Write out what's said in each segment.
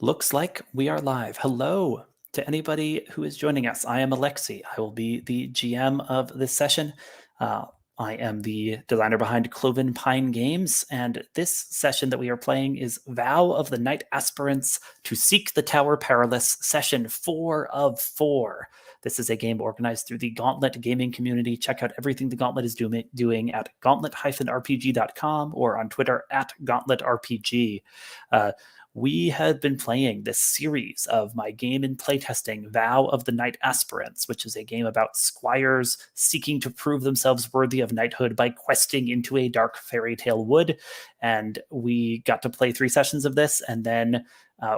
Looks like we are live. Hello to anybody who is joining us. I am Alexi. I will be the GM of this session. I am the designer behind Cloven Pine Games, and this session that we are playing is Vow of the Knight-Aspirants to Seek the Tower Perilous, session 4 of 4. This is a game organized through the Gauntlet gaming community. Check out everything the Gauntlet is doing at gauntlet-rpg.com or on Twitter at gauntletrpg. We had been playing this series of my game and playtesting, Vow of the Knight-Aspirants, which is a game about squires seeking to prove themselves worthy of knighthood by questing into a dark fairy tale wood. And we got to play 3 sessions of this, and then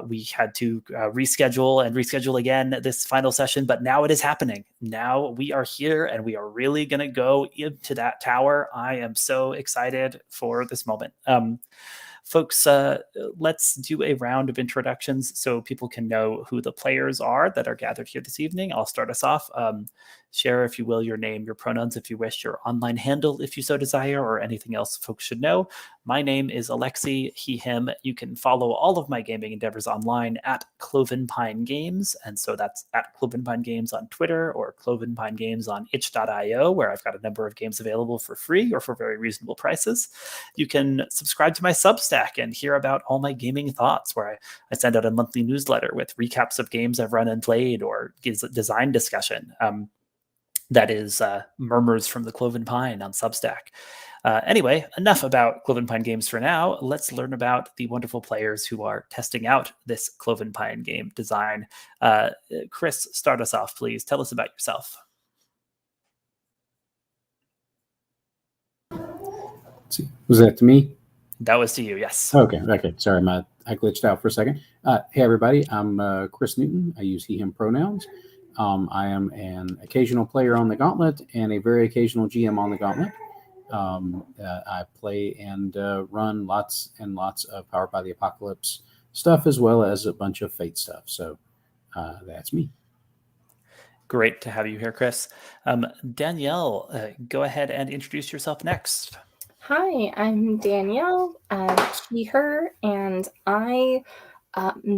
we had to reschedule again this final session, but now it is happening. Now we are here, and we are really going to go into that tower. I am so excited for this moment. Folks, let's do a round of introductions so people can know who the players are that are gathered here this evening. I'll start us off. Share, if you will, your name, your pronouns, if you wish, your online handle, if you so desire, or anything else folks should know. My name is Alexi, he, him. You can follow all of my gaming endeavors online at Cloven Pine Games. And so that's at Cloven Pine Games on Twitter or Cloven Pine Games on itch.io, where I've got a number of games available for free or for very reasonable prices. You can subscribe to my Substack and hear about all my gaming thoughts, where I send out a monthly newsletter with recaps of games I've run and played or design discussion. That is Murmurs from the Cloven Pine on Substack. Anyway, enough about Cloven Pine Games for now. Let's learn about the wonderful players who are testing out this Cloven Pine game design. Chris, start us off, please. Tell us about yourself. Was that to me? That was to you, yes. Okay. Sorry, I glitched out for a second. Hey, everybody. I'm Chris Newton. I use he, him pronouns. I am an occasional player on the Gauntlet and a very occasional GM on the Gauntlet. I play and run lots and lots of Powered by the Apocalypse stuff, as well as a bunch of Fate stuff. So that's me. Great to have you here, Chris. Danielle, go ahead and introduce yourself next. Hi, I'm Danielle, she, her, and I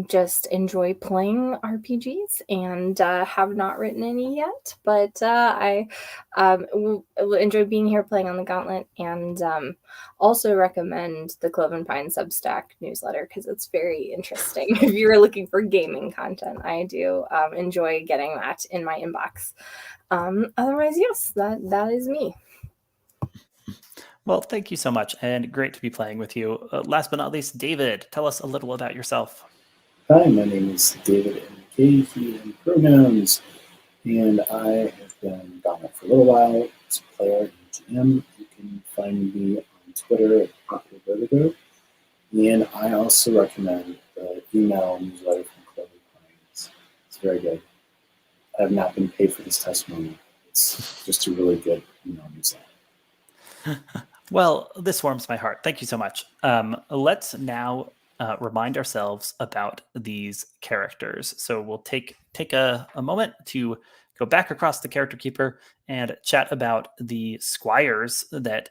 just enjoy playing RPGs and have not written any yet, but I enjoy being here playing on the Gauntlet, and also recommend the Cloven Pine Substack newsletter because it's very interesting. If you're looking for gaming content, I do enjoy getting that in my inbox. Otherwise, yes, that is me. Well, thank you so much, and great to be playing with you. Last but not least, David, tell us a little about yourself. Hi, my name is David MK, he and pronouns, and I have been Gauntlet for a little while as a player and GM. You can find me on Twitter at Dr. Vertigo, and I also recommend the email newsletter from Cloven Pines. It's very good. I have not been paid for this testimony. It's just a really good email newsletter. Well, this warms my heart. Thank you so much. Let's now remind ourselves about these characters. So we'll take a moment to go back across the character keeper and chat about the squires that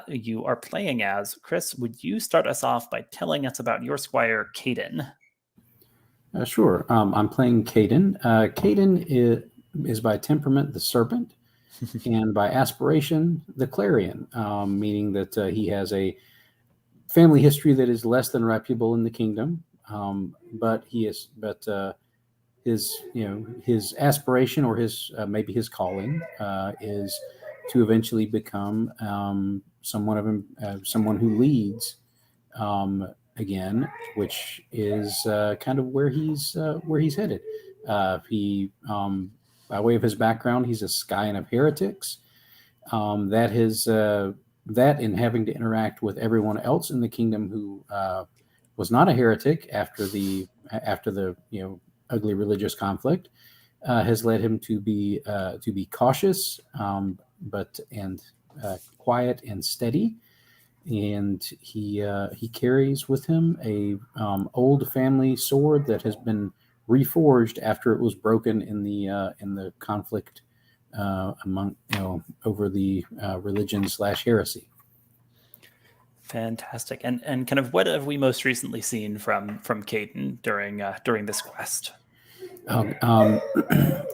you are playing as. Chris, would you start us off by telling us about your squire, Caedun? Sure. I'm playing Caedun. Caedun is by temperament the serpent, and by aspiration the clarion, meaning that he has a family history that is less than reputable in the kingdom, but his aspiration, or his maybe his calling, is to eventually become someone who leads again, which is kind of where he's headed. He by way of his background, he's a scion of heretics. That in having to interact with everyone else in the kingdom who was not a heretic after the ugly religious conflict has led him to be cautious, but quiet and steady. And he carries with him a old family sword that has been reforged after it was broken in the conflict over the religion / heresy. Fantastic. And kind of what have we most recently seen from Caedun during this quest?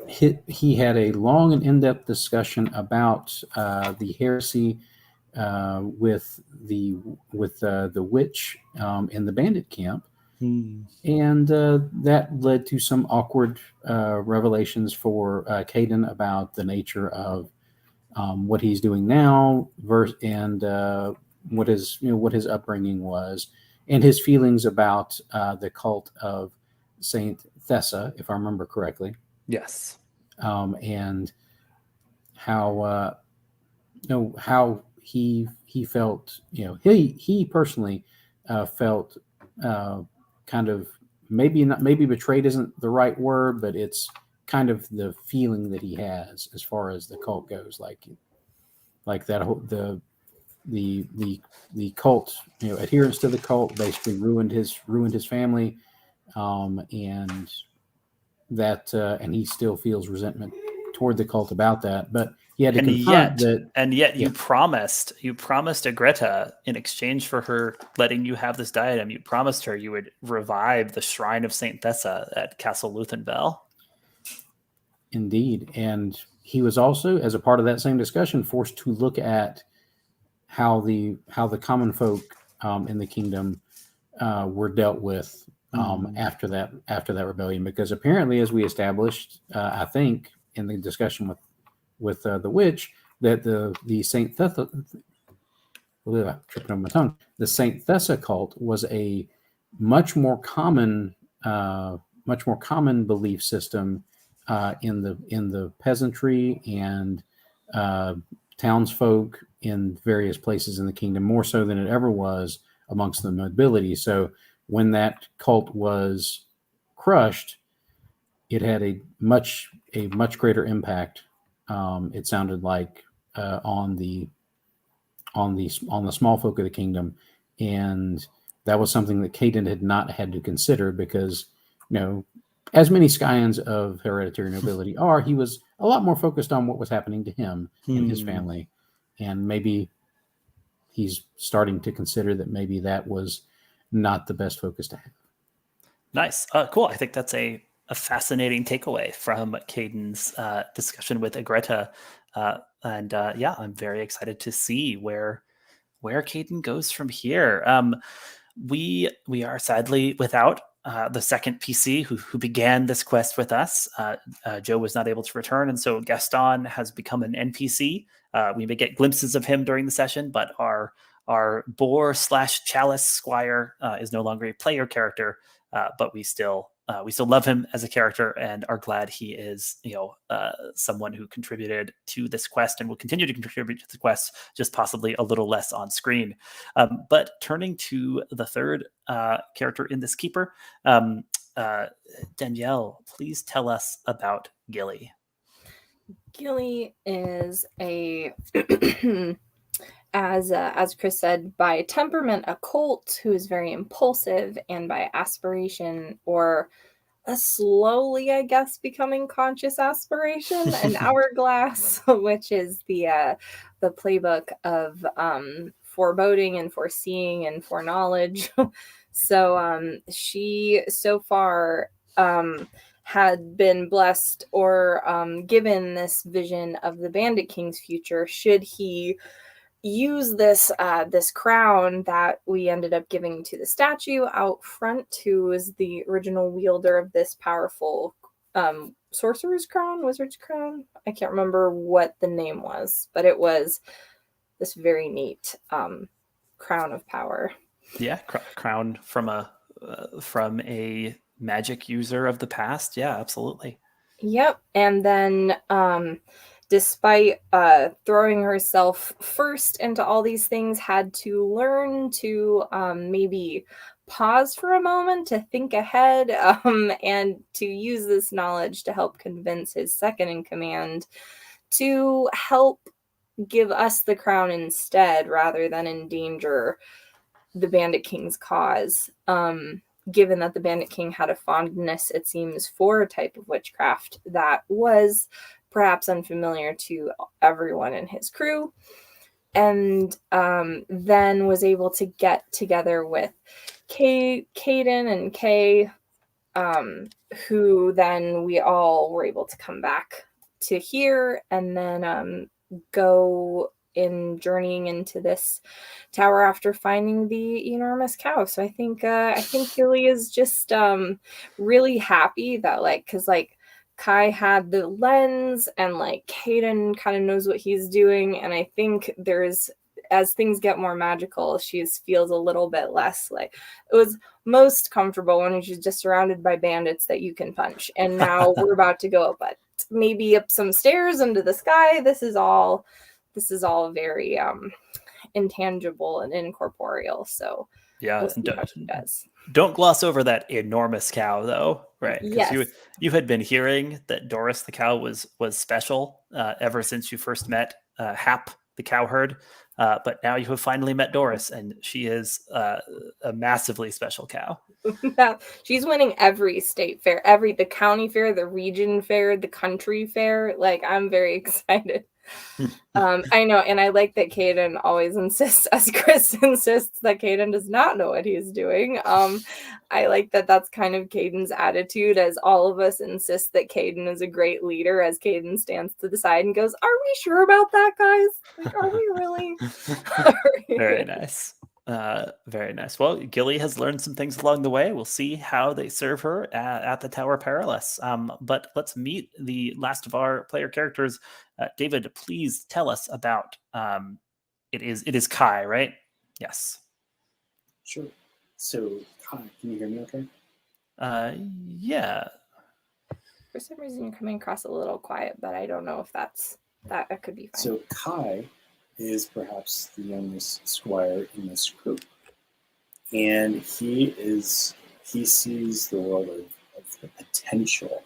He had a long and in-depth discussion about the heresy with the witch in the bandit camp, and that led to some awkward revelations for Caedun about the nature of what he's doing now, and what his upbringing was, and his feelings about the cult of Saint Thessa, if I remember correctly. Yes. And how how he felt, he personally felt kind of, maybe betrayed isn't the right word, but it's kind of the feeling that he has as far as the cult goes, like that whole, the cult, adherence to the cult basically ruined his family, and that and he still feels resentment toward the cult about that, but he had to confront that. And yet you promised Agreta, in exchange for her letting you have this diadem, you promised her you would revive the shrine of Saint Thessa at Castle Luthenvel. Indeed. And he was also, as a part of that same discussion, forced to look at how the common folk in the kingdom were dealt with after that rebellion, because apparently, as we established, I think in the discussion with the witch, that the Saint Thessa, tripping over my tongue, the Saint Thessa cult was a much more common belief system in the peasantry and townsfolk in various places in the kingdom, more so than it ever was amongst the nobility. So when that cult was crushed, it had a much greater impact. It sounded like on the small folk of the kingdom, and that was something that Caedun had not had to consider, because as many scions of hereditary nobility are, he was a lot more focused on what was happening to him and his family, and maybe he's starting to consider that maybe that was not the best focus to have. Nice. Cool. I think that's a fascinating takeaway from Caedun's discussion with Agreta. And I'm very excited to see where Caedun goes from here. We are sadly without the second PC who began this quest with us. Joe was not able to return, and so Gaston has become an NPC. We may get glimpses of him during the session, but our boar/chalice squire is no longer a player character, but we still love him as a character and are glad he is someone who contributed to this quest and will continue to contribute to the quest, just possibly a little less on screen. But turning to the third character in this keeper, Danielle, please tell us about Gilly. Gilly is a as Chris said, by temperament a colt who is very impulsive, and by aspiration, or a slowly, I guess, becoming conscious aspiration, an hourglass, which is the playbook of foreboding and foreseeing and foreknowledge. So she so far had been blessed or given this vision of the Bandit King's future, should he use this crown that we ended up giving to the statue out front, who is the original wielder of this powerful sorcerer's crown, wizard's crown. I can't remember what the name was, but it was this very neat crown of power. Yeah, crown from a magic user of the past. Yeah, absolutely. Yep. And then despite throwing herself first into all these things, had to learn to maybe pause for a moment to think ahead, and to use this knowledge to help convince his second in command to help give us the crown instead, rather than endanger the Bandit King's cause. Given that the Bandit King had a fondness, it seems, for a type of witchcraft that was perhaps unfamiliar to everyone in his crew. and then was able to get together with Caedun and Kay, who then we all were able to come back to here and then go in journeying into this tower after finding the enormous cow. So I think Gilly is just really happy that, like, because like Kai had the lens and like Caedun kind of knows what he's doing, and I think there's, as things get more magical, she feels a little bit less like it was most comfortable when she's just surrounded by bandits that you can punch. And now we're about to go up, maybe up some stairs into the sky. This is all very intangible and incorporeal. So Yeah, we'll see how she does. Don't gloss over that enormous cow, though, right? Because Yes. you had been hearing that Doris the cow was special ever since you first met Hap the cowherd, but now you have finally met Doris, and she is a massively special cow. She's winning every state fair, the county fair, the region fair, the country fair. Like, I'm very excited. I know, and I like that Caedun always insists, as Chris insists, that Caedun does not know what he's doing. I like that that's kind of Caedun's attitude, as all of us insist that Caedun is a great leader, as Caedun stands to the side and goes, "Are we sure about that, guys? Like, are we really?" Very nice. Very nice. Well, Gilly has learned some things along the way. We'll see how they serve her at the Tower Perilous. But let's meet the last of our player characters. David, please tell us about it is Kai, right? Yes. Sure. So, Kai, can you hear me okay? Yeah. For some reason, you're coming across a little quiet, but I don't know if that could be fine. So, Kai is perhaps the youngest squire in this group, and he sees the world of the potential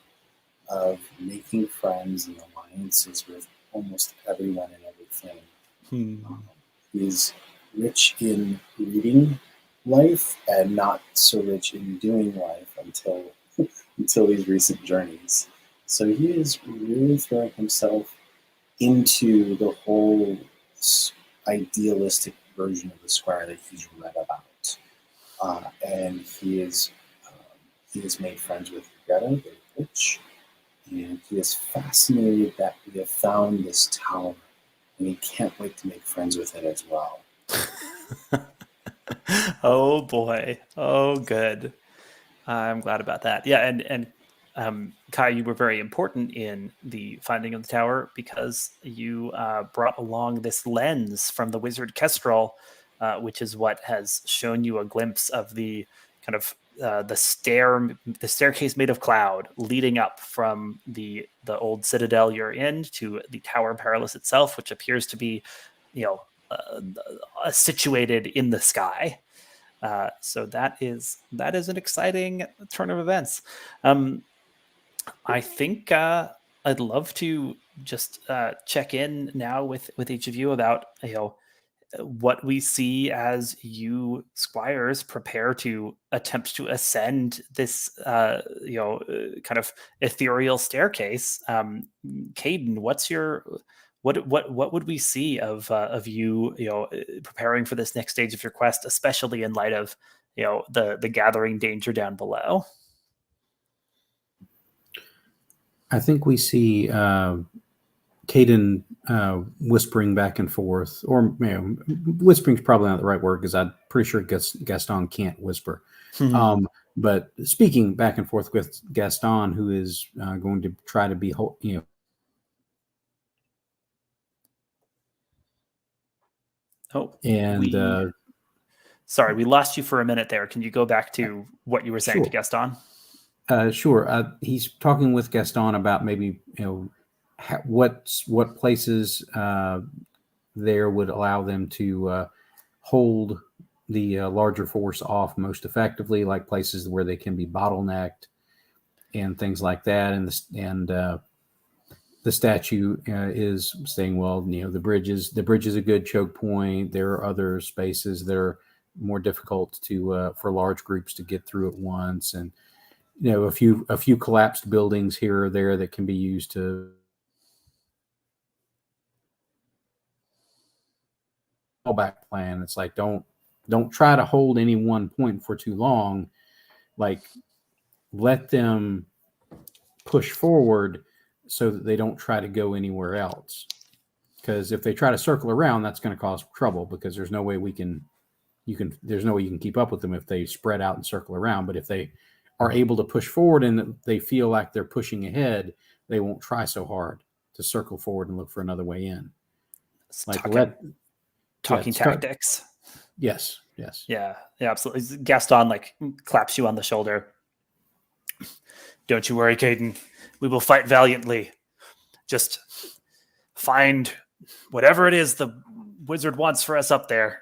of making friends and alliances with almost everyone and everything. He's rich in reading life and not so rich in doing life until these recent journeys. So he is really throwing himself into the whole idealistic version of the squire that he's read about, and he has made friends with Greta, the witch, and he is fascinated that we have found this tower, and he can't wait to make friends with it as well. Oh boy. Oh, good. I'm glad about that. Yeah, and Kai, you were very important in the finding of the tower because you brought along this lens from the wizard Kestrel, which is what has shown you a glimpse of the kind of the staircase made of cloud leading up from the old citadel you're in to the Tower Perilous itself, which appears to be, situated in the sky. So that is an exciting turn of events. I think I'd love to just check in now with each of you about what we see as you squires prepare to attempt to ascend this kind of ethereal staircase. Caedun, what would we see of you preparing for this next stage of your quest, especially in light of the gathering danger down below? I think we see Caedun whispering back and forth, or whispering's probably not the right word because I'm pretty sure Gaston can't whisper. But speaking back and forth with Gaston, who is going to try to be, sorry, we lost you for a minute there. Can you go back to what you were saying to Gaston? Sure. He's talking with Gaston about maybe what places there would allow them to hold the larger force off most effectively, like places where they can be bottlenecked and things like that. And the statue is saying, well, the bridge is a good choke point. There are other spaces that are more difficult for large groups to get through at once, and a few collapsed buildings here or there that can be used to. fallback plan. It's like don't try to hold any one point for too long. Like let them push forward so that they don't try to go anywhere else. Because if they try to circle around, that's going to cause trouble because there's no way you can keep up with them if they spread out and circle around. But if they are able to push forward and they feel like they're pushing ahead, they won't try so hard to circle forward and look for another way in. Like talking tactics. Yes. Yeah, absolutely. Gaston like claps you on the shoulder. Don't you worry, Caedun. We will fight valiantly. Just find whatever it is the wizard wants for us up there.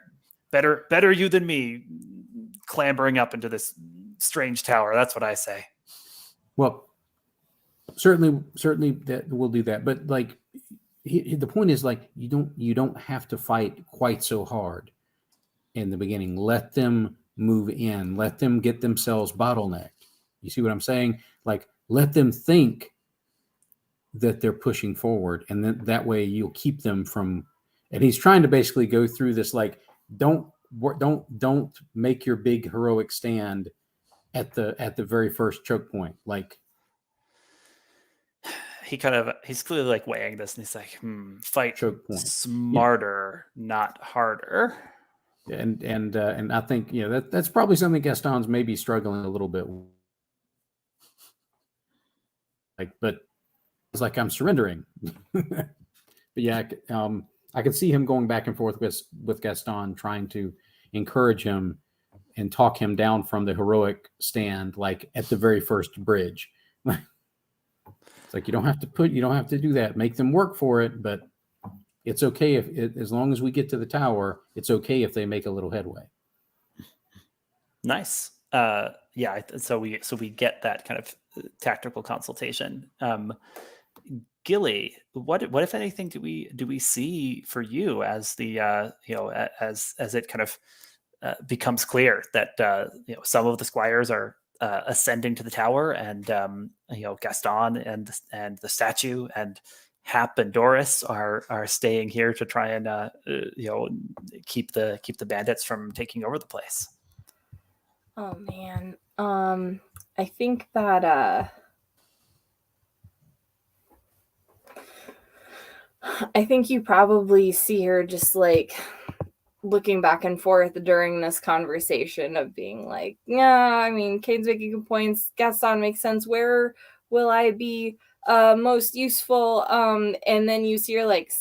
Better you than me clambering up into this strange tower. That's what I say. Well, certainly that we'll do that. But like the point is, like, you don't have to fight quite so hard in the beginning. Let them move in. Let them get themselves bottlenecked. You see what I'm saying? Like, let them think that they're pushing forward, and then that way you'll keep them from. And he's trying to basically go through this, like, don't make your big heroic stand at the very first choke point. Like, he's clearly like weighing this, and he's like, fight smarter, not harder. And I think that's probably something Gaston's maybe struggling a little bit. Like, but it's like I'm surrendering. But yeah, I could see him going back and forth with Gaston, trying to encourage him and talk him down from the heroic stand, like at the very first bridge. It's like you don't have to do that. Make them work for it, but it's okay as long as we get to the tower, it's okay if they make a little headway. Nice. Yeah. So we get that kind of tactical consultation. Gilly, what if anything do we see for you as the as it kind of becomes clear that some of the squires are ascending to the tower, and Gaston and the statue and Hap and Doris are staying here to try and keep the bandits from taking over the place. Oh man, I think that I think you probably see her just like looking back and forth during this conversation of being like, yeah, I mean, Cade's making good points. Gaston makes sense. Where will I be most useful? And then you see her like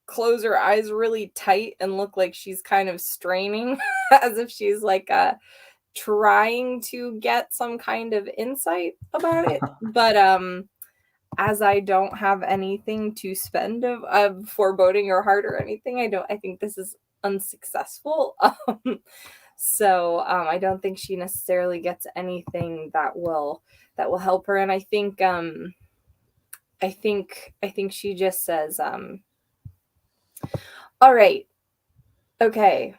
close her eyes really tight and look like she's kind of straining as if she's like trying to get some kind of insight about it. But as I don't have anything to spend of foreboding or heart or anything, I think this is unsuccessful. So I don't think she necessarily gets anything that will help her. And I think she just says, all right, okay,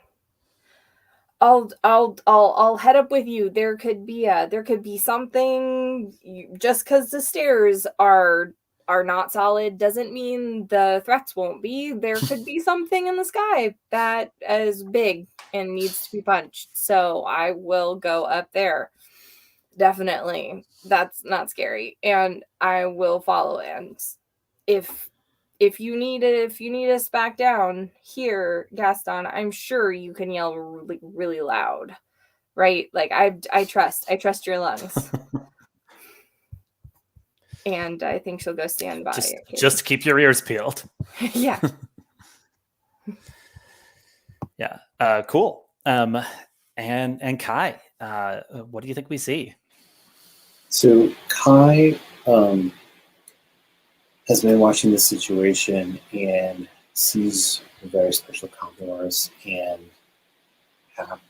I'll head up with you. There could be something. Just because the stairs are not solid doesn't mean the threats won't be. There could be something in the sky that is big and needs to be punched. So I will go up there. Definitely. That's not scary. And I will follow. And if you need us back down here, Gaston, I'm sure you can yell really, really loud. Right? Like I trust your lungs. And I think she'll go stand by. Just keep your ears peeled. Yeah. Yeah. Cool. And Kai, what do you think we see? So Kai has been watching the situation and sees the very special condors and Hap,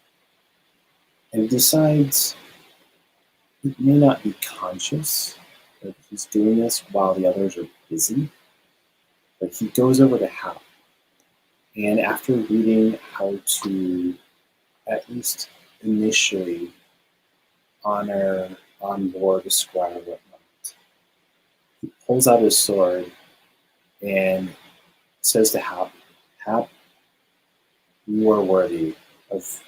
and decides it may not be conscious that he's doing this while the others are busy, but he goes over to Hap, and after reading how to at least initially honor on board a squire or whatnot, he pulls out his sword and says to Hap, you are worthy of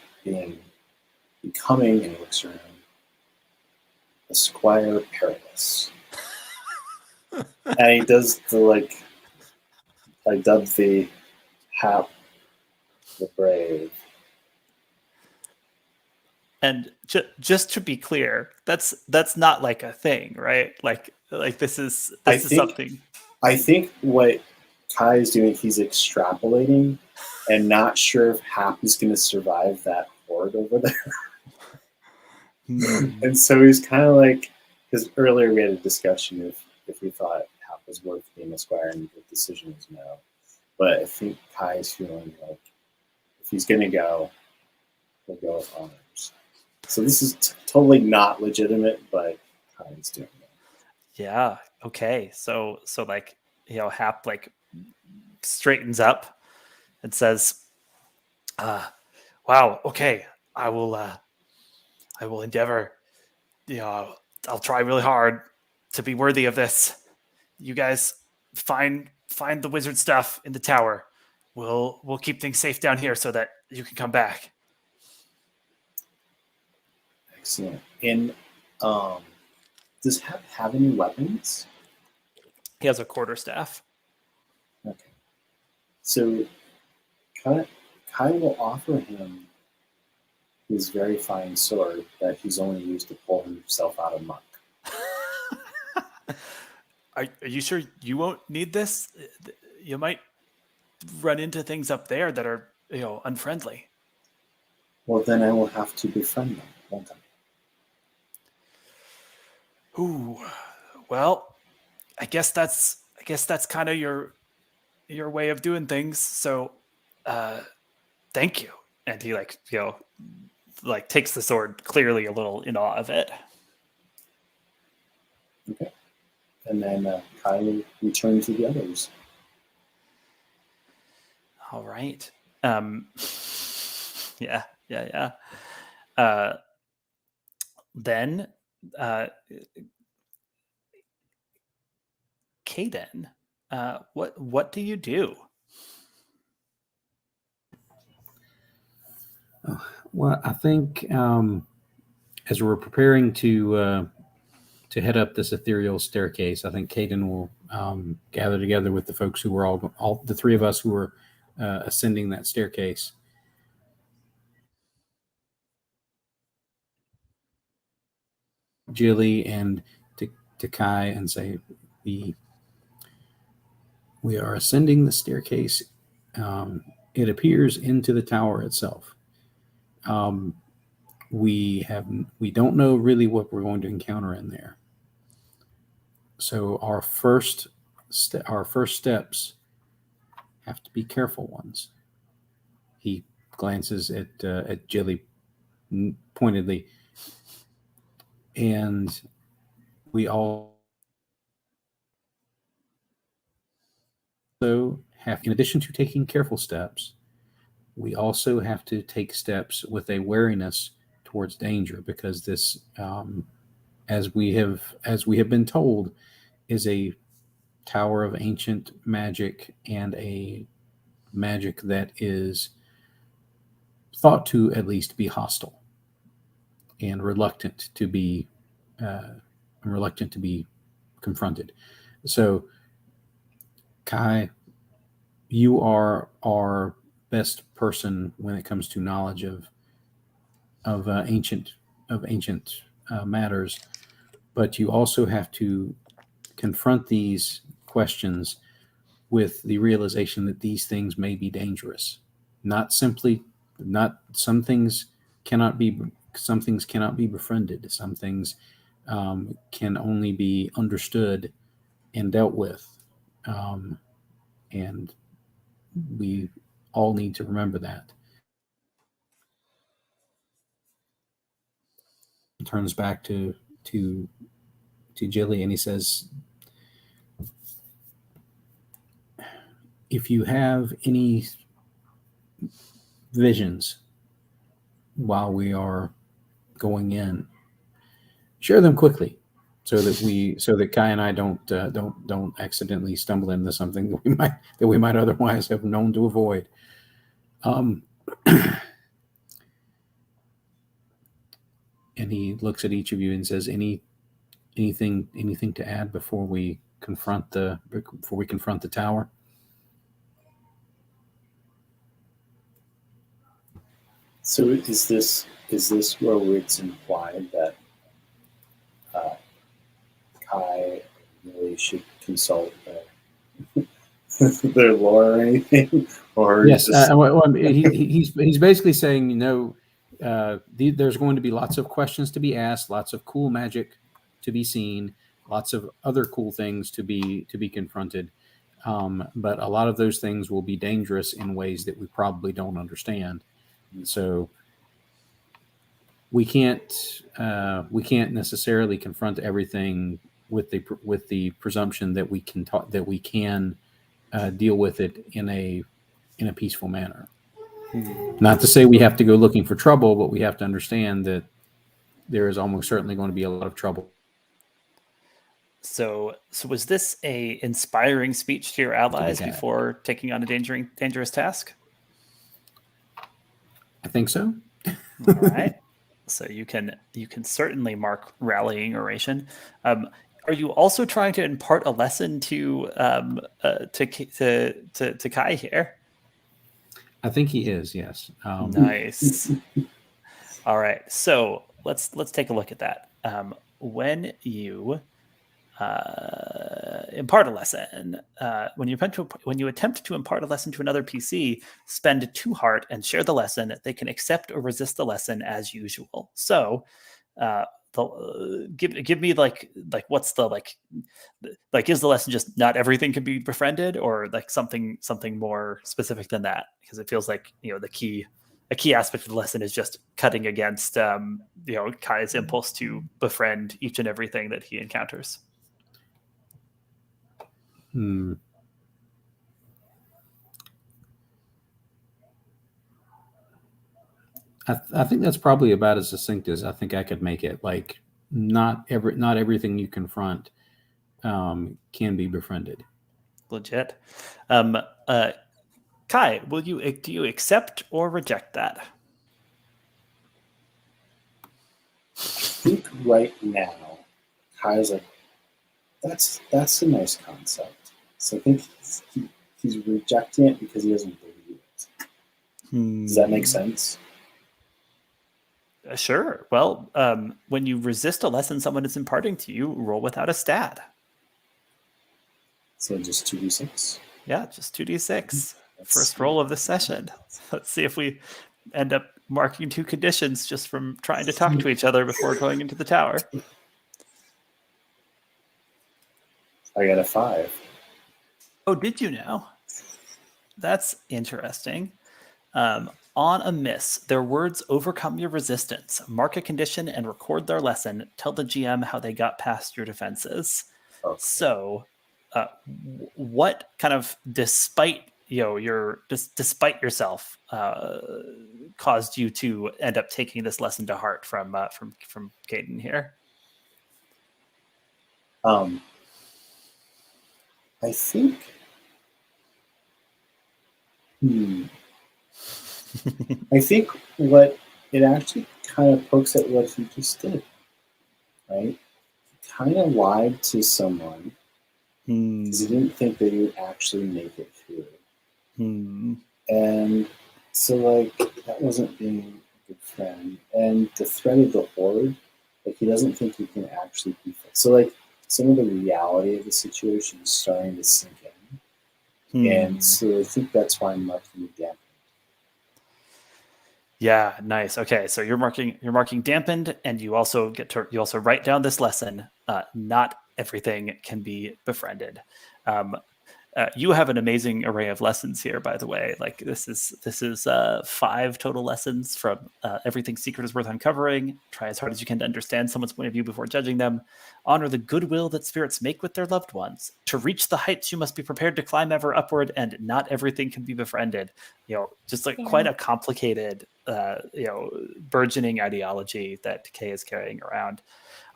becoming, and he looks around, a Squire Perilous. And he does the I dub thee Hap the Brave. And just to be clear, that's not like a thing, right? Like this is something. I think what Kai is doing, he's extrapolating and not sure if Hap is going to survive that horde over there. And so he's kind of like, because earlier we had a discussion if we thought Hap was worth being a squire, and the decision was no. But I think Kai is feeling like if he's going to go, he'll go with honors. So this is totally not legitimate, but Kai is doing it. Yeah. Okay. So like, Hap like straightens up and says, wow, okay, I will endeavor, I'll try really hard to be worthy of this. You guys find the wizard stuff in the tower. We'll keep things safe down here so that you can come back. Excellent. And does Hap have any weapons? He has a quarterstaff. Okay. So Kai will offer him his very fine sword that he's only used to pull himself out of muck. Are you sure you won't need this? You might run into things up there that are, unfriendly. Well, then I will have to befriend them, won't I? Ooh, well, I guess that's kind of your way of doing things. So, thank you. And he takes the sword, clearly a little in awe of it. Okay. And then Kai will return to the others. All right. Yeah. Then, Caedun, what do you do? Well, I think as we're preparing to head up this ethereal staircase, I think Caedun will gather together with the folks who were all the three of us who were ascending that staircase. Gilly and to Kai and say, we are ascending the staircase. It appears into the tower itself. We don't know really what we're going to encounter in there. So our first steps have to be careful ones. He glances at Gilly pointedly, and we also have, in addition to taking careful steps, we also have to take steps with a wariness towards danger, because this, as we have been told, is a tower of ancient magic, and a magic that is thought to at least be hostile and reluctant to be confronted. So, Kai, you are our best person when it comes to knowledge of ancient matters, but you also have to confront these questions with the realization that these things may be dangerous. Some things cannot be befriended. Some things can only be understood and dealt with, and we all need to remember that. He turns back to Gilly and he says, if you have any visions while we are going in, share them quickly, so that Kai and I don't accidentally stumble into something that we might otherwise have known to avoid. And he looks at each of you and says, anything to add before we confront the tower? So is this where it's implied that Kai really should consult their lore or anything? Or yes, just... he's basically saying, there's going to be lots of questions to be asked, lots of cool magic to be seen, lots of other cool things to be confronted. But a lot of those things will be dangerous in ways that we probably don't understand. So we can't necessarily confront everything with the presumption that we can deal with it in a peaceful manner. Not to say we have to go looking for trouble, but we have to understand that there is almost certainly going to be a lot of trouble. So was this a inspiring speech to your allies before taking on a dangerous task? I think so. All right. So you can certainly mark rallying oration. Are you also trying to impart a lesson to Kai here? I think he is. Yes. Nice. All right. So let's take a look at that. When you impart a lesson, when you attempt to impart a lesson to another PC, spend 2 heart and share the lesson. They can accept or resist the lesson as usual. So, give me like what's the like is the lesson just not everything can be befriended, or like something more specific than that? Because it feels like a key aspect of the lesson is just cutting against Kai's impulse to befriend each and everything that he encounters. I think that's probably about as succinct as I think I could make it. Like, not everything you confront can be befriended. Legit. Kai, do you accept or reject that? I think right now, Kai's like, that's a nice concept. So I think he's rejecting it because he doesn't believe it. Does that make sense? Sure. Well, when you resist a lesson someone is imparting to you, roll without a stat. So just 2d6? Yeah, just 2d6. First roll of the session. Let's see if we end up marking 2 conditions just from trying to talk to each other before going into the tower. I got a 5. Oh, did you now? That's interesting. On a miss, their words overcome your resistance. Mark a condition and record their lesson. Tell the GM how they got past your defenses. Okay. So, what kind of, despite yourself, caused you to end up taking this lesson to heart from Caedun here? I think. I think what it actually kind of pokes at what he just did, right? He kind of lied to someone because he didn't think that he would actually make it through. And so, like, that wasn't being a good friend. And the threat of the horde, like, he doesn't think he can actually be. So, like, some of the reality of the situation is starting to sink in. And so I think that's why I'm marking it dampened. Yeah, nice. Okay, so you're marking dampened, and you also write down this lesson. Not everything can be befriended. You have an amazing array of lessons here, by the way. Like, this is 5 total lessons from everything secret is worth uncovering. Try as hard as you can to understand someone's point of view before judging them. Honor the goodwill that spirits make with their loved ones. To reach the heights, you must be prepared to climb ever upward, and not everything can be befriended. Just like quite a complicated, burgeoning ideology that Kay is carrying around.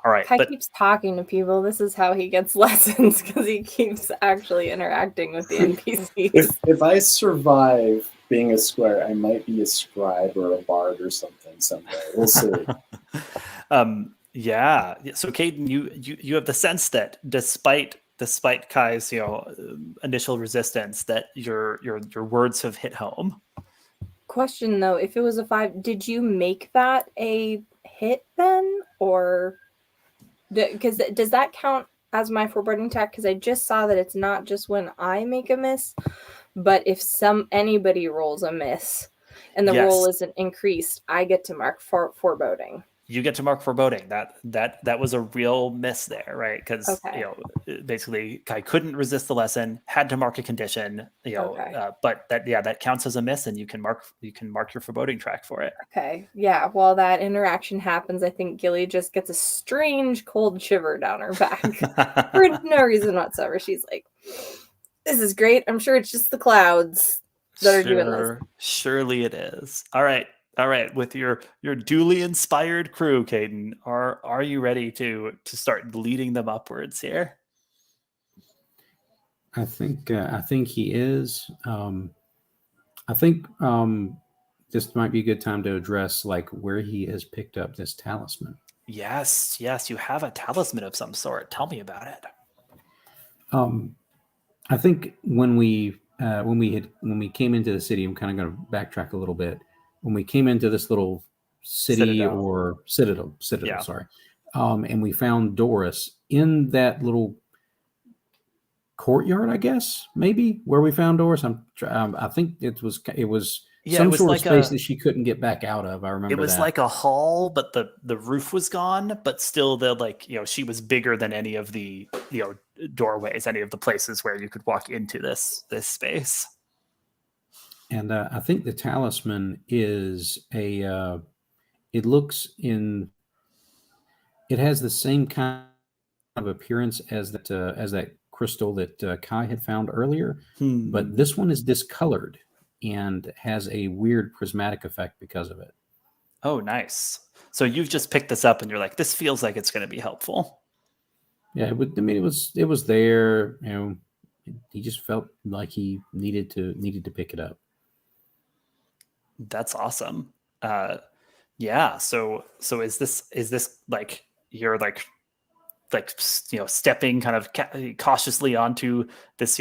All right, Kai keeps talking to people. This is how he gets lessons, because he keeps actually interacting with the NPCs. If I survive being a squire, I might be a scribe or a bard or something someday. We'll see. Yeah. So Caedun, you have the sense that despite Kai's initial resistance, that your words have hit home. Question though, if it was a 5, did you make that a hit then, or because does that count as my foreboding attack? Because I just saw that it's not just when I make a miss, but if anybody rolls a miss and the roll isn't increased, I get to mark foreboding. You get to mark foreboding. That was a real miss there, right? Because basically Kai couldn't resist the lesson, had to mark a condition, but that counts as a miss, and you can mark your foreboding track for it. Okay, yeah. While that interaction happens, I think Gilly just gets a strange cold shiver down her back for no reason whatsoever. She's like, "This is great. I'm sure it's just the clouds that are doing this." Surely it is. All right. With your duly inspired crew, Caedun, are you ready to start leading them upwards here? I think he is. I think this might be a good time to address like where he has picked up this talisman. Yes, you have a talisman of some sort. Tell me about it. I think when we came into the city, I'm kind of going to backtrack a little bit. When we came into this little city or citadel, sorry, and we found Doris in that little courtyard, I guess maybe where we found Doris. I think it was some sort of space that she couldn't get back out of. I remember it was like a hall, but the roof was gone, but still she was bigger than any of the doorways, any of the places where you could walk into this space. And I think the talisman is it has the same kind of appearance as that crystal that Kai had found earlier, but this one is discolored and has a weird prismatic effect because of it. Oh, nice. So you've just picked this up and you're like, this feels like it's going to be helpful. Yeah, it was there. He just felt like he needed to pick it up. That's awesome. Yeah. So is this like you're like stepping kind of cautiously onto this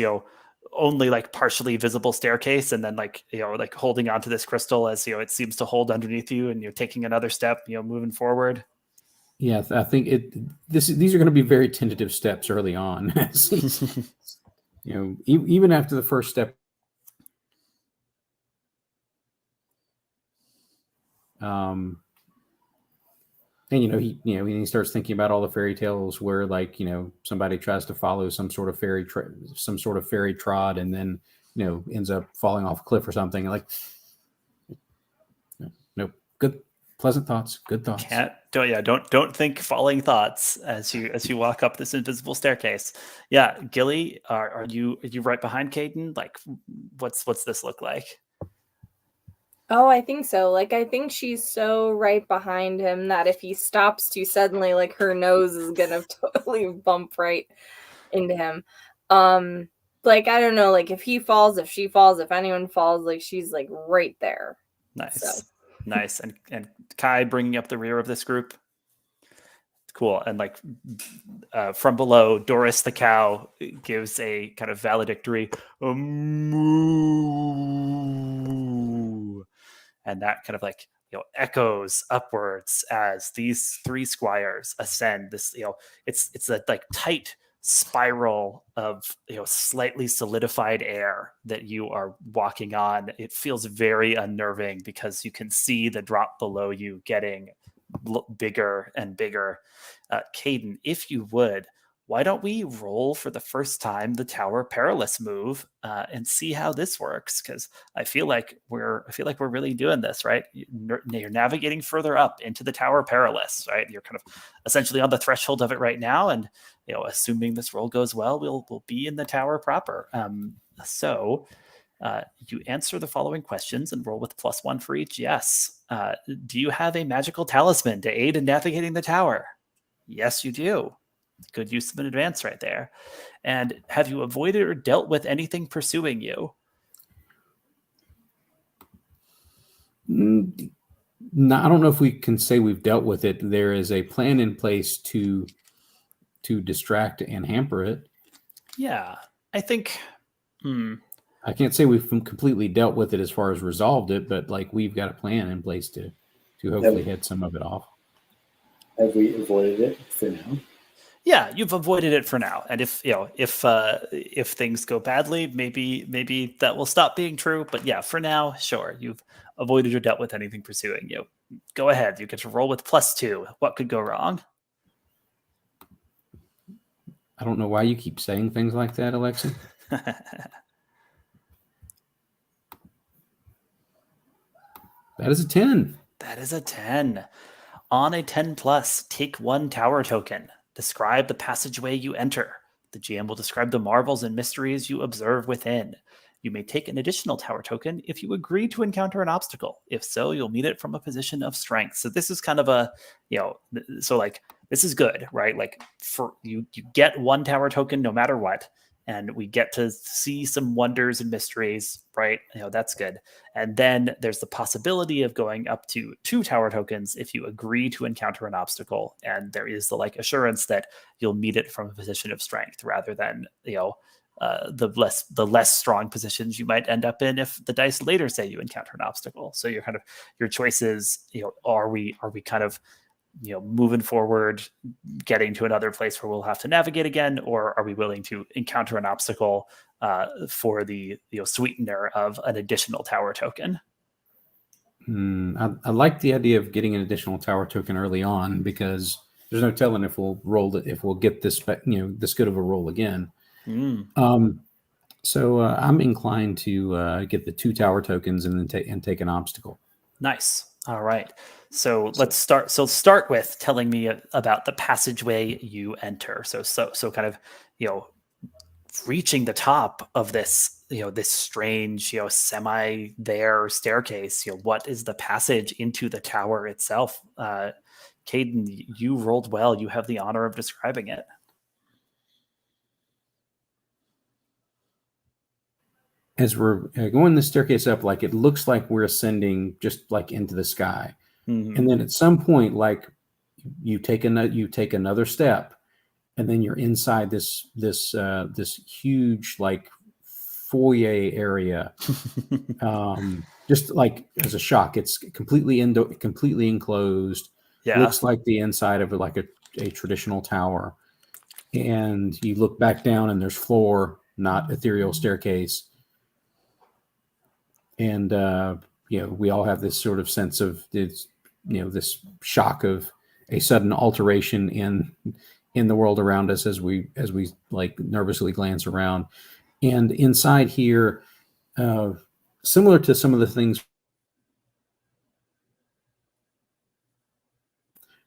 only like partially visible staircase, and then like holding onto this crystal as it seems to hold underneath you, and you're taking another step, moving forward. Yeah, I think these are going to be very tentative steps early on. Even after the first step. And he starts thinking about all the fairy tales where somebody tries to follow some sort of fairy trod, and then ends up falling off a cliff or something. Like, no, good, pleasant thoughts, good thoughts. Don't think falling thoughts as you walk up this invisible staircase. Yeah, Gilly, are you right behind Caedun? Like, what's this look like? Oh, I think so. Like, I think she's so right behind him that if he stops too suddenly, like, her nose is gonna totally bump right into him. Like, I don't know, like, if he falls, if she falls, if anyone falls, like, she's, like, right there. Nice. So. Nice. And Kai bringing up the rear of this group. Cool. And like from below, Doris the cow gives a kind of valedictory moo. And that kind of like echoes upwards as these three squires ascend this. It's a like tight spiral of slightly solidified air that you are walking on. It feels very unnerving because you can see the drop below you getting bigger and bigger. Caedun, if you would, why don't we roll for the first time the Tower Perilous move and see how this works? Because I feel like we're really doing this, right? You're navigating further up into the Tower Perilous, right? You're kind of essentially on the threshold of it right now, and assuming this roll goes well, we'll be in the tower proper. So you answer the following questions and roll with +1 for each. Yes. Do you have a magical talisman to aid in navigating the tower? Yes, you do. Good use of an advance right there. And have you avoided or dealt with anything pursuing you? No, I don't know if we can say we've dealt with it. There is a plan in place to distract and hamper it. Yeah, I think. I can't say we've completely dealt with it as far as resolved it, but like we've got a plan in place to hopefully head some of it off. Have we avoided it for now? Yeah, you've avoided it for now, and if things go badly, maybe that will stop being true. But yeah, for now, sure, you've avoided or dealt with anything pursuing you. Go ahead, you get to roll with +2. What could go wrong? I don't know why you keep saying things like that, Alexi. That is a 10. That is a 10. On a 10+, take 1 tower token. Describe the passageway you enter. The GM will describe the marvels and mysteries you observe within. You may take an additional tower token if you agree to encounter an obstacle. If so, you'll meet it from a position of strength. So this is kind of a, so like this is good, right? Like for you get 1 tower token no matter what, and we get to see some wonders and mysteries, right? That's good. And then there's the possibility of going up to 2 tower tokens if you agree to encounter an obstacle, and there is the assurance that you'll meet it from a position of strength rather than the less strong positions you might end up in if the dice later say you encounter an obstacle. So your choices, are we kind of moving forward, getting to another place where we'll have to navigate again, or are we willing to encounter an obstacle for the sweetener of an additional tower token? I like the idea of getting an additional tower token early on, because there's no telling if we'll get this this good of a roll again. So I'm inclined to get the 2 tower tokens and then take an obstacle. Nice. All right. So let's start. So start with telling me about the passageway you enter. So kind of, reaching the top of this, this strange, semi there staircase. What is the passage into the tower itself? Caedun, you rolled well. You have the honor of describing it. As we're going the staircase up, like it looks like we're ascending just like into the sky. Mm-hmm. And then at some point, like you take another step, and then you're inside this huge like foyer area. Just like as a shock, it's completely enclosed. Yeah. Looks like the inside of like a traditional tower. And you look back down, and there's floor, not ethereal staircase. And we all have this sort of sense of this shock of a sudden alteration in the world around us as we like nervously glance around. And inside here, similar to some of the things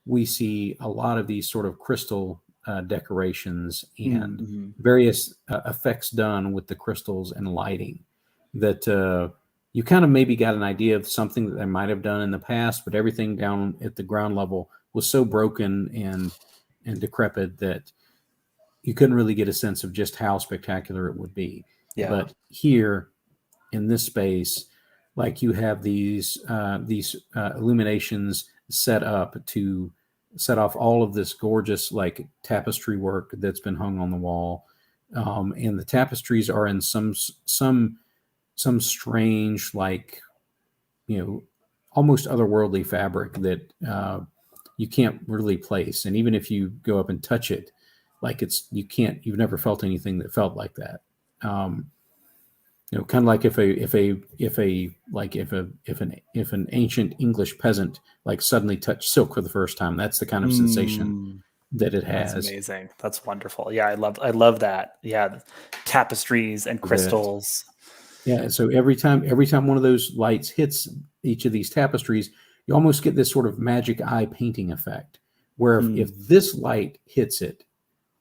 we see, a lot of these sort of crystal decorations and various effects done with the crystals and lighting that you kind of maybe got an idea of something that they might have done in the past, but everything down at the ground level was so broken and decrepit that you couldn't really get a sense of just how spectacular it would be. Yeah. But here in this space, like you have these illuminations set up to set off all of this gorgeous like tapestry work that's been hung on the wall. And the tapestries are in some strange, like, almost otherworldly fabric that you can't really place. And even if you go up and touch it, like you've never felt anything that felt like that. Kind of like if an ancient English peasant like suddenly touched silk for the first time, that's the kind of sensation that it has. That's amazing. That's wonderful. Yeah, I love that. Yeah, tapestries and crystals. Yeah, so every time one of those lights hits each of these tapestries, you almost get this sort of magic eye painting effect, where if this light hits it,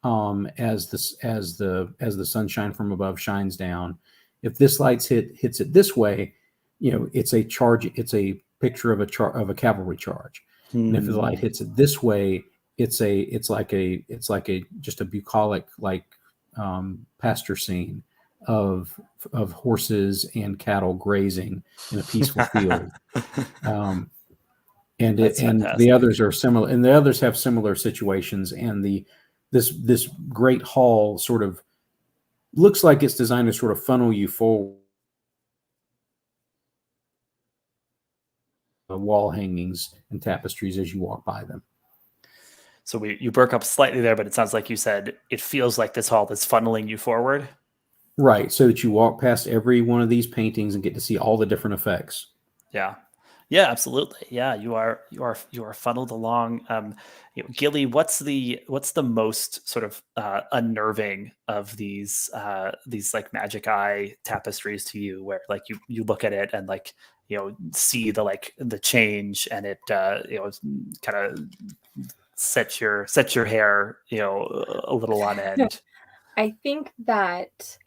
as the sunshine from above shines down, if this light hits it this way, it's a charge. It's a picture of a cavalry charge. And if the light hits it this way, it's like just a bucolic like pasture scene. of horses and cattle grazing in a peaceful field. And That's the fantastic. others are similar, and the others have similar situations. And this great hall sort of looks like it's designed to sort of funnel you forward. Wall hangings and tapestries as you walk by them. So you broke up slightly there, but it sounds like you said it feels like this hall is funneling you forward. Right, so that you walk past every one of these paintings and get to see all the different effects. Yeah. Yeah, absolutely. Yeah, you are funneled along. Gilly, what's the most sort of unnerving of these like magic eye tapestries to you, where like you look at it and like see the change, and it kind of set your hair a little on end. I think that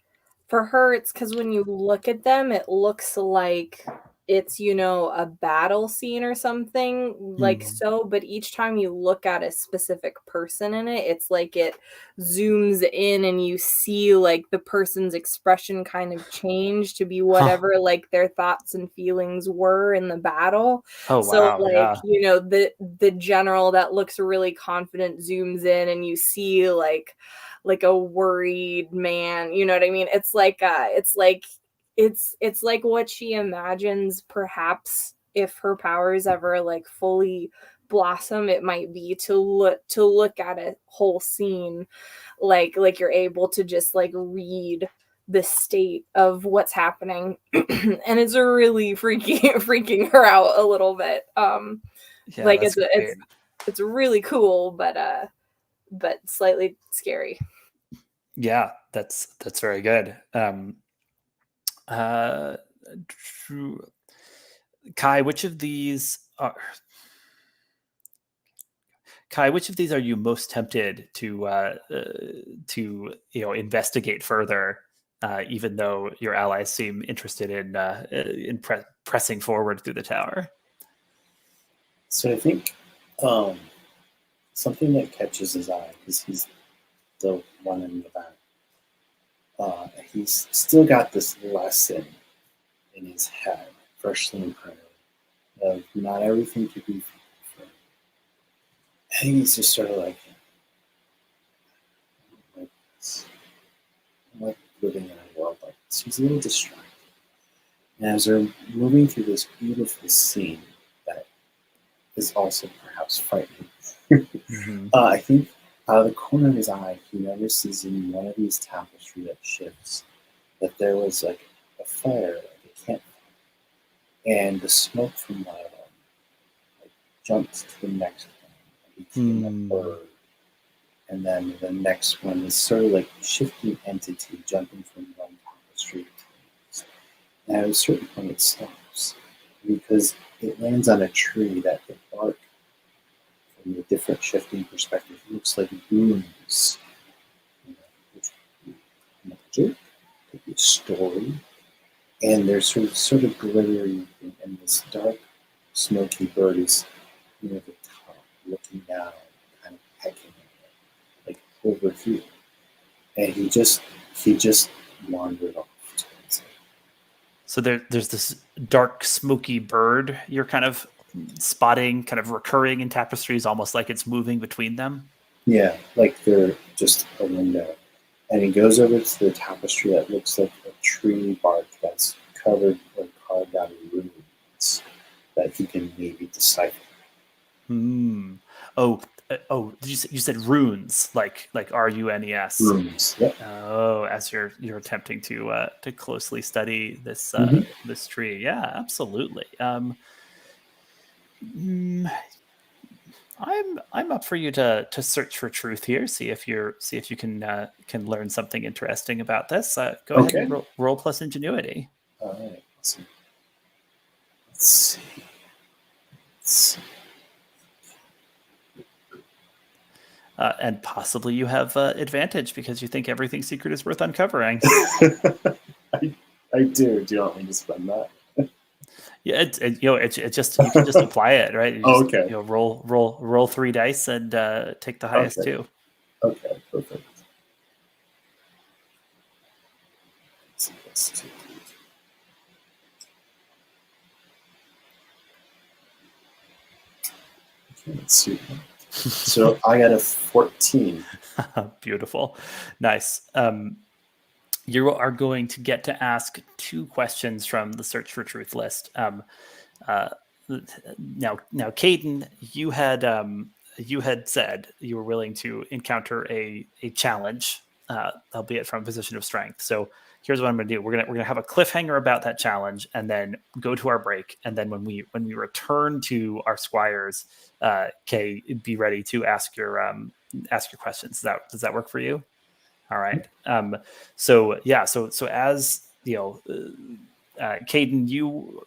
for her, it's because when you look at them, it looks like it's, a battle scene or something like so. But each time you look at a specific person in it, it's like it zooms in and you see like the person's expression kind of change to be whatever like their thoughts and feelings were in the battle. Oh, So wow. like, Yeah. the general that looks really confident zooms in and you see like a worried man, you know what I mean? It's like it's like what she imagines perhaps if her powers ever like fully blossom, it might be to look at a whole scene like you're able to just like read the state of what's happening. And it's really freaking her out a little bit. Yeah, Like that's great. it's really cool, but slightly scary. Yeah, that's very good. Kai, which of these are you most tempted to investigate further, even though your allies seem interested in pressing forward through the tower? So I think something that catches his eye, because he's the one in the back. He's still got this lesson in his head, freshly imprinted, of not everything to be free. And he's just sort of like this. I'm like living in a world like this. He's a little distracted. And as they're moving through this beautiful scene that is also perhaps frightening, I think out of the corner of his eye, he notices in one of these tapestry that shifts that there was like a fire, like a campfire, and the smoke from one of them like jumps to the next one and became a bird, and then the next one is sort of like shifting entity jumping from one tapestry to the next. And at a certain point, it stops because it lands on a tree that the bark, from a different shifting perspective, looks like boons, which could be magic, could be a story, and they're sort of glittering, and this dark, smoky bird is near the top, looking down, kind of pecking at it, like over here, and he just wandered off. So there's this dark, smoky bird you're kind of spotting, kind of recurring in tapestries, almost like it's moving between them. Yeah, like they're just a window. And he goes over to the tapestry that looks like a tree bark that's covered or carved out of runes that he can maybe decipher. Oh, you said runes, like RUNES. Runes. Yep. Oh, as you're attempting to closely study this this tree. Yeah, absolutely. I'm up for you to search for truth here. See if you can learn something interesting about this. Go ahead and roll plus ingenuity. All right. Let's see. And possibly you have advantage because you think everything secret is worth uncovering. I do. Do you want me to spend that? Yeah, it just you can just apply it, right? Okay. Roll 3 dice and take the highest two. Okay, perfect. Let's see. So I got a 14. Beautiful. Nice. You are going to get to ask 2 questions from the Search for Truth list. Now, Caedun, you had said you were willing to encounter a challenge, albeit from a position of strength. So here's what I'm going to do: we're gonna have a cliffhanger about that challenge, and then go to our break. And then when we return to our squires, Kay, be ready to ask your questions. Does that work for you? All right. So as you know. Caedun, you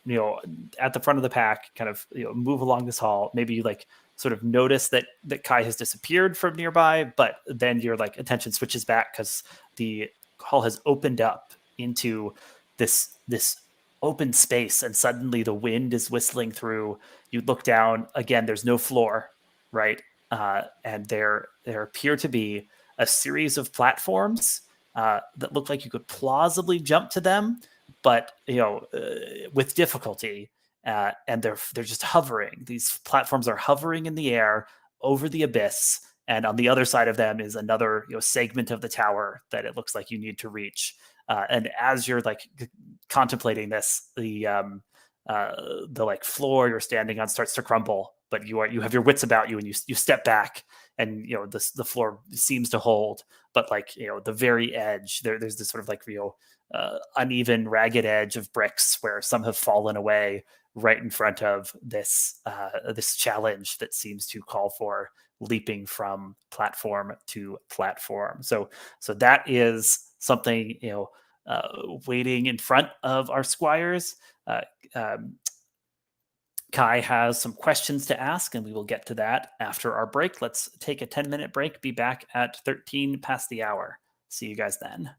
at the front of the pack, kind of move along this hall. Maybe you like sort of notice that Kai has disappeared from nearby, but then your like attention switches back because the hall has opened up into this open space, and suddenly the wind is whistling through. You look down again. There's no floor, right? And there appear to be a series of platforms that look like you could plausibly jump to them, but with difficulty, and they're just hovering. These platforms are hovering in the air over the abyss, and on the other side of them is another segment of the tower that it looks like you need to reach. And as you're like contemplating this, the like floor you're standing on starts to crumble, but you have your wits about you, and you step back, and the floor seems to hold, but like the very edge there's this sort of like uneven, ragged edge of bricks where some have fallen away right in front of this challenge that seems to call for leaping from platform to platform. So that is something waiting in front of our squires. Kai has some questions to ask, and we will get to that after our break. Let's take a 10-minute break. Be back at 13 past the hour. See you guys then.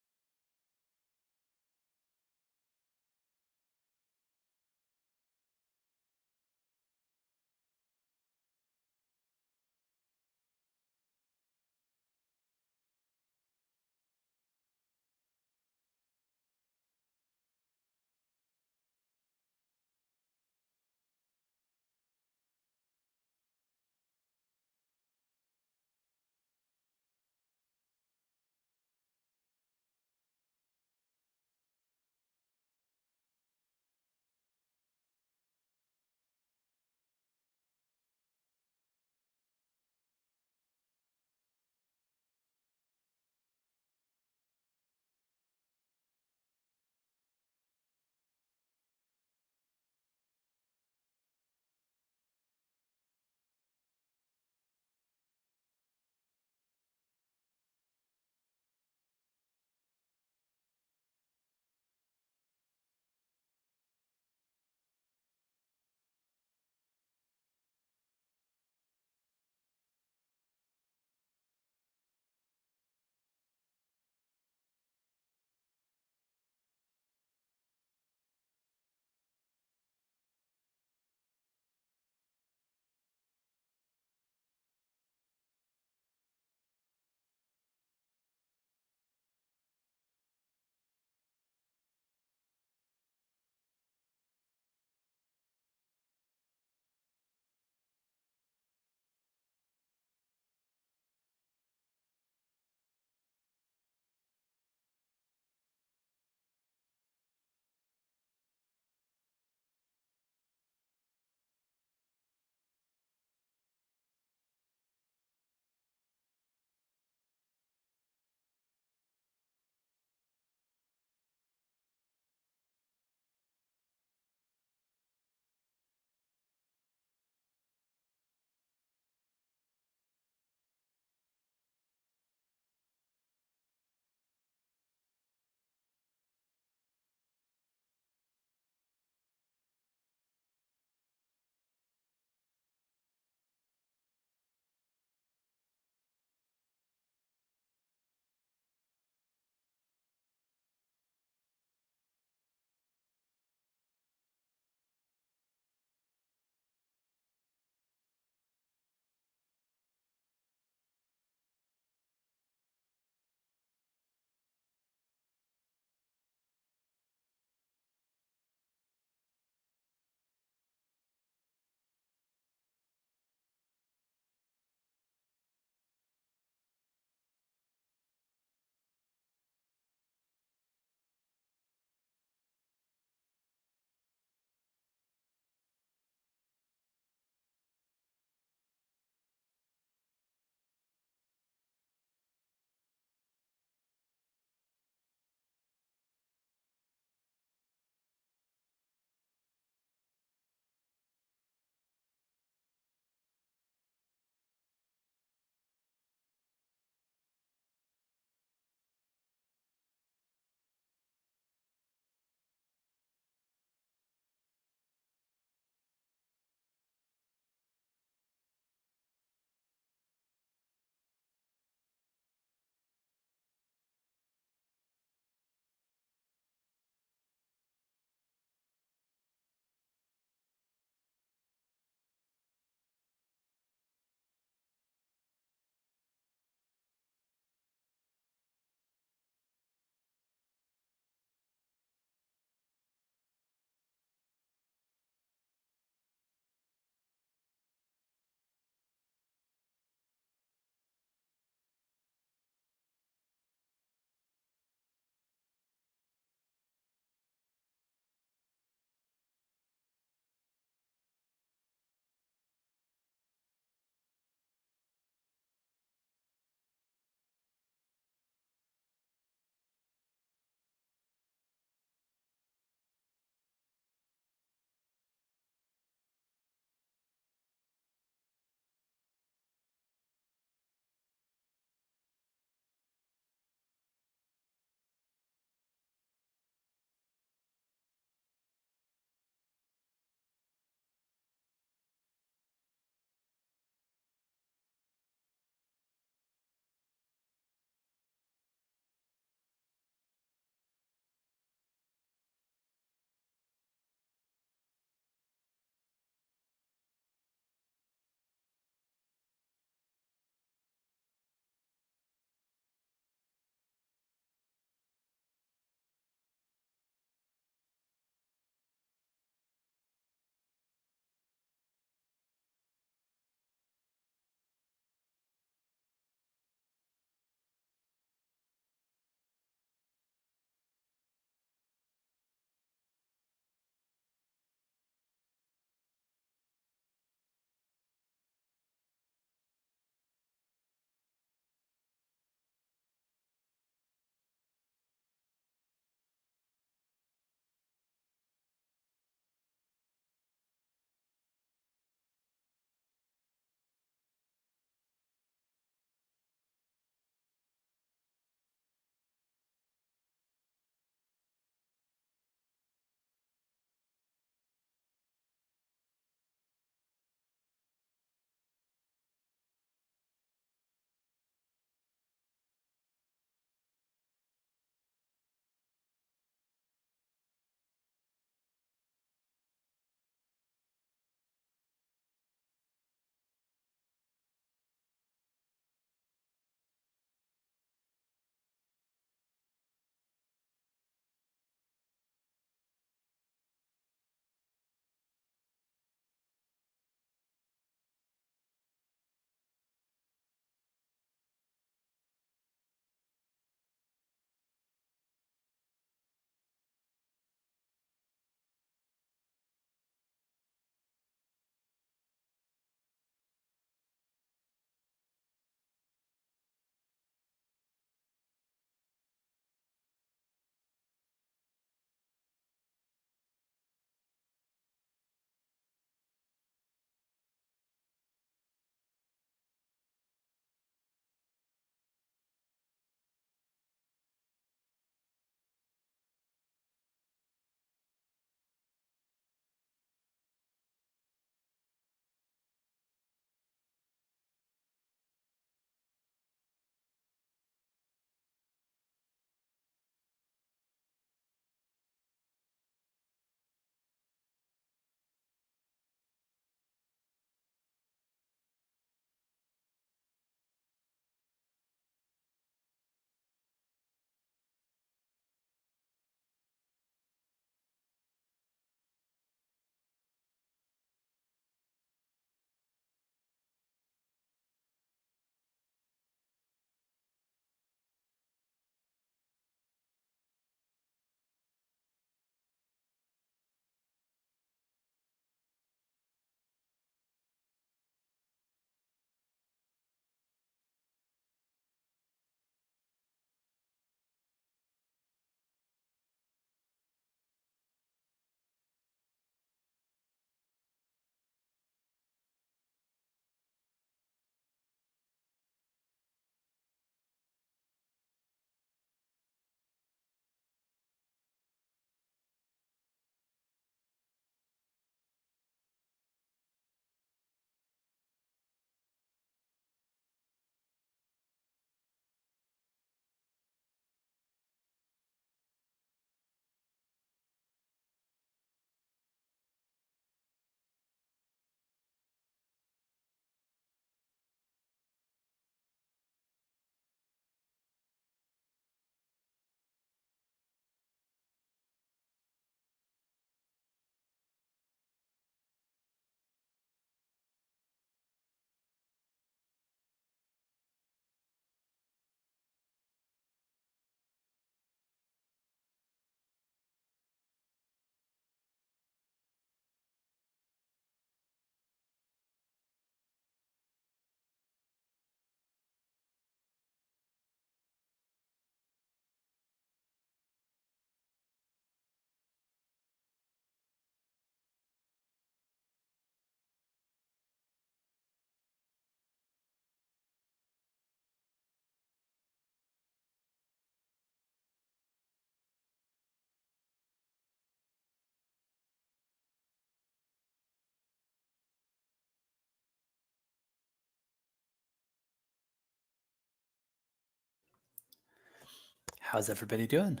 How's everybody doing?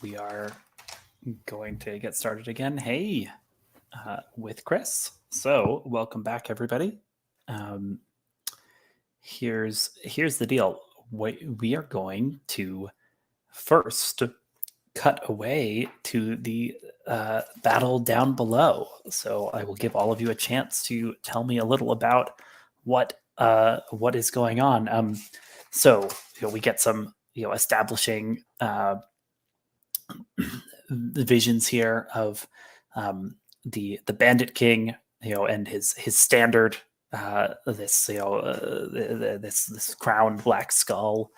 We are going to get started again. Hey, with Chris. So welcome back, everybody. Here's the deal. We are going to first cut away to the battle down below. So I will give all of you a chance to tell me a little about what is going on. So we get some establishing visions here of the Bandit King, and his standard, this this crowned black skull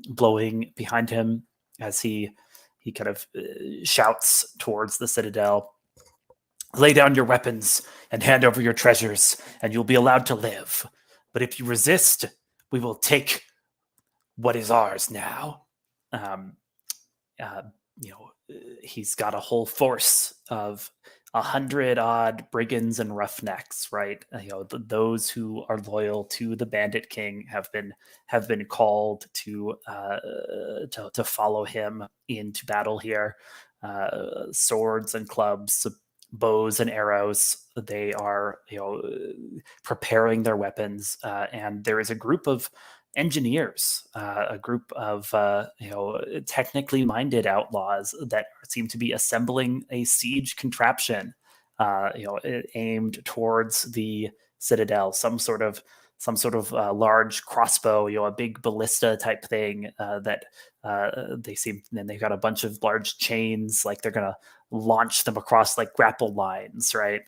blowing behind him as he kind of shouts towards the citadel. Lay down your weapons and hand over your treasures, and you'll be allowed to live. But if you resist, we will take what is ours now. He's got a whole force of 100-odd brigands and roughnecks, right? Those who are loyal to the Bandit King have been called to follow him into battle here. Swords and clubs, bows and arrows. They are preparing their weapons, and there is a group of engineers, a group of technically minded outlaws that seem to be assembling a siege contraption, aimed towards the citadel. Some sort of large crossbow, a big ballista type thing that they seem. And they've got a bunch of large chains, like they're gonna launch them across like grapple lines, right?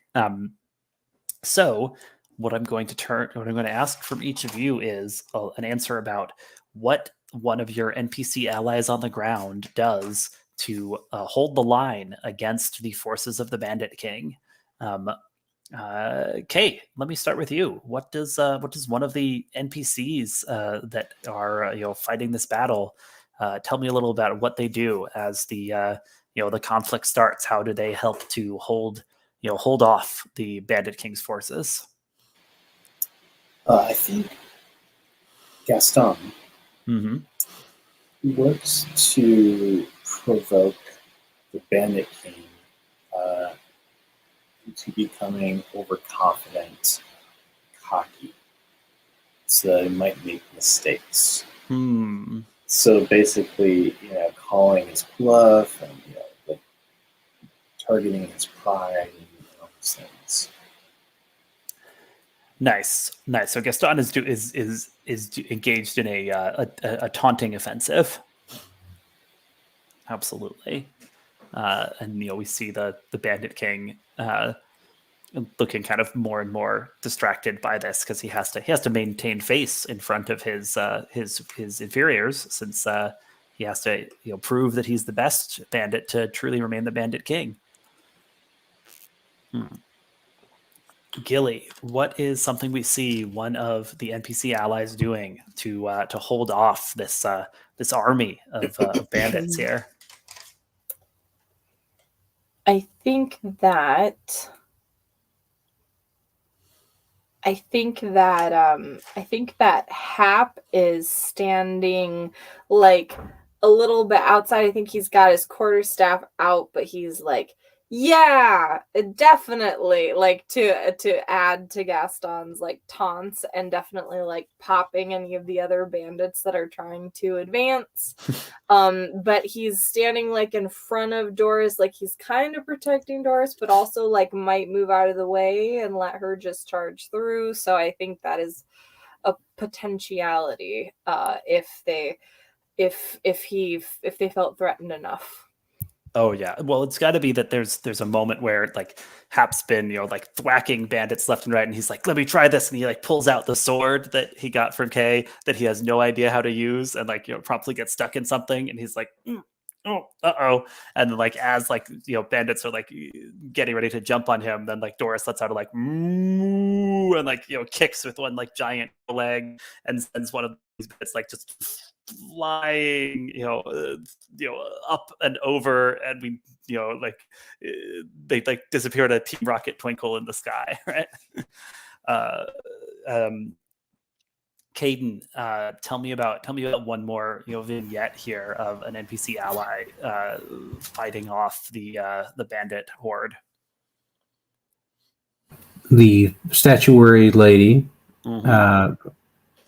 So what I'm going to ask from each of you is an answer about what one of your NPC allies on the ground does to hold the line against the forces of the Bandit King. Kay, let me start with you. What does one of the NPCs that are fighting this battle tell me a little about what they do as the conflict starts? How do they help to hold off the Bandit King's forces? I think Gaston works to provoke the Bandit King into becoming overconfident, cocky, so that he might make mistakes. So basically, calling his bluff and like targeting his pride and all those things. Nice. So Gaston is engaged in a taunting offensive. Absolutely. And we see the Bandit King looking kind of more and more distracted by this, because he has to maintain face in front of his inferiors, since he has to prove that he's the best bandit to truly remain the Bandit King. Gilly, what is something we see one of the NPC allies doing to hold off this army of bandits here? I think that Hap is standing like a little bit outside. I think he's got his quarterstaff out, but he's like, yeah, definitely, like to add to Gaston's like taunts, and definitely like popping any of the other bandits that are trying to advance. But he's standing like in front of Doris, like he's kind of protecting Doris, but also like might move out of the way and let her just charge through. So I think that is a potentiality if they felt threatened enough. Oh yeah. Well, it's got to be that there's a moment where like Hap's been like thwacking bandits left and right, and he's like, "Let me try this," and he like pulls out the sword that he got from Kay that he has no idea how to use, and like promptly gets stuck in something, and he's like, "Oh, uh-oh," and then like as like bandits are like getting ready to jump on him, then like Doris lets out a like moo, and like kicks with one like giant leg and sends one of these bits like just flying up and over, and we they like disappear at a Team Rocket twinkle in the sky, right? Caedun, tell me about one more vignette here of an NPC ally fighting off the bandit horde. The statuary lady,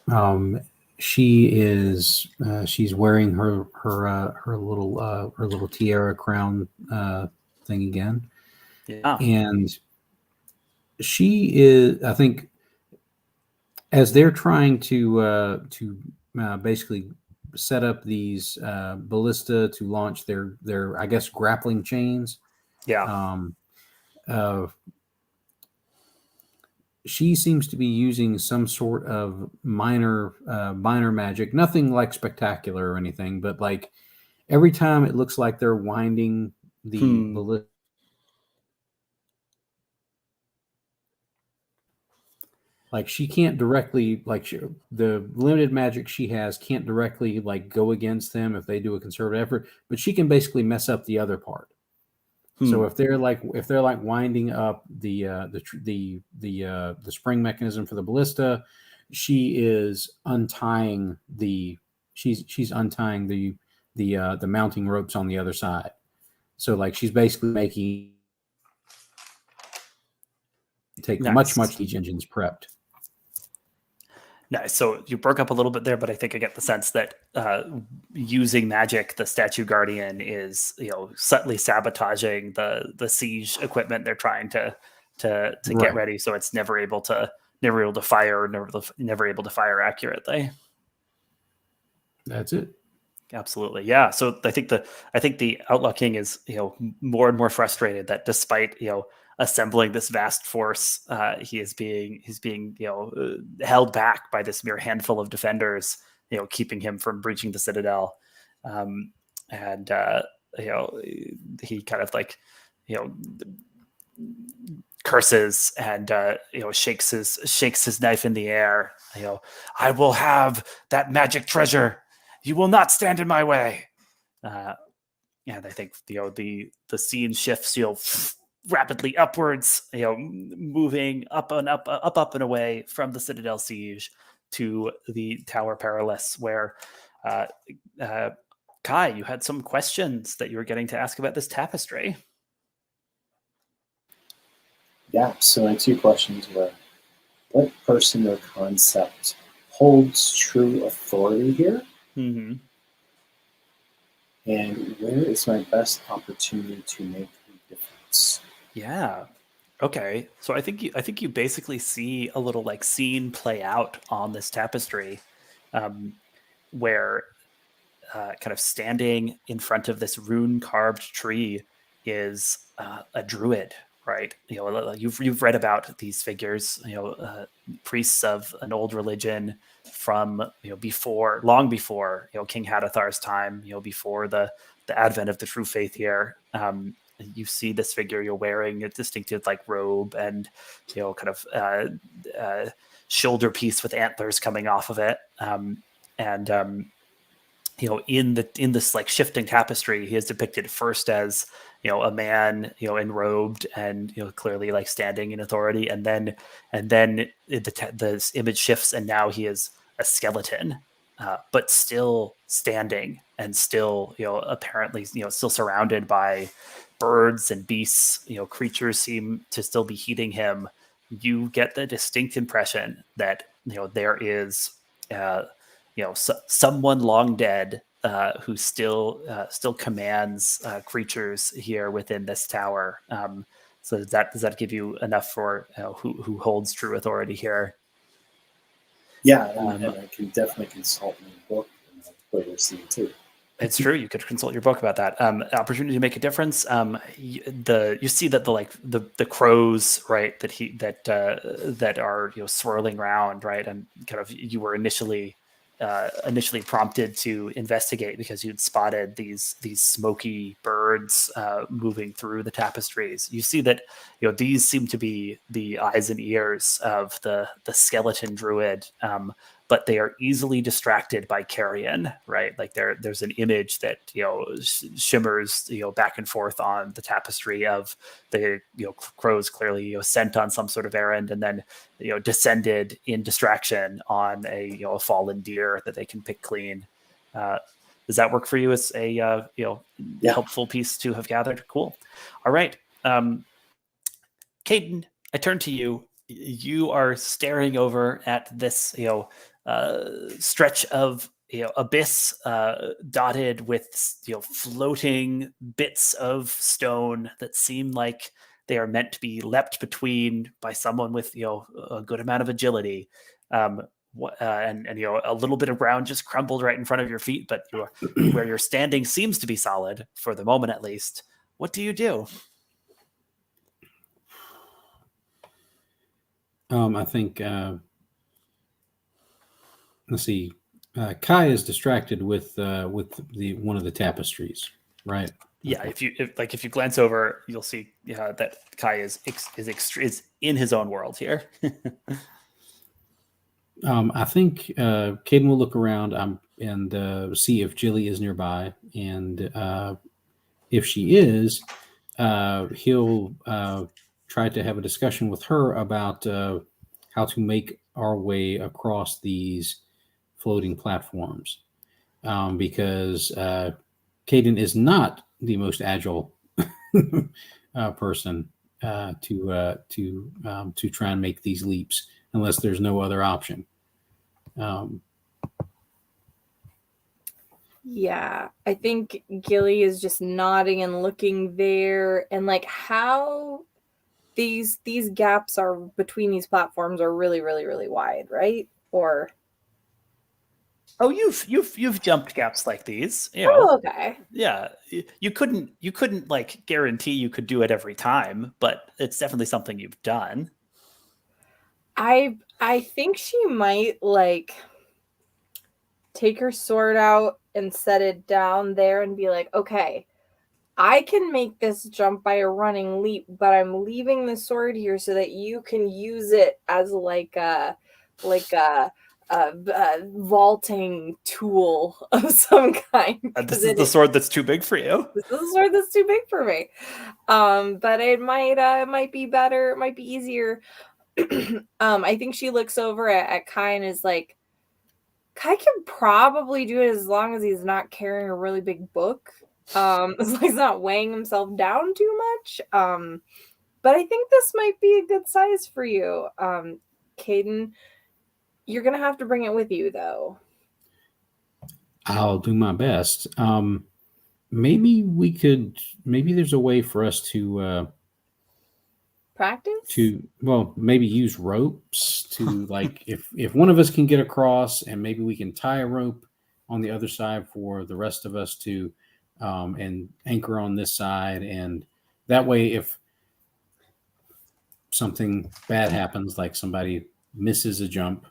Mm-hmm. she is she's wearing her little tiara crown thing again, Yeah. and she is, I think, as they're trying to basically set up these ballista to launch their I guess grappling chains. Yeah. She seems to be using some sort of minor magic, nothing like spectacular or anything, but like every time it looks like they're winding the ballista, like she can't directly, like the limited magic she has can't directly like go against them if they do a concerted effort, but she can basically mess up the other part. So if they're like winding up the spring mechanism for the ballista, she is untying she's untying the mounting ropes on the other side. So like she's basically making Nice. much siege engines prepped. Nice. So you broke up a little bit there, but I think I get the sense that using magic, the Statue Guardian is subtly sabotaging the siege equipment they're trying to get ready, so it's never able to fire, never able to fire accurately. That's it. Absolutely, yeah. So I think the Outlaw King is more and more frustrated that despite assembling this vast force, he's being held back by this mere handful of defenders, keeping him from breaching the citadel, and he kind of like curses and shakes his knife in the air. I will have that magic treasure. You will not stand in my way. And I think the scene shifts rapidly upwards, moving up and away from the Citadel siege to the Tower Perilous, where Kai, you had some questions that you were getting to ask about this tapestry. Yeah, so my two questions were, what person or concept holds true authority here? Mm-hmm. And where is my best opportunity to make a difference? Yeah. Okay. So I think you basically see a little like scene play out on this tapestry, where kind of standing in front of this rune carved tree is a druid, right? You've read about these figures, priests of an old religion from long before King Hadithar's time, before the advent of the true faith here. You see this figure, you're wearing a distinctive like robe and kind of shoulder piece with antlers coming off of it, in this like shifting tapestry, he is depicted first as a man enrobed and clearly like standing in authority, and then the image shifts and now he is a skeleton, but still standing and still apparently still surrounded by birds and beasts. Creatures seem to still be heeding him. You get the distinct impression that there is someone long dead who still commands creatures here within this tower. So does that give you enough for who holds true authority here? Yeah, and I can definitely consult my book and play this scene too. It's true. You could consult your book about that. Opportunity to make a difference. You see that the crows, right, that are swirling around, right, and kind of you were initially prompted to investigate because you'd spotted these smoky birds moving through the tapestries. You see that these seem to be the eyes and ears of the skeleton druid, but they are easily distracted by carrion, right? Like there's an image that, shimmers, back and forth on the tapestry of the, crows clearly, sent on some sort of errand, and then, descended in distraction on a fallen deer that they can pick clean. Does that work for you as a, helpful piece to have gathered? Cool. All right. Caedun, I turn to you. You are staring over at this, stretch of abyss, dotted with floating bits of stone that seem like they are meant to be leapt between by someone with a good amount of agility. And a little bit of ground just crumbled right in front of your feet, but where you're standing seems to be solid for the moment, at least. What do you do? I think, let's see, Kai is distracted with the one of the tapestries, right? Yeah, if you glance over, you'll see that Kai is in his own world here. I think Caedun will look around and see if Gilly is nearby, and if she is, he'll try to have a discussion with her about how to make our way across these floating platforms, because Caedun is not the most agile person to try and make these leaps unless there's no other option. Yeah, I think Gilly is just nodding and looking there, and like how these gaps are between these platforms are really, really, really wide, right? Or oh, you've jumped gaps like these, okay. Yeah, you couldn't like guarantee you could do it every time, but it's definitely something you've done. I think she might like take her sword out and set it down there and be like, okay, I can make this jump by a running leap, but I'm leaving the sword here so that you can use it as like a vaulting tool of some kind. This is the sword that's too big for you. This is a sword that's too big for me. But it might be better. It might be easier. I think she looks over at Kai and is like, Kai can probably do it as long as he's not carrying a really big book. As long as he's not weighing himself down too much. But I think this might be a good size for you. Caedun, you're gonna have to bring it with you though. I'll do my best. Maybe there's a way for us to practice? Maybe use ropes to like if one of us can get across, and maybe we can tie a rope on the other side for the rest of us to and anchor on this side, and that way if something bad happens, like somebody misses a jump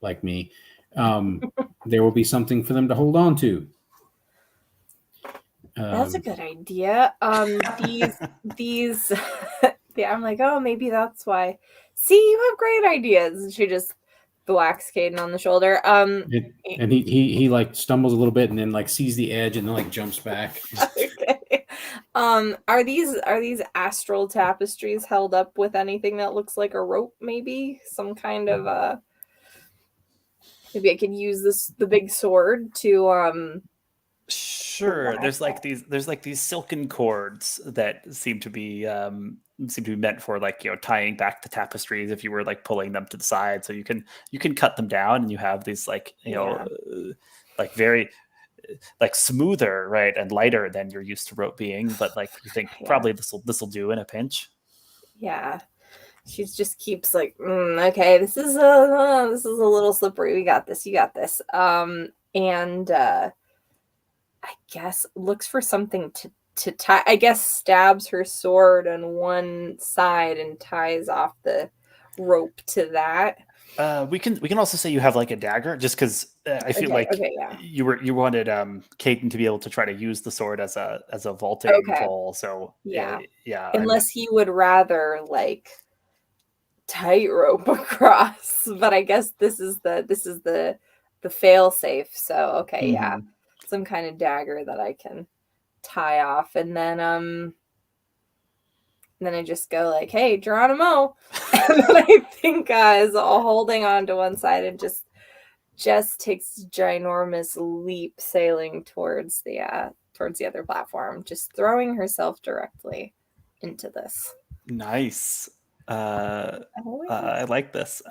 like me, there will be something for them to hold on to. That's a good idea. These yeah, I'm like, oh, maybe that's why. See, you have great ideas. She just whacks Caedun on the shoulder. And he like stumbles a little bit and then like sees the edge and then like jumps back. Okay. Are these astral tapestries held up with anything that looks like a rope? Maybe some kind of maybe I could use the big sword to Sure. There's like these silken cords that seem to be meant for like tying back the tapestries if you were like pulling them to the side, so you can cut them down and you have these like like very like smoother, right, and lighter than you're used to rope being, but like you think probably this will do in a pinch. Yeah. She just keeps like, okay, this is a little slippery. We got this. You got this. And I guess looks for something to tie. I guess stabs her sword on one side and ties off the rope to that. We can also say you have like a dagger, just because I feel you wanted Caedun to be able to try to use the sword as a vaulting pole. So yeah. Unless he would rather like tightrope across. But I guess this is the fail safe. So okay, yeah, some kind of dagger that I can tie off, and then I just go like, "Hey, Geronimo," and then I think is all holding on to one side and just takes a ginormous leap, sailing towards the other platform, just throwing herself directly into this. Nice. I like this.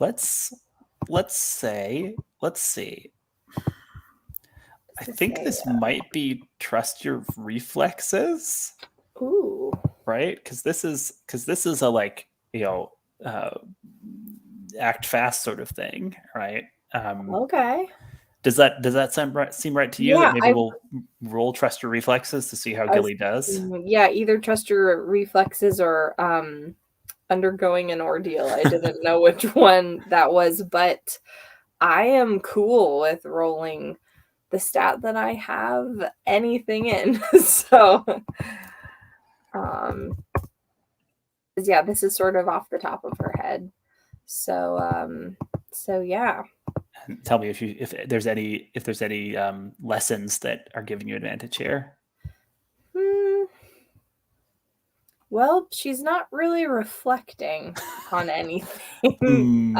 Let's see. I think this might be trust your reflexes. Ooh. Right? Because this is a like, act fast sort of thing, right? Okay. Does that seem right to you? Yeah, That maybe we'll roll trust your reflexes to see how Gilly does. Yeah, either trust your reflexes or undergoing an ordeal. I didn't know which one that was, but I am cool with rolling the stat that I have anything in. So yeah, this is sort of off the top of her head. So yeah. And tell me if there's any lessons that are giving you advantage here. Well, she's not really reflecting on anything.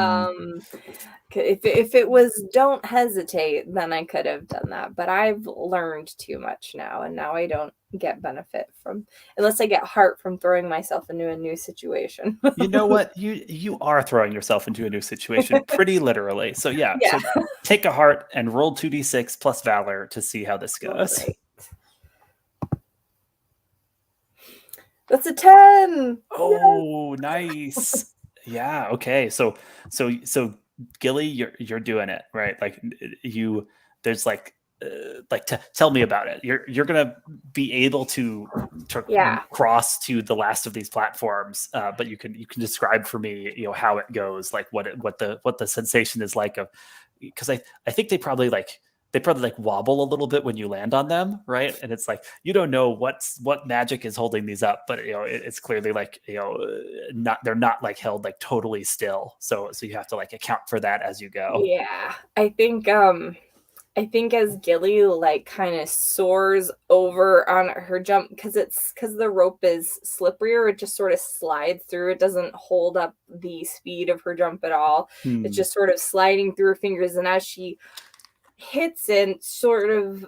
If it was don't hesitate, then I could have done that. But I've learned too much now, and now I don't get benefit from, unless I get heart from throwing myself into a new situation. You know what? You are throwing yourself into a new situation pretty literally. So yeah. So take a heart and roll 2d6 plus valor to see how this goes. Right. That's a 10. Oh, yes. Nice. Yeah. Okay. So Gilly, you're doing it right. Like there's like tell me about it. You're gonna be able to cross to the last of these platforms, but you can describe for me, how it goes, like what the sensation is like of, because I think they probably wobble a little bit when you land on them, right? And it's like you don't know what magic is holding these up, but it's clearly like they're not like held like totally still. So you have to like account for that as you go. Yeah, I think as Gilly like kind of soars over on her jump, because the rope is slipperier, it just sort of slides through. It doesn't hold up the speed of her jump at all. It's just sort of sliding through her fingers, and as she hits it, sort of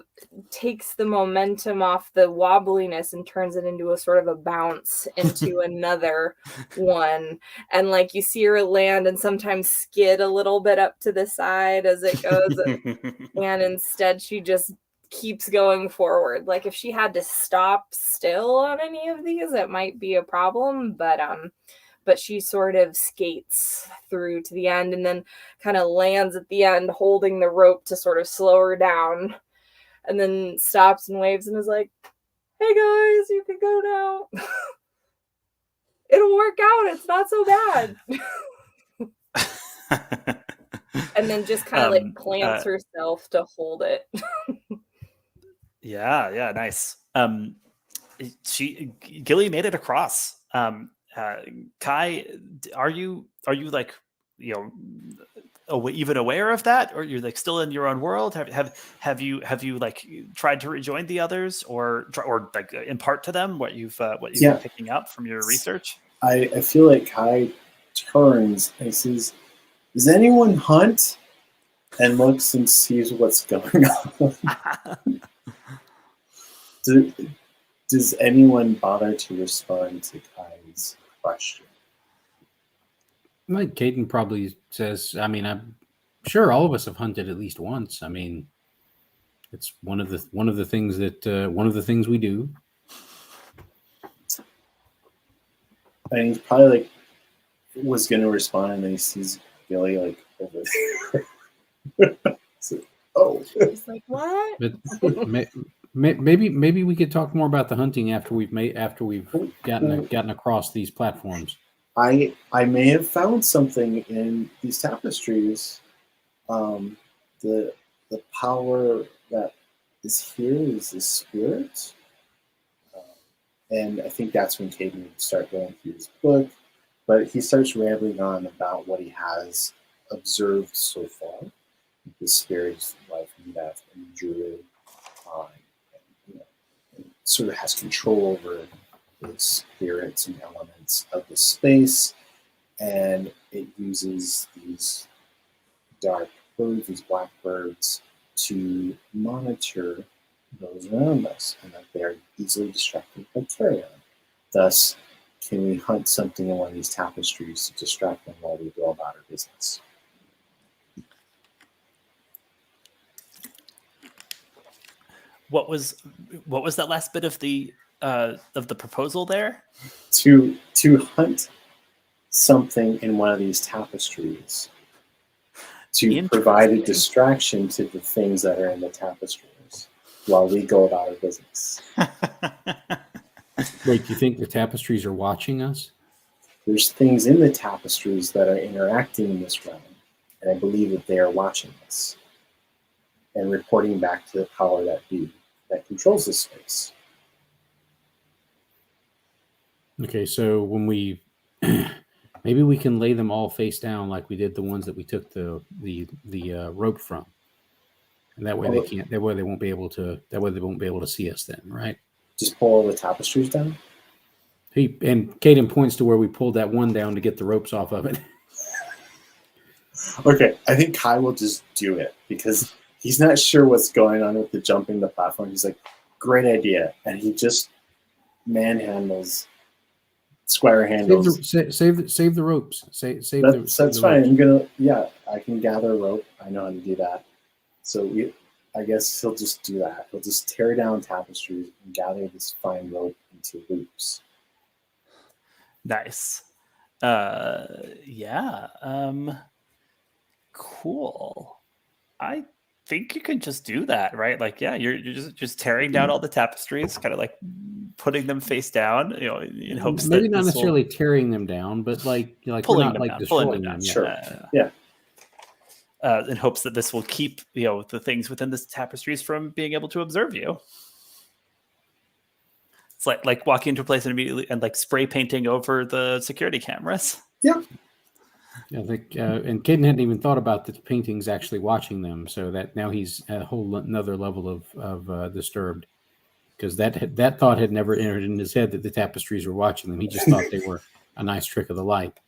takes the momentum off the wobbliness and turns it into a sort of a bounce into another one. And like you see her land and sometimes skid a little bit up to the side as it goes. And instead she just keeps going forward. Like if she had to stop still on any of these, it might be a problem, but she sort of skates through to the end and then kind of lands at the end holding the rope to sort of slow her down, and then stops and waves and is like, "Hey guys, you can go now. It'll work out. It's not so bad." And then just kind of like plants herself to hold it. Yeah, nice. Gilly made it across. Kai, are you like, even aware of that, or you're like still in your own world? Have you like tried to rejoin the others, or like impart to them what you've been picking up from your research? I feel like Kai turns and says, "Does anyone hunt?" and looks and sees what's going on. Does anyone bother to respond to Kai's question? Like Caedun probably says, I mean, I'm sure all of us have hunted at least once. I mean, it's one of the things we do. And he's probably like was going to respond, and then he sees Gilly like over there. So, oh, it's like what? But maybe we could talk more about the hunting after we've gotten across these platforms. I may have found something in these tapestries. The power that is here is the spirit, and I think that's when Caedun would start going through his book. But he starts rambling on about what he has observed so far. The spirits, life and death, and druid, sort of has control over the spirits and elements of the space, and it uses these dark birds, these black birds, to monitor those around us, and that they are easily distracted by carrion. Thus, can we hunt something in one of these tapestries to distract them while we go about our business? What was that last bit of the proposal there? To hunt something in one of these tapestries to provide a distraction to the things that are in the tapestries while we go about our business. Wait, do you think the tapestries are watching us? There's things in the tapestries that are interacting in this realm, and I believe that they are watching us and reporting back to the power that be that controls this space. Okay, so when we maybe we can lay them all face down like we did the ones that we took the rope from, and that way they can't. That way they won't be able to. That way they won't be able to see us then, right? Just pull all the tapestries down. And Caedun points to where we pulled that one down to get the ropes off of it. Okay, I think Kai will just do it because he's not sure what's going on with the jumping the platform. He's like, great idea. And he just manhandles, squire handles. Save the ropes. That's fine. I can gather a rope. I know how to do that. So I guess he'll just do that. He'll just tear down tapestries and gather this fine rope into loops. Nice. Cool. I think you can just do that, right? Like, yeah, you're just tearing down all the tapestries, kind of like putting them face down, in hopes maybe that not necessarily tearing them down, but like pulling them down, destroying them. Sure. Yeah. In hopes that this will keep the things within this tapestries from being able to observe you. It's like walking into a place and immediately and like spray painting over the security cameras. Yeah. I think, and Caedun hadn't even thought about the paintings actually watching them, so that now he's a whole another level of disturbed, because that thought had never entered in his head that the tapestries were watching them. He just thought they were a nice trick of the light.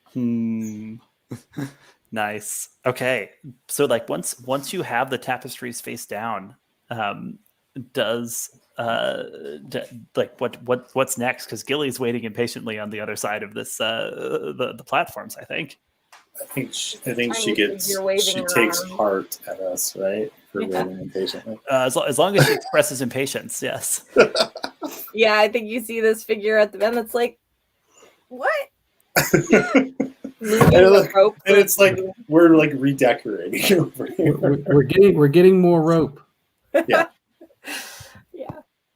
Nice. Okay, so like once you have the tapestries face down, what's next? Because Gilly's waiting impatiently on the other side of this the platforms. I think she takes heart at us, right? For waiting impatiently. As long as she expresses impatience, yes. Yeah, I think you see this figure at the end that's like, what? And it's like we're like redecorating over here. We're getting more rope. Yeah. Yeah.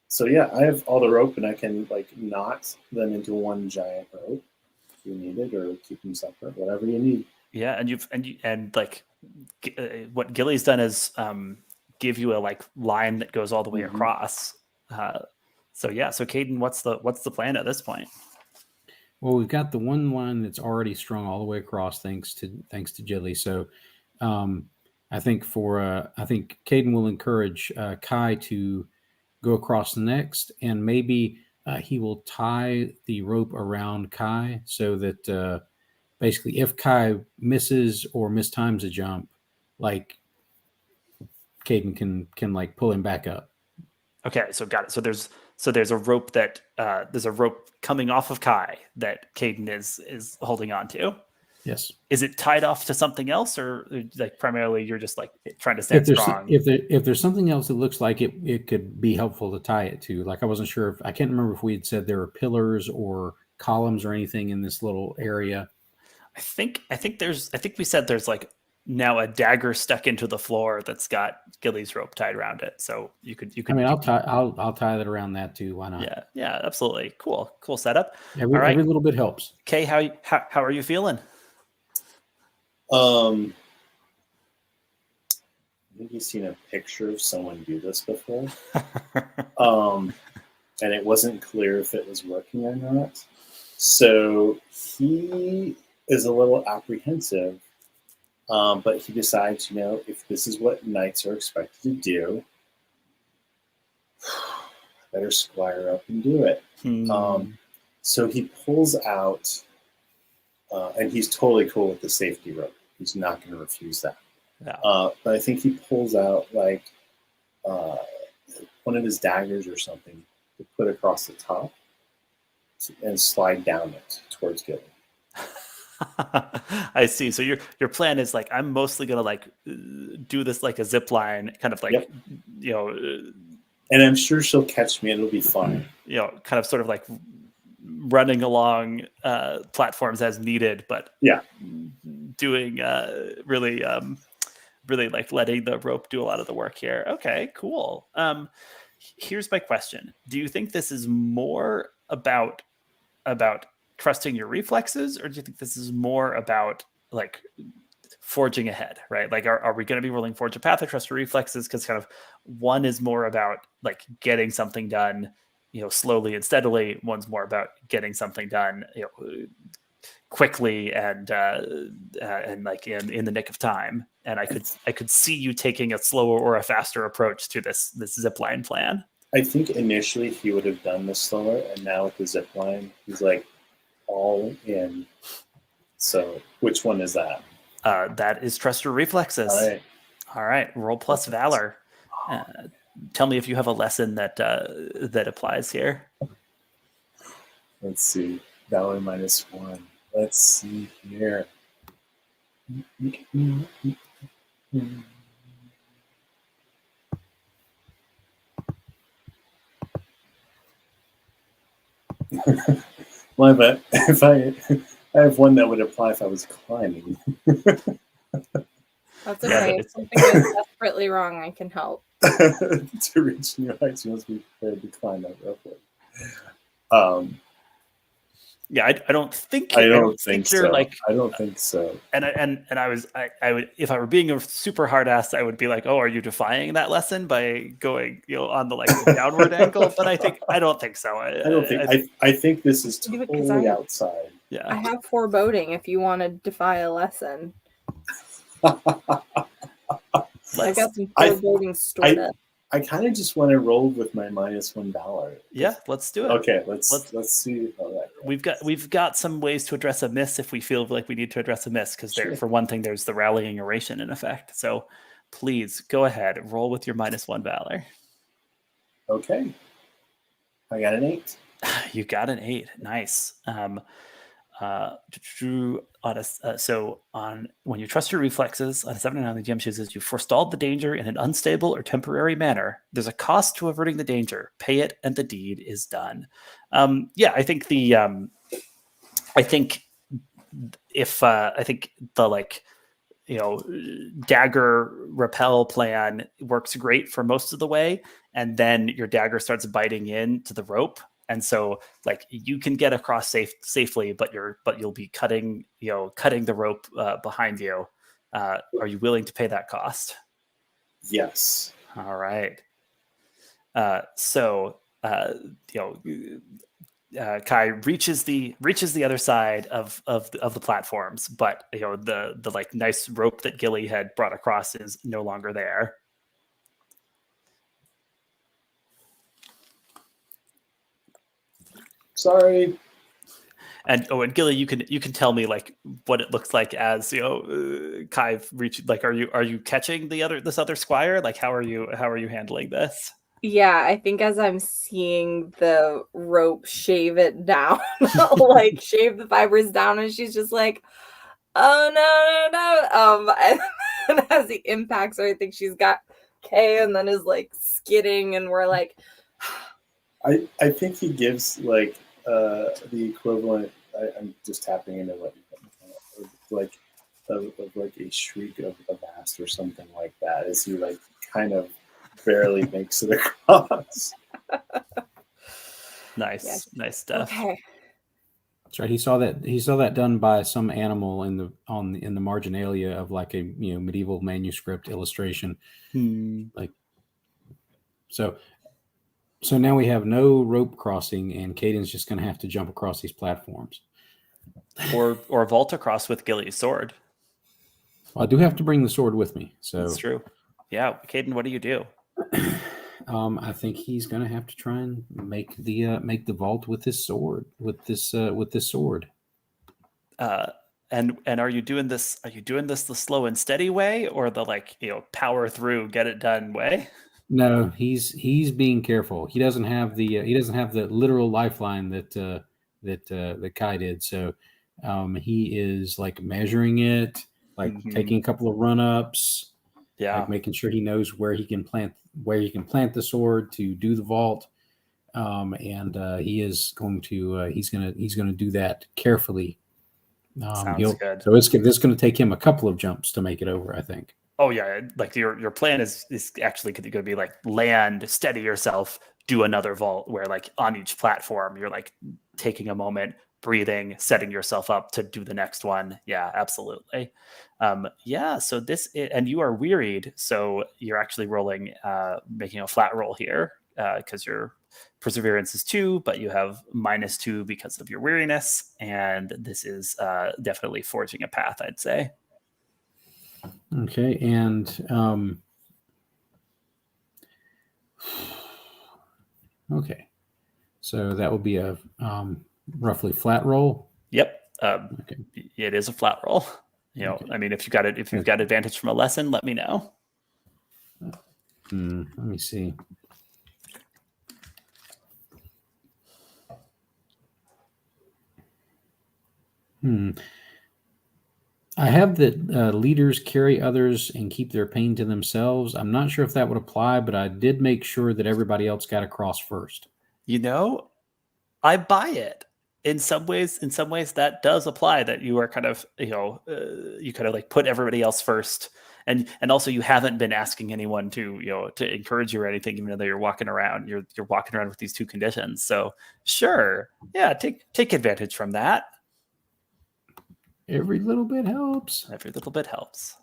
So yeah, I have all the rope, and I can like knot them into one giant rope if you need it, or keep them separate, whatever you need. Yeah, and what Gilly's done is give you a like line that goes all the way across. So Caedun, what's the plan at this point? Well, we've got the one line that's already strung all the way across, thanks to Gilly. So, I think Caedun will encourage Kai to go across next, and maybe he will tie the rope around Kai so that basically, if Kai misses or mistimes a jump, like Caedun can like pull him back up. Okay, so got it. So there's a rope that there's a rope coming off of Kai that Caedun is holding on to. Yes. Is it tied off to something else, or like primarily you're just like trying to stand strong? If there's something else that looks like it could be helpful to tie it to. Like I wasn't sure I can't remember if we had said there were pillars or columns or anything in this little area. I think we said there's like now a dagger stuck into the floor that's got Gilly's rope tied around it. So you could. I mean, I'll tie that around that too. Why not? Yeah, absolutely. Cool setup. Every little bit helps. Kay, how are you feeling? I think you've seen a picture of someone do this before. And it wasn't clear if it was working or not. So he is a little apprehensive, but he decides, if this is what knights are expected to do, better squire up and do it. So he pulls out, and he's totally cool with the safety rope. He's not going to refuse that. Yeah. But I think he pulls out like one of his daggers or something to put across the top and slide down it towards Gilly. I see. So your plan is like, I'm mostly gonna like do this like a zip line, kind of like Yep. And I'm sure she'll catch me. It'll be fun. Kind of sort of like running along platforms as needed, but doing really like letting the rope do a lot of the work here. Okay, cool. Here's my question: do you think this is more about trusting your reflexes, or do you think this is more about like forging ahead, right? Like, are we going to be rolling Forge a Path or trust your reflexes? Because kind of one is more about like getting something done, slowly and steadily. One's more about getting something done, quickly and like in the nick of time. And I could see you taking a slower or a faster approach to this zipline plan. I think initially he would have done this slower, and now with the zipline, he's like all in. So which one is that? That is trust your reflexes. All right. Roll plus valor. Tell me if you have a lesson that applies here. Let's see. Valor -1. Let's see here. Well, but if I have one that would apply if I was climbing. That's okay. If something goes desperately wrong, I can help. To reach new heights, you must be prepared to climb that roughly. Yeah, I don't think. I don't think so. Like, I don't think so. And I would, if I were being a super hard ass, I would be like, oh, are you defying that lesson by going, on the like the downward angle? But I don't think so. I think this is totally outside. Yeah, I have foreboding. If you want to defy a lesson, I got some foreboding stored up. I kind of just want to roll with my -1 valor. Yeah, let's do it. Okay, let's see how that goes. We've got some ways to address a miss if we feel like we need to address a miss, because for one thing, there's the rallying oration in effect. So please go ahead, roll with your -1 valor. Okay, I got an 8. You got an 8. Nice. So when you trust your reflexes on a 7 and 9, the GM chooses you forestalled the danger in an unstable or temporary manner. There's a cost to averting the danger. Pay it, and the deed is done. I think the dagger repel plan works great for most of the way, and then your dagger starts biting into the rope. And so like you can get across safely, but you'll be cutting the rope behind you. Are you willing to pay that cost? Yes. All right. Kai reaches the other side of the platforms, but the like nice rope that Gilly had brought across is no longer there. Sorry. And Gilly, you can tell me like what it looks like as Kai reached. Like, are you catching this other squire? Like, how are you handling this? Yeah, I think as I'm seeing the rope shave it down, like shave the fibers down, and she's just like, "Oh no!" And as he impacts her, I think she's got Kay, and then is like skidding, and we're like, I think he gives like the equivalent. I'm just tapping into what like a shriek of avast or something like that. As he like kind of barely makes it across. Nice stuff. Okay. That's right. He saw that done by some animal in the marginalia of like a medieval manuscript illustration. Hmm. Like so So now we have no rope crossing, and Caedun's just going to have to jump across these platforms. Or vault across with Gilly's sword. Well, I do have to bring the sword with me. So That's true. Yeah, Caedun, what do you do? I think he's going to have to try and make the vault with his sword. With this sword. And are you doing this? Are you doing this the slow and steady way, or the power through, get it done way? No, he's being careful. He doesn't have the literal lifeline that Kai did. So he is like measuring it, like taking a couple of run ups, like making sure he knows where he can plant the sword to do the vault. And he's going to do that carefully. Sounds good. So this is going to take him a couple of jumps to make it over, I think. Oh yeah, like your plan is actually going to be like land, steady yourself, do another vault, where like on each platform you're like taking a moment, breathing, setting yourself up to do the next one. Yeah, absolutely. Yeah, so and you are wearied, so you're actually rolling, making a flat roll here, because your perseverance is 2, but you have -2 because of your weariness, and this is definitely forging a path, I'd say. Okay, and okay, so that will be a roughly flat roll. Yep. Okay. It is a flat roll. Okay. I mean, if you've got advantage from a lesson, let me know. Let me see. I have that leaders carry others and keep their pain to themselves. I'm not sure if that would apply, but I did make sure that everybody else got across first. I buy it. In some ways that does apply, that you are kind of, you kind of like put everybody else first. And also you haven't been asking anyone to encourage you or anything, even though you're walking around with these 2 conditions. So sure. Yeah. Take advantage from that. Every little bit helps. Every little bit helps.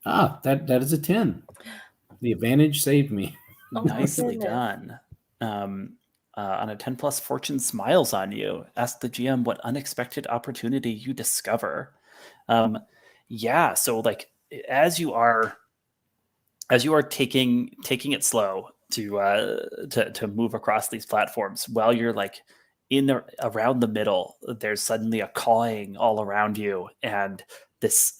That is a 10. The advantage saved me. Nicely done. On a 10+ fortune smiles on you. Ask the GM what unexpected opportunity you discover. Yeah, so like as you are taking it slow to move across these platforms, while you're like around the middle, there's suddenly a cawing all around you, and this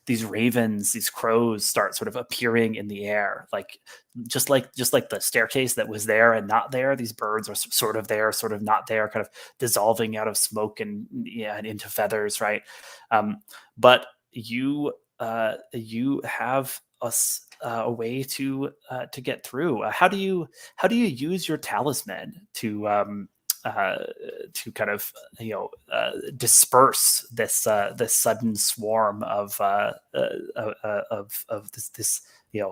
these ravens, these crows start sort of appearing in the air, like just like the staircase that was there and not there. These birds are sort of there, sort of not there, kind of dissolving out of smoke and into feathers, right? But you have a way to get through. How do you use your talisman to kind of disperse this sudden swarm of this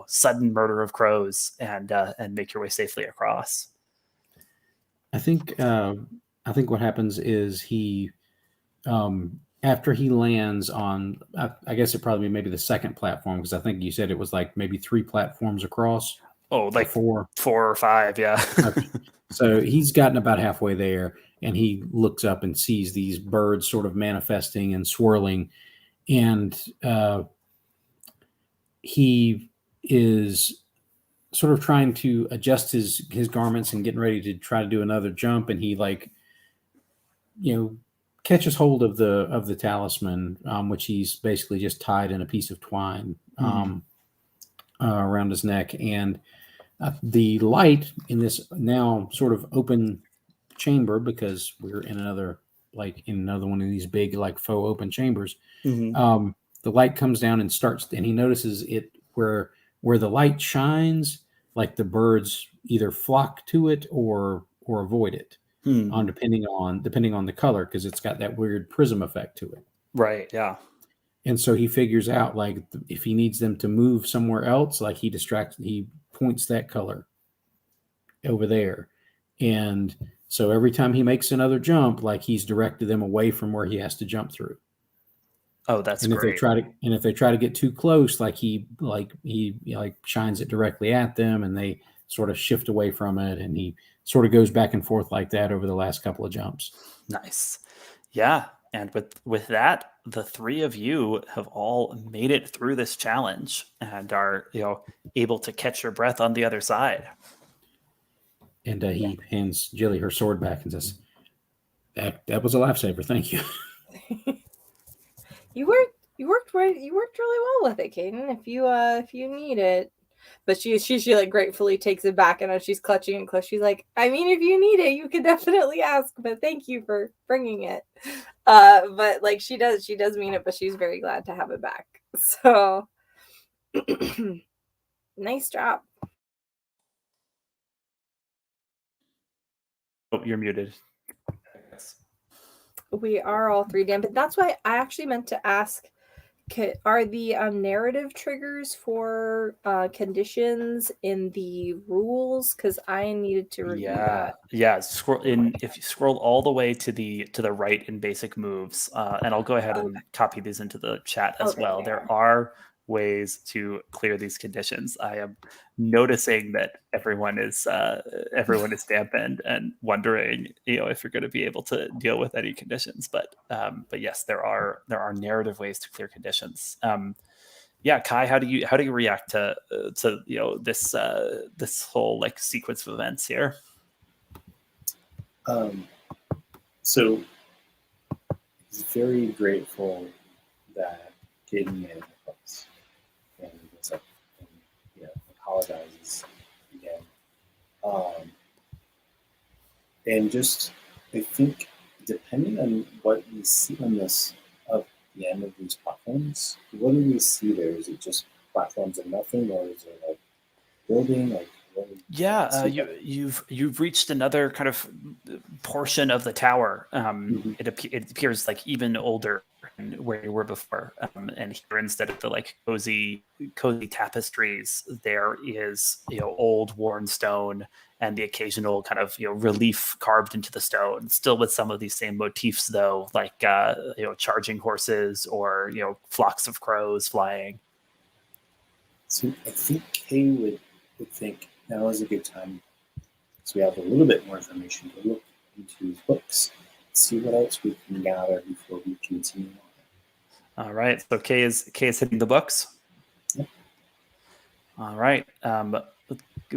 sudden murder of crows, and make your way safely across? I think what happens is he after he lands on, I guess it probably maybe the second platform, because I think you said it was like maybe 3 platforms across. Oh, like 4 or 5, yeah. Okay. So he's gotten about halfway there, and he looks up and sees these birds sort of manifesting and swirling, and he is sort of trying to adjust his garments and getting ready to try to do another jump, and he catches hold of the talisman, which he's basically just tied in a piece of twine around his neck, and the light in this now sort of open chamber, because we're in another one of these big like faux open chambers. The light comes down and he notices it where the light shines, like the birds either flock to it or avoid it, depending on the color, because it's got that weird prism effect to it. Right. Yeah. And so he figures out, like, if he needs them to move somewhere else, like he points that color over there. And so every time he makes another jump, like, he's directed them away from where he has to jump through. Oh, that's and great. if they try to get too close, he shines it directly at them, and they sort of shift away from it, and he sort of goes back and forth like that over the last couple of jumps. Nice. Yeah. And with that, the three of you have all made it through this challenge and are, able to catch your breath on the other side. And he hands Gilly her sword back and says, "That was a lifesaver. Thank you." You worked really well with it, Caedun. If you need it. But she like gratefully takes it back, and as she's clutching it close, she's like, I mean, if you need it, you can definitely ask, but thank you for bringing it. But like she does mean it, but she's very glad to have it back. So nice job. Oh, you're muted. We are all three, Dan, but that's why I actually meant to ask, are the narrative triggers for conditions in the rules? Because I needed to review that. Yeah. If you scroll all the way to the right in basic moves, and I'll go ahead and copy these into the chat as well. There are ways to clear these conditions. I am noticing that everyone is dampened and wondering, if you're going to be able to deal with any conditions. But yes, there are narrative ways to clear conditions. Kai, how do you react to this whole sequence of events here? So he's very grateful that Caedun made it across, and goes up and apologizes again. And just, I think, depending on what we see on this of the end of these platforms, what do we see there? Is it just platforms and nothing, or is it building? You've reached another kind of portion of the tower. It appears even older than where you were before. And here, instead of the cozy tapestries, there is old worn stone and the occasional kind of relief carved into the stone, still with some of these same motifs though, charging horses or flocks of crows flying. So I think Kay would think now is a good time, so we have a little bit more information to look into his books, see what else we can gather before we continue on. All right, so Kay is hitting the books. Yep. All right,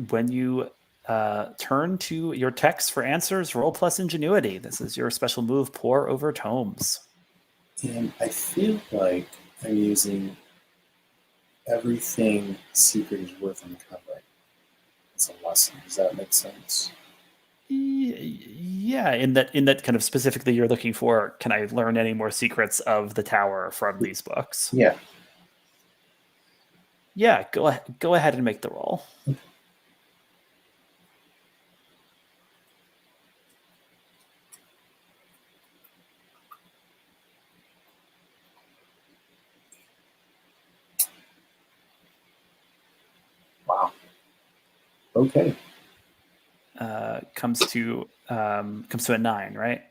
when you turn to your text for answers, roll plus ingenuity. This is your special move, pore over tomes. And I feel like I'm using everything secret is worth uncovering. It's a lesson. Does that make sense? Yeah, in that kind of specifically, you're looking for, can I learn any more secrets of the tower from these books? Yeah. Yeah, go ahead and make the roll. Wow. Okay. Comes to a 9, right?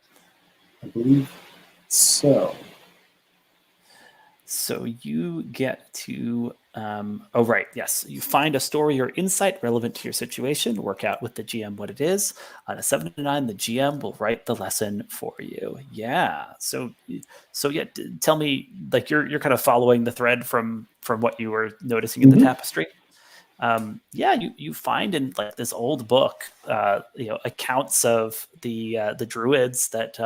I believe so. So you get to right, yes. You find a story or insight relevant to your situation, work out with the GM what it is. On a 7 to 9, the GM will write the lesson for you. Yeah. So tell me, you're kind of following the thread from what you were noticing in the tapestry. You find in this old book, accounts of the druids that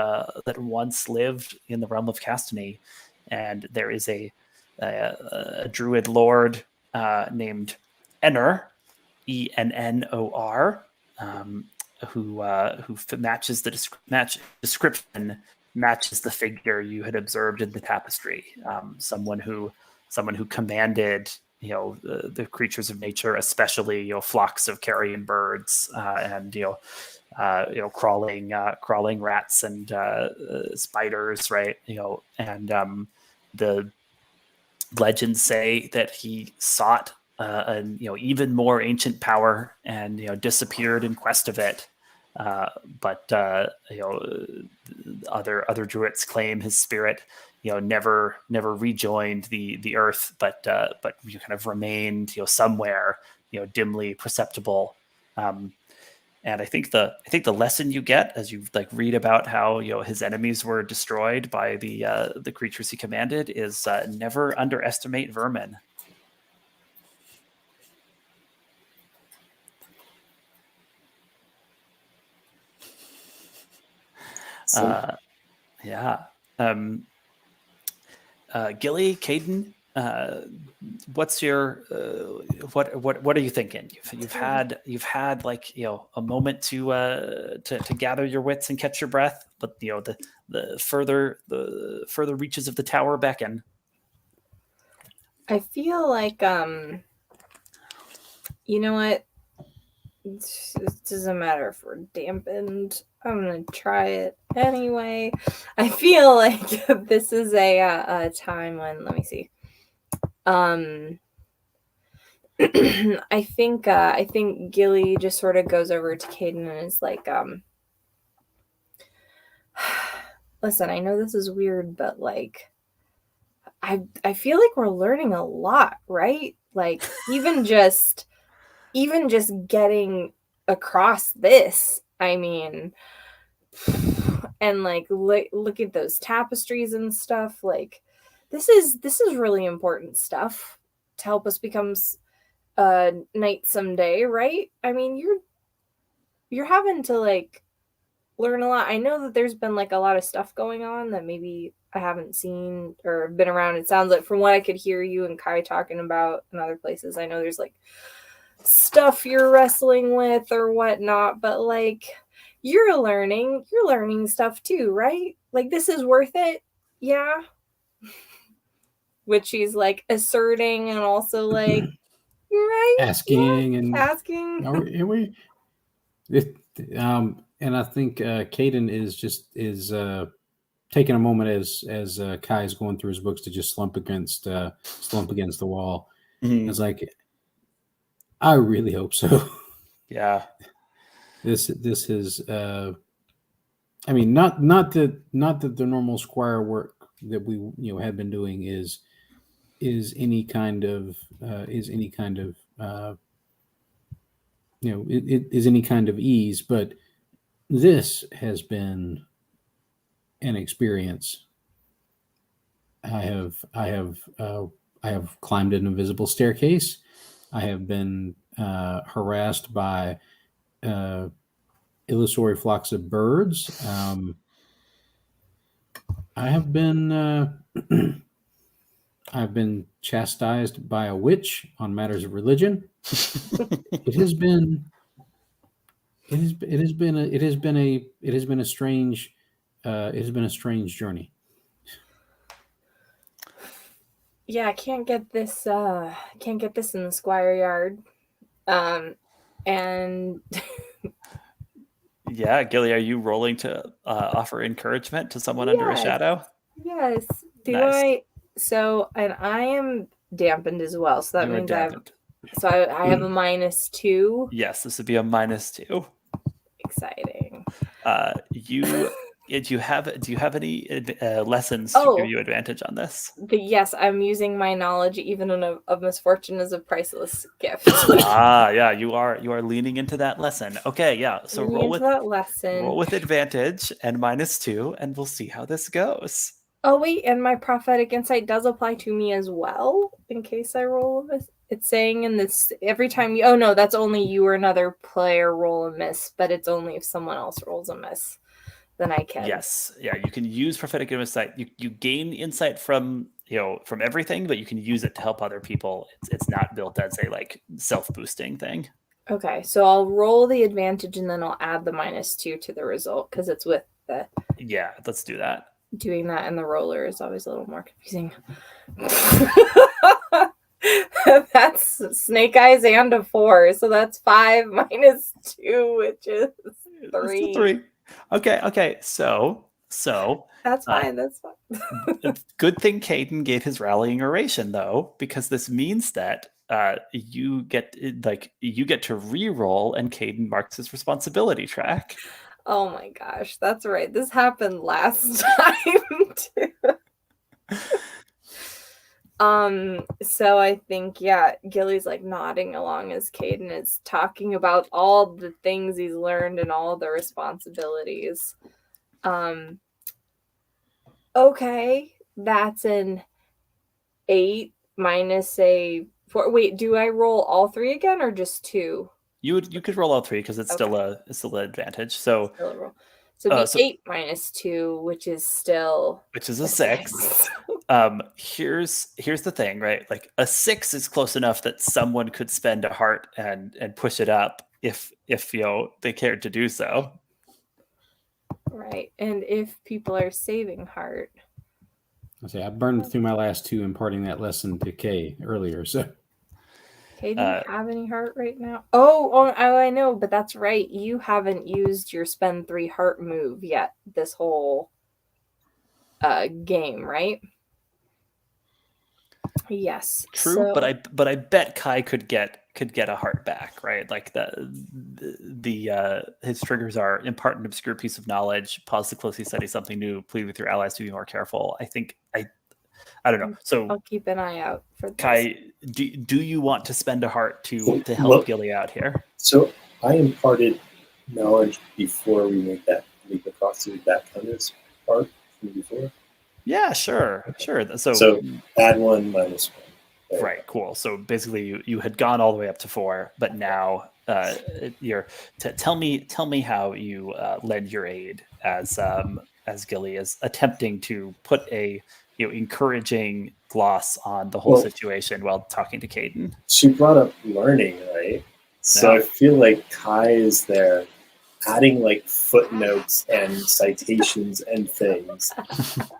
once lived in the realm of Caedun, and there is a druid lord named Ennor, Ennor, who matches the description, matches the figure you had observed in the tapestry. Someone who commanded the creatures of nature, especially flocks of carrion birds and crawling rats and spiders, right? And the legends say that he sought an even more ancient power and disappeared in quest of it, but other druids claim his spirit never rejoined the earth, but you kind of remained somewhere dimly perceptible. And I think the lesson you get as you read about how his enemies were destroyed by the creatures he commanded is never underestimate vermin. Yeah. Gilly, Caedun, what's your what are you thinking? You've had a moment to gather your wits and catch your breath, but the further reaches of the tower beckon. I feel like you know what? It doesn't matter if we're dampened. I'm gonna try it anyway. I feel like this is a time when, let me see. I think Gilly just sort of goes over to Caedun and is like, listen, I know this is weird, but I feel like we're learning a lot, right? Even just getting across this, I mean, and look at those tapestries and stuff. This is really important stuff to help us become a knight someday, right? I mean, you're having to learn a lot. I know that there's been a lot of stuff going on that maybe I haven't seen or been around. It sounds like from what I could hear you and Kai talking about in other places, I know there's stuff you're wrestling with or whatnot, but you're learning stuff too, right? This is worth it. Yeah. Which she's asserting and also right? Asking. And I think Caedun is taking a moment as Kai is going through his books to just slump against the wall. Mm-hmm. It's I really hope so. Yeah. This is I mean, not that the normal squire work that we have been doing is any kind of is any kind of ease, but this has been an experience. I have climbed an invisible staircase. I have been harassed by illusory flocks of birds. I have been I've been chastised by a witch on matters of religion. It has been a strange journey. Yeah, I can't get this in the squire yard. And yeah, Gilly, are you rolling to offer encouragement to someone under a shadow? Yes. Nice. And I am dampened as well, so that means I have a -2. Yes, this would be a -2. Exciting. Do you have any lessons to give you advantage on this? But yes, I'm using my knowledge even of misfortune as a priceless gift. Yeah, you are leaning into that lesson. Okay, yeah. So roll with advantage and -2, and we'll see how this goes. Oh wait, and my prophetic insight does apply to me as well, in case I roll a miss. It's saying in this every time you. Oh no, that's only you or another player roll a miss, but it's only if someone else rolls a miss. Then I can. Yes, yeah, you can use prophetic insight. You gain insight from everything, but you can use it to help other people. It's not built as a self-boosting thing. Okay, so I'll roll the advantage and then I'll add the -2 to the result because it's with the. Yeah, let's do that. Doing that in the roller is always a little more confusing. That's snake eyes and a 4, so that's 5 -2, which is 3. 3. Okay. So that's fine. That's fine. Good thing Caedun gave his rallying oration, though, because this means that you get to re-roll, and Caedun marks his responsibility track. Oh my gosh, that's right. This happened last time too. So I think, yeah, Gilly's like nodding along as Caedun is talking about all the things he's learned and all the responsibilities. Okay, that's an 8 minus a 4. Wait, do I roll all 3 again or just 2? You could roll all 3 because it's still an advantage. So Still a roll. So it'd be 8 minus 2, which is still a 6. Here's the thing, right? Like a 6 is close enough that someone could spend a heart and push it up if they cared to do so. Right. And if people are saving heart. I burned through my last 2 imparting that lesson to Kay earlier. So Kay, do you have any heart right now? Oh, I know, but that's right. You haven't used your spend 3 heart move yet this whole game, right? Yes. True, so... but I bet Kai could get a heart back, right? Like his triggers are impart an obscure piece of knowledge, pause to closely study something new, plead with your allies to be more careful. I don't know. So I'll keep an eye out for this. Kai, do you want to spend a heart to help Gilly out here? So I imparted knowledge before we make that leap across. Did that count as part from before? Yeah, sure. So add 1 minus 1. Right, cool. So basically, you had gone all the way up to 4, but now you're. Tell me how you lend your aid as Gilly is attempting to put a encouraging gloss on the whole situation while talking to Caedun. She brought up learning, right? So I feel like Kai is there adding like footnotes and citations and things,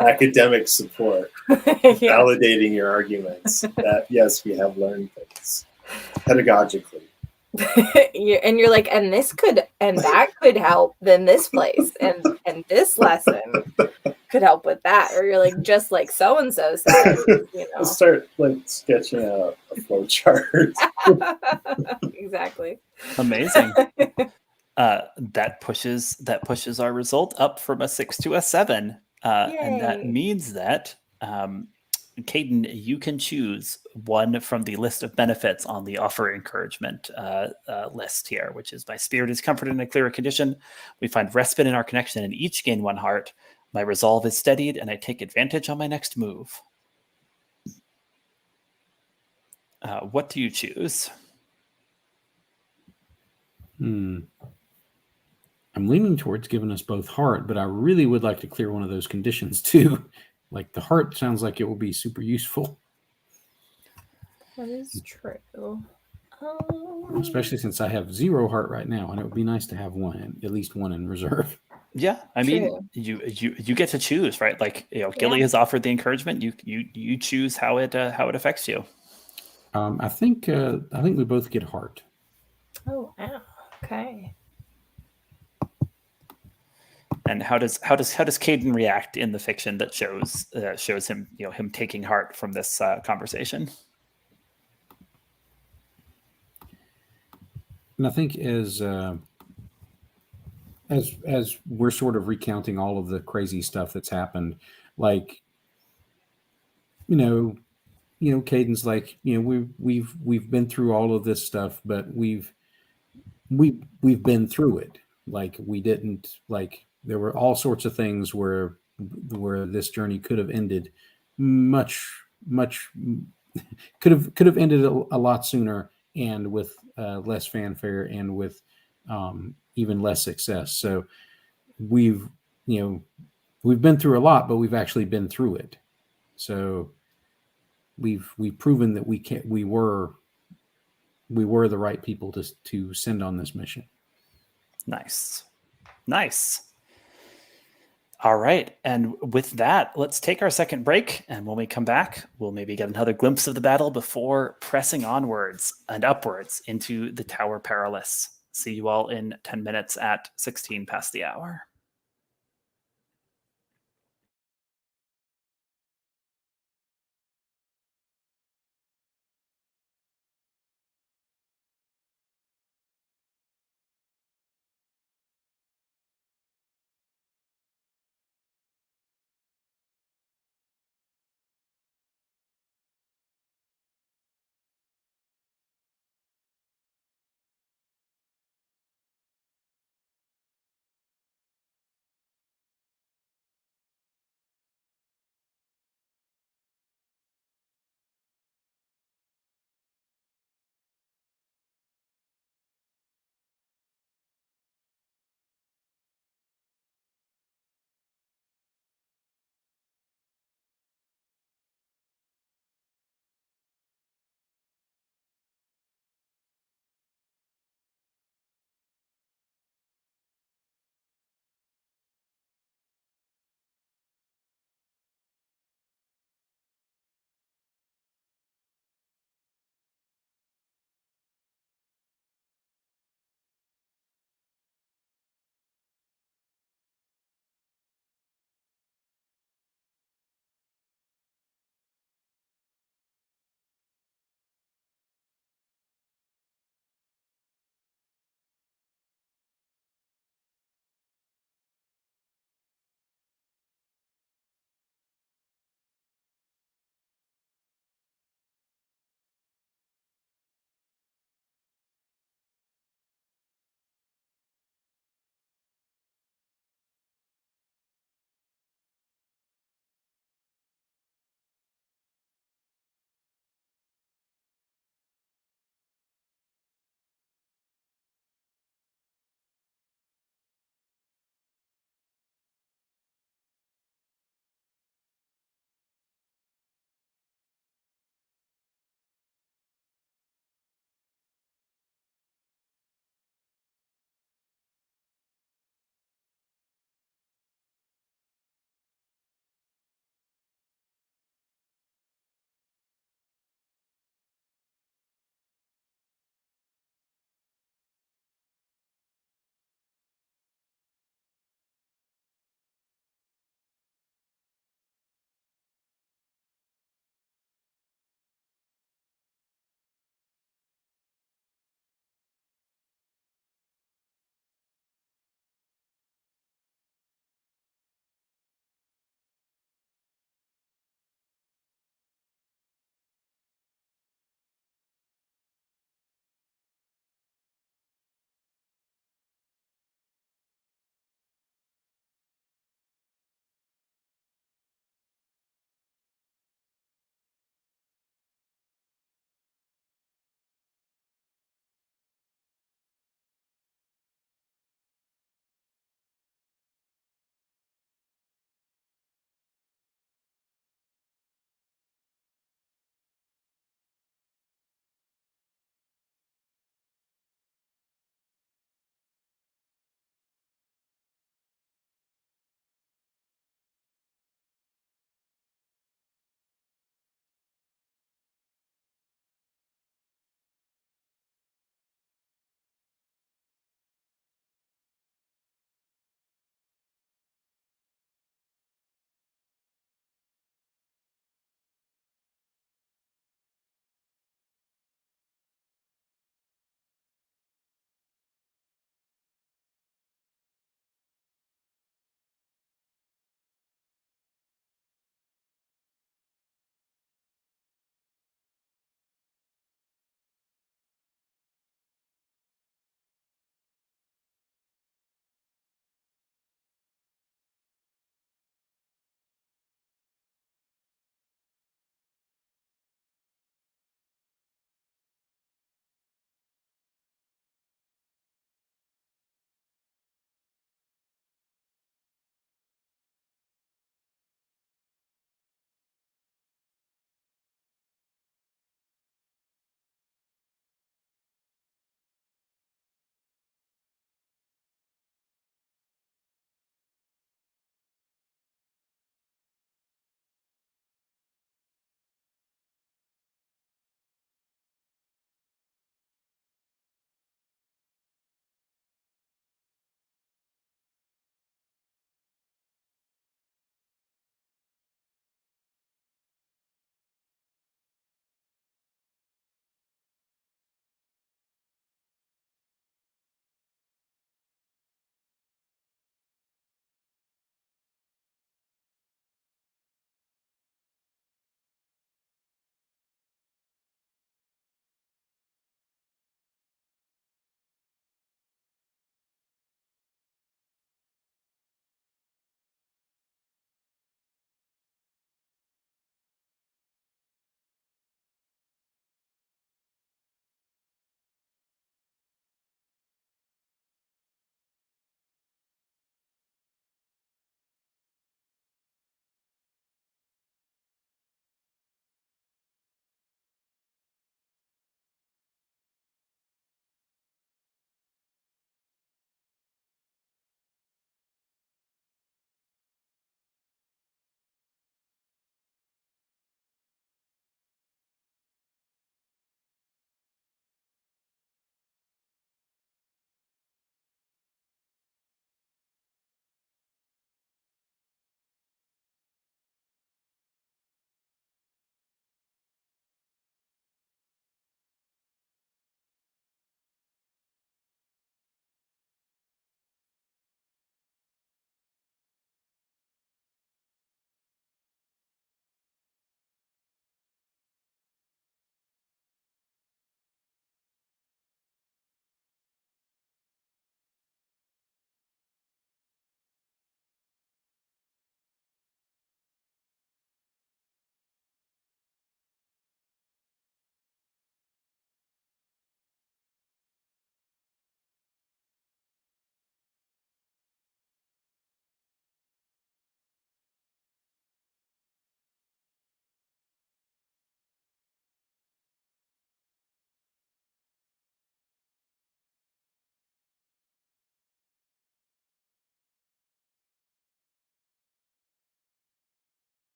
academic support, validating your arguments that yes, we have learned things pedagogically. And you're like, and that could help in this place, and this lesson could help with that, or you're like, just like so and so said, Let's start like sketching out a flow chart. Exactly. Amazing. That pushes our result up from a 6 to a 7, and that means that Caedun, you can choose one from the list of benefits on the offer encouragement list here, which is my spirit is comforted in a clearer condition. We find respite in our connection and each gain 1 heart. My resolve is steadied and I take advantage on my next move. What do you choose? I'm leaning towards giving us both heart, but I really would like to clear one of those conditions too. Like the heart sounds like it will be super useful. That is true. Especially since I have 0 heart right now, and it would be nice to have at least one in reserve. Yeah, I mean, you get to choose, right? Like Gilly has offered the encouragement. You choose how it affects you. I think we both get heart. Oh, wow. Okay. And how does Caedun react in the fiction that shows him him taking heart from this conversation? And I think as we're sort of recounting all of the crazy stuff that's happened, like Caedun's like we've been through all of this stuff, but we've been through it. Like we didn't like. There were all sorts of things where this journey could have ended much could have ended a lot sooner and with less fanfare and with even less success. So we've been through a lot, but we've actually been through it. So we've proven that we were the right people to send on this mission. Nice. All right. And with that, let's take our second break. And when we come back, we'll maybe get another glimpse of the battle before pressing onwards and upwards into the Tower Perilous. See you all in 10 minutes at 16 past the hour.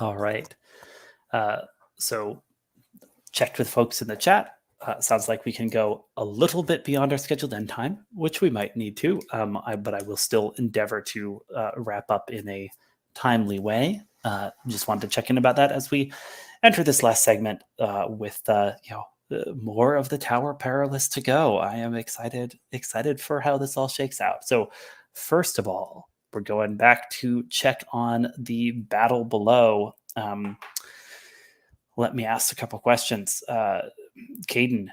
All right. So checked with folks in the chat. Sounds like we can go a little bit beyond our scheduled end time, which we might need to. But I will still endeavor to wrap up in a timely way. Just wanted to check in about that as we enter this last segment with more of the Tower Perilous to go. I am excited for how this all shakes out. So first of all, we're going back to check on the battle below. Let me ask a couple questions. Caedun,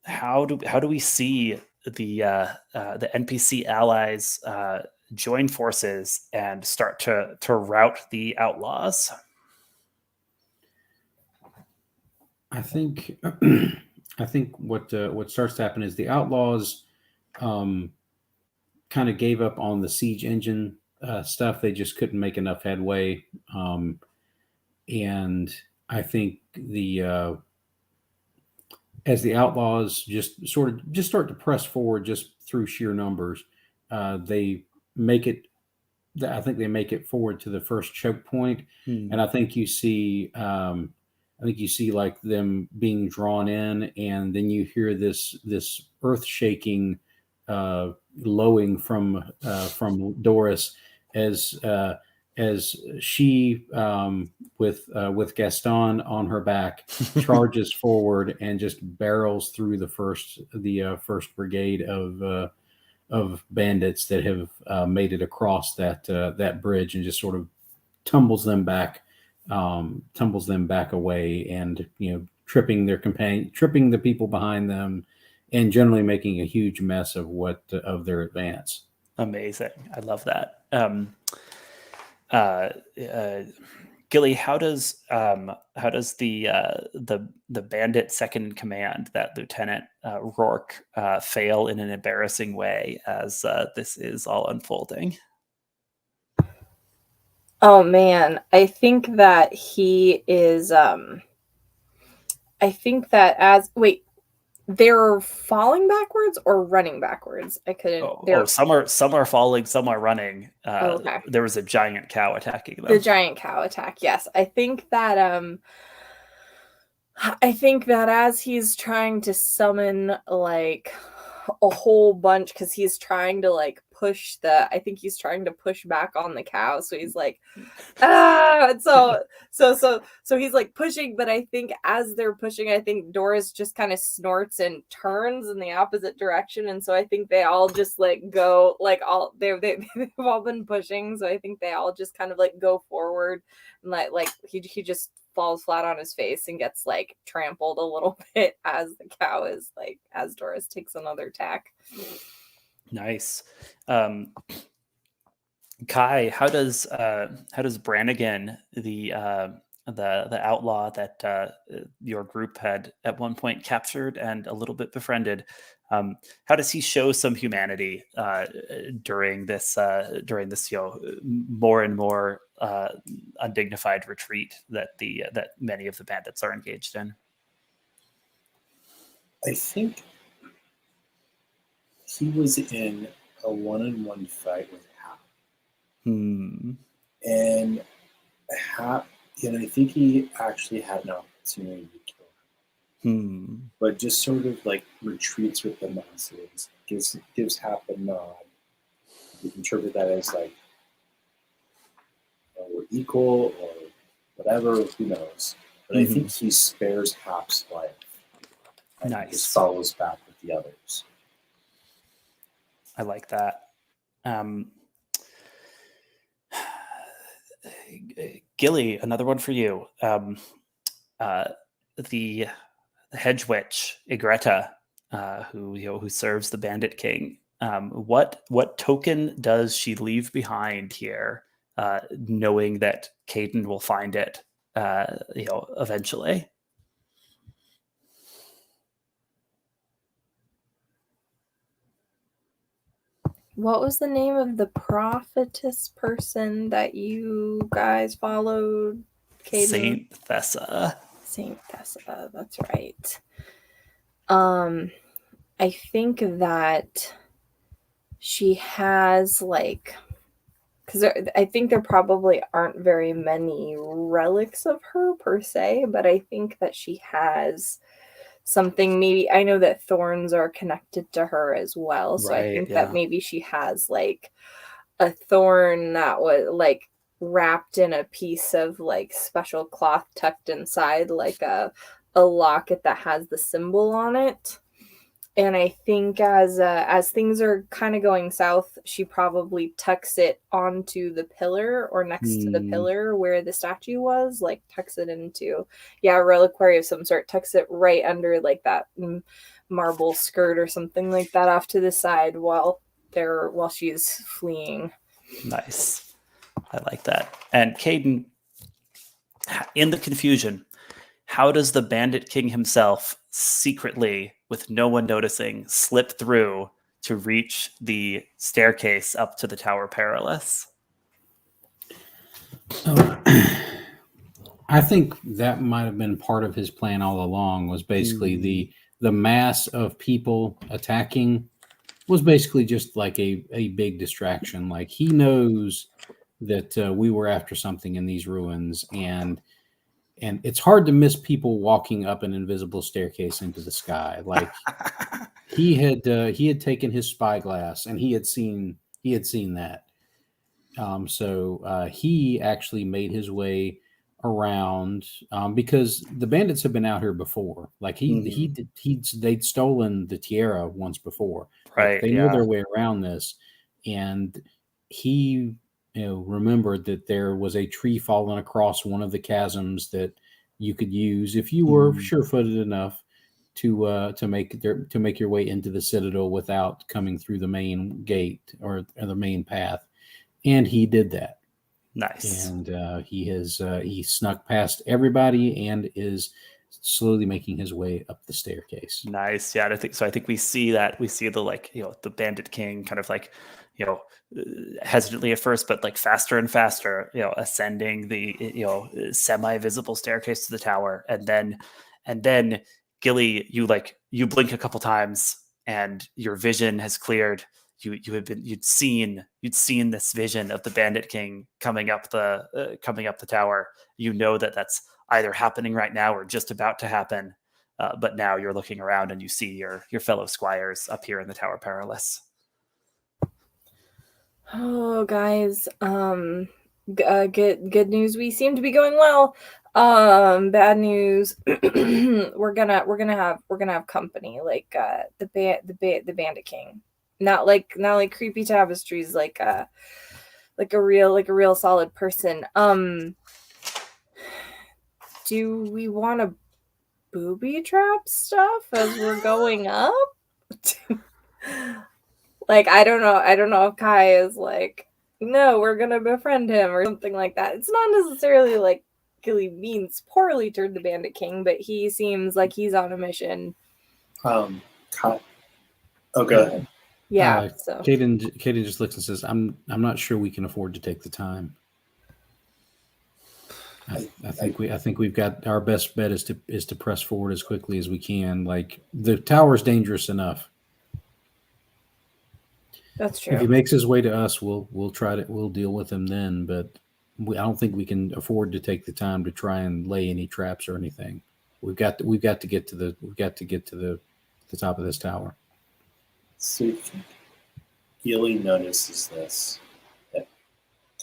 how do we see the NPC allies join forces and start to rout the outlaws? I think what starts to happen is the outlaws kind of gave up on the siege engine stuff. They just couldn't make enough headway, and I think as the outlaws just start to press forward just through sheer numbers, they make it. I think they make it forward to the first choke point, and I think you see. Like them being drawn in, and then you hear this earth shaking, lowing from Doris as she with Gaston on her back charges forward and just barrels through the first brigade of bandits that have made it across that bridge, and just sort of tumbles them back away, and tripping the people behind them, and generally making a huge mess of their advance. Amazing. I love that. Gilly, how does the bandit second in command, that Lieutenant Rourke, fail in an embarrassing way as this is all unfolding? Oh man, I think that he is they're falling backwards or running backwards? I couldn't. Some are falling, some are running. Okay. There was a giant cow attacking them. The giant cow attack, yes. I think that as he's trying to summon like a whole bunch, because he's trying to like push back on the cow, so he's like so he's like pushing, but I think as they're pushing, I think Doris just kind of snorts and turns in the opposite direction, and so I think they all just like go like they've all been pushing, so I think they all just kind of like go forward, and like he just falls flat on his face and gets like trampled a little bit as the cow is like, as Doris takes another attack. Nice. Kai, how does Brannigan, the outlaw that your group had at one point captured and a little bit befriended, how does he show some humanity during this more and more undignified retreat that many of the bandits are engaged in? I think he was in a one-on-one fight with Hap. And Hap, I think he actually had an opportunity to kill him. But just sort of like retreats with the masses, gives Hap a nod. You can interpret that as like, we're equal or whatever, who knows. But I think he spares Hap's life. And nice. Just follows back with the others. I like that. Gilly, another one for you. The hedge witch Igretta, who serves the Bandit King. What token does she leave behind here, knowing that Caedun will find it, eventually? What was the name of the prophetess person that you guys followed? Caedun? Saint Thessa. Saint Thessa, that's right. I think that she has like, because I think there probably aren't very many relics of her per se, but I think that she has something. Maybe I know that thorns are connected to her as well, so I think that maybe she has like a thorn that was like wrapped in a piece of like special cloth tucked inside like a locket that has the symbol on it. And I think as things are kind of going south, she probably tucks it onto the pillar or next to the pillar where the statue was, like tucks it into, a reliquary of some sort, tucks it right under like that marble skirt or something like that off to the side while she's fleeing. Nice. I like that. And Caedun, in the confusion, how does the Bandit King himself secretly, with no one noticing, slip through to reach the staircase up to the Tower Perilous? I think that might have been part of his plan all along, was basically the mass of people attacking was basically just like a big distraction. Like, he knows that we were after something in these ruins, and it's hard to miss people walking up an invisible staircase into the sky. Like, he had taken his spyglass and he had seen that. So he actually made his way around because the bandits have been out here before. Like, they'd stolen the tiara once before. Right. Like, they know their way around this, and he remembered that there was a tree fallen across one of the chasms that you could use if you were sure-footed enough to make your way into the citadel without coming through the main gate or the main path. And he did that. Nice. And he snuck past everybody and is slowly making his way up the staircase. Nice. Yeah, I think we see that. We see the the Bandit King kind of hesitantly at first, but like faster and faster, ascending the semi-visible staircase to the tower, and then Gilly, you blink a couple times and your vision has cleared. You'd seen this vision of the Bandit King coming up the tower. You know that's either happening right now or just about to happen. But now you're looking around and you see your fellow squires up here in the Tower Perilous. Oh, guys, good news. We seem to be going well. Bad news. we're gonna have company, like the Bandit King. Not like creepy tapestries, like a real solid person. Do we want to booby trap stuff as we're going up? Like, I don't know if Kai is like, no, we're gonna befriend him or something like that. It's not necessarily like Gilly means poorly toward the Bandit King, but he seems like he's on a mission. Kai. Oh, go ahead. Yeah. So Caedun just looks and says, "I'm not sure we can afford to take the time. I think we've got our best bet is to press forward as quickly as we can. Like, the tower's dangerous enough. That's true. If he makes his way to us, we'll deal with him then. But I don't think we can afford to take the time to try and lay any traps or anything. We've got to get to the top of this tower." So Gilly notices this, that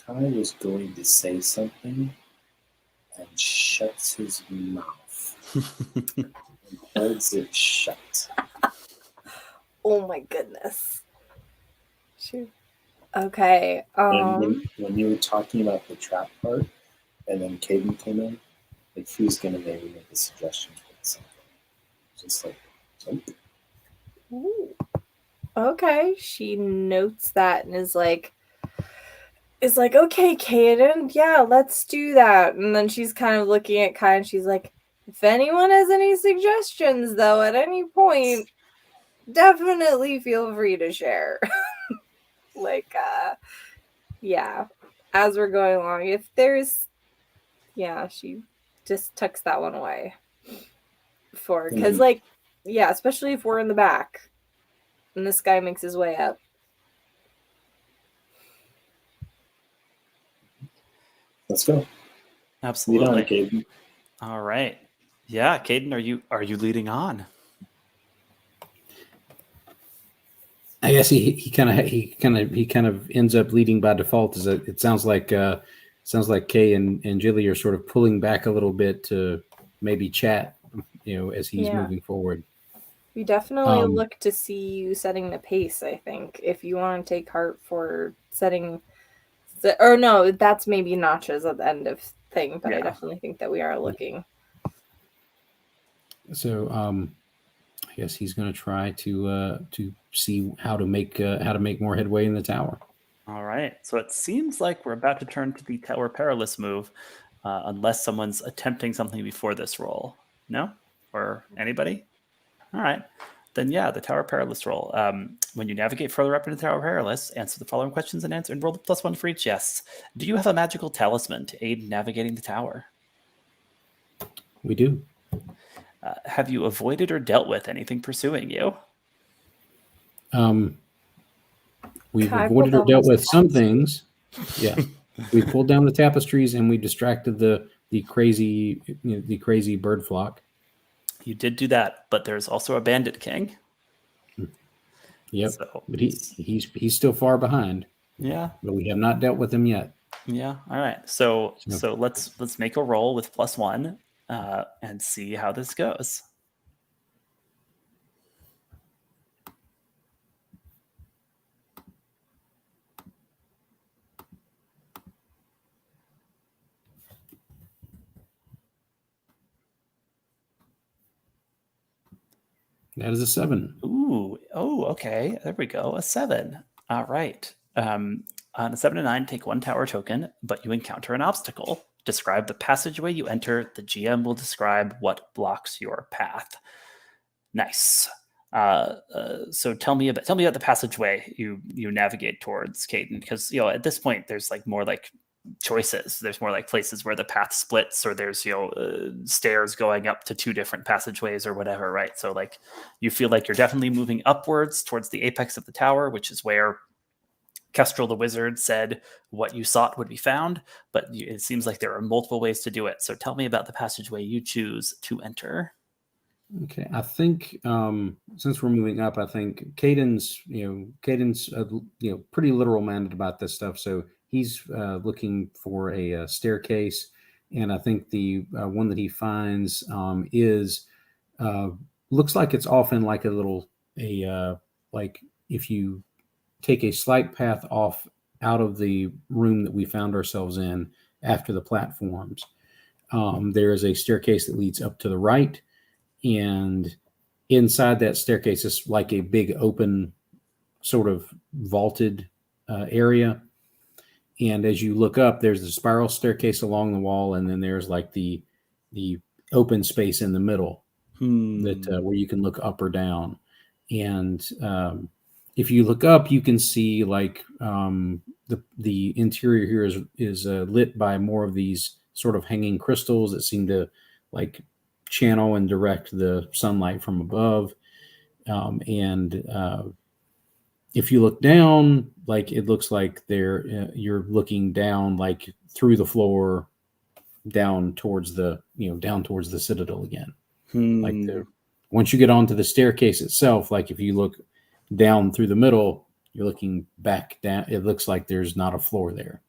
Kai was going to say something and shuts his mouth and holds it shut. Oh my goodness. Shoot. Okay. When you were talking about the trap part, and then Caedun came in, like, he was going to maybe make a suggestion for something. Just like, nope. Ooh. Okay. She notes that and is like, okay, Caedun, yeah, let's do that. And then she's kind of looking at Kai and she's like, if anyone has any suggestions, though, at any point, definitely feel free to share. Yeah, as we're going along, if there's, she just tucks that one away because especially if we're in the back and this guy makes his way up. let's go. Lead Absolutely. on, Caedun. All right. Yeah, Caedun, are you leading on? I guess he kind of ends up leading by default. It sounds like Kay and Gilly are sort of pulling back a little bit to maybe chat, as he's moving forward. We definitely look to see you setting the pace, I think, if you want to take heart for setting or no, that's maybe notches at the end of thing, but I definitely think that we are looking. So I guess he's going to try to see how to make more headway in the tower. All right. So it seems like we're about to turn to the Tower Perilous move, unless someone's attempting something before this roll. No? Or anybody? All right. Then yeah, the Tower Perilous roll. When you navigate further up into the Tower Perilous, answer the following questions and roll the +1 for each yes. Do you have a magical talisman to aid in navigating the tower? We do. Have you avoided or dealt with anything pursuing you? We've avoided or dealt with some things. Yeah. We pulled down the tapestries and we distracted the crazy bird flock. You did do that, but there's also a Bandit King. Yep. So, but he's still far behind. Yeah. But we have not dealt with him yet. Yeah. All right. So let's make a roll with +1 and see how this goes. That is a 7. Ooh. Oh, okay. There we go. A 7. All right. On a 7 to 9, take 1 tower token, but you encounter an obstacle. Describe the passageway you enter. The GM will describe what blocks your path. Nice. So tell me about the passageway you navigate towards, Caedun, because at this point there's like more like choices. There's more like places where the path splits, or there's stairs going up to 2 different passageways or whatever, right? So like you feel like you're definitely moving upwards towards the apex of the tower, which is where Kestrel the wizard said what you sought would be found, but it seems like there are multiple ways to do it. So tell me about the passageway you choose to enter. Okay, I think since we're moving up, I think Caedun's pretty literal minded about this stuff. So he's looking for a staircase, and I think the one that he finds is looks like it's often like a little like if you take a slight path off out of the room that we found ourselves in after the platforms. There is a staircase that leads up to the right. And inside that staircase is like a big open sort of vaulted area. And as you look up, there's a spiral staircase along the wall. And then there's like the open space in the middle that where you can look up or down. And if you look up, you can see like the interior here is lit by more of these sort of hanging crystals that seem to like channel and direct the sunlight from above. If you look down, like it looks like you're looking down like through the floor down towards the citadel again. Like once you get onto the staircase itself, like if you look down through the middle, you're looking back down. It looks like there's not a floor there.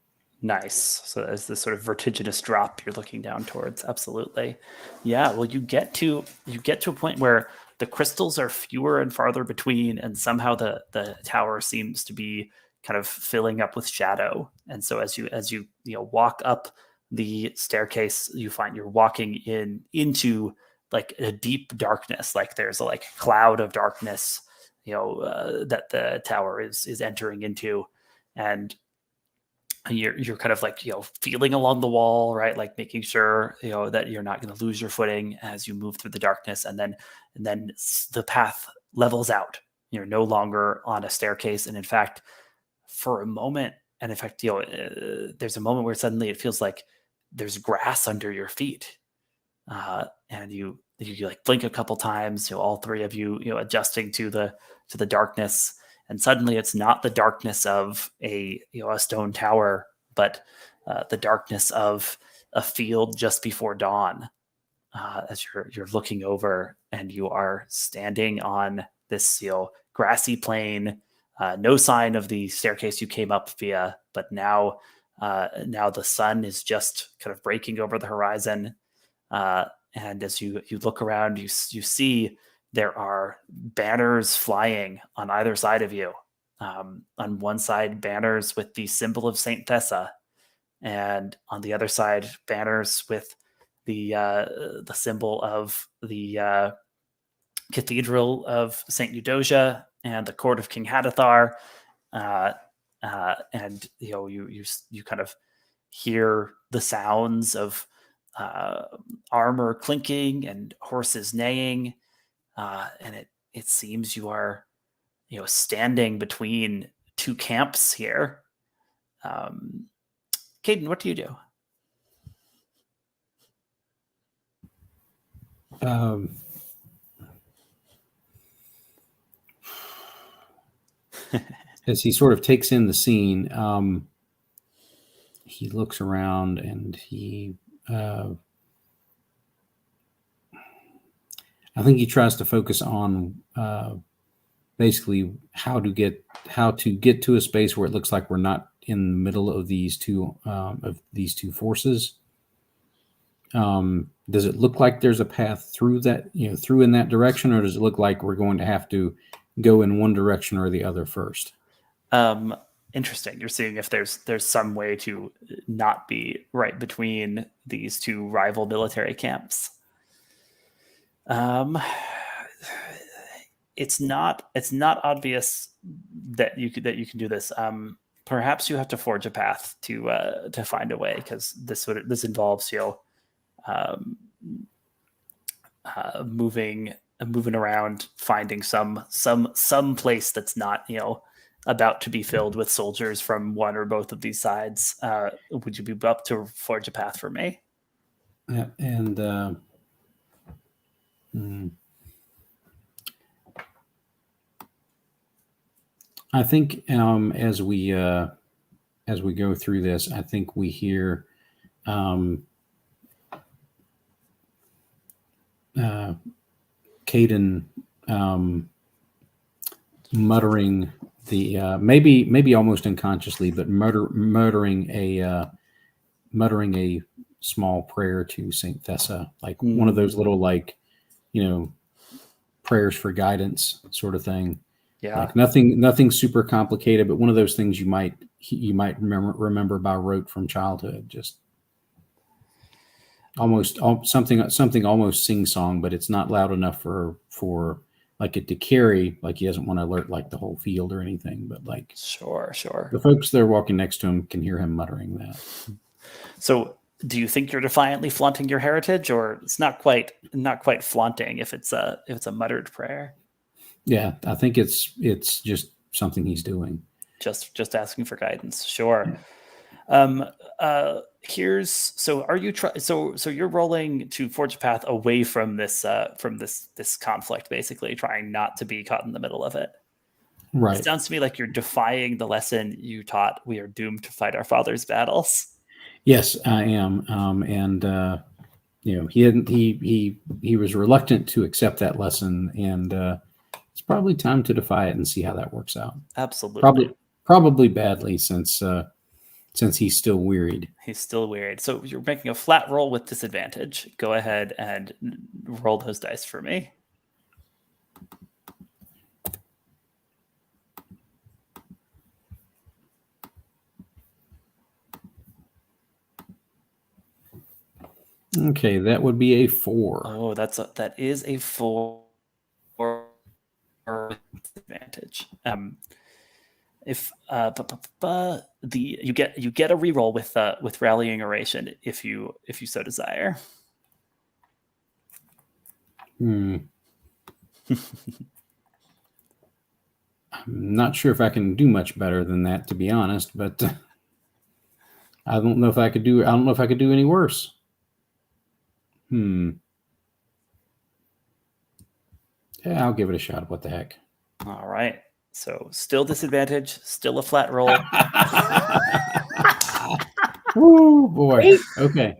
Nice. So as this sort of vertiginous drop you're looking down towards. Absolutely. Yeah. Well, you get to a point where the crystals are fewer and farther between, and somehow the tower seems to be kind of filling up with shadow. And so as you walk up the staircase, you find you're walking into like a deep darkness. Like there's a like cloud of darkness, that the tower is entering into, and you're kind of like feeling along the wall, right? Like making sure that you're not going to lose your footing as you move through the darkness, and then the path levels out. You're no longer on a staircase, and in fact, for a moment, there's a moment where suddenly it feels like there's grass under your feet, and you like blink a couple times. All 3 of you adjusting to the darkness. And suddenly it's not the darkness of a stone tower, but the darkness of a field just before dawn, as you're looking over, and you are standing on this grassy plain. No sign of the staircase you came up via, but now the sun is just kind of breaking over the horizon. And as you look around, you see there are banners flying on either side of you. On one side, banners with the symbol of Saint Thessa, and on the other side, banners with the symbol of the Cathedral of Saint Eudosia and the Court of King Hadithar. And you kind of hear the sounds of armor clinking and horses neighing, and it seems you are standing between two camps here. Caedun, what do you do? As he sort of takes in the scene, he looks around and he I think he tries to focus on basically how to get to a space where it looks like we're not in the middle of these two forces. Does it look like there's a path through that, through in that direction, or does it look like we're going to have to go in one direction or the other first? Interesting. You're seeing if there's some way to not be right between these two rival military camps. It's not obvious that you can do this. Perhaps you have to forge a path to find a way, because this involves moving around, finding some place that's not about to be filled with soldiers from one or both of these sides. Would you be up to forge a path for me? Yeah, and I think as we go through this, I think we hear Caedun muttering the maybe almost unconsciously, but muttering a small prayer to Saint Thessa, like one of those little prayers for guidance sort of thing. Yeah, like nothing super complicated, but one of those things you might remember by rote from childhood, just almost something almost sing-song, but it's not loud enough for like it to carry, like he doesn't want to alert like the whole field or anything, but like sure the folks that are walking next to him can hear him muttering that. So do you think you're defiantly flaunting your heritage, or it's not quite flaunting if it's a muttered prayer? Yeah, I think it's just something he's doing. Just asking for guidance. Sure. Yeah. Are you so you're rolling to forge a path away from this conflict, basically trying not to be caught in the middle of it. Right. It sounds to me like you're defying the lesson you taught: we are doomed to fight our father's battles. Yes, I am. He was reluctant to accept that lesson, and it's probably time to defy it and see how that works out. Absolutely. Probably badly, since he's still wearied. He's still wearied. So you're making a flat roll with disadvantage. Go ahead and roll those dice for me. Okay, that would be a 4. Oh, that is a 4 advantage. If you get a reroll with rallying oration if you so desire. I'm not sure if I can do much better than that, to be honest, but I don't know if I could do any worse. Yeah, I'll give it a shot. What the heck? All right. So still disadvantage, still a flat roll. Woo, boy. Great. Okay.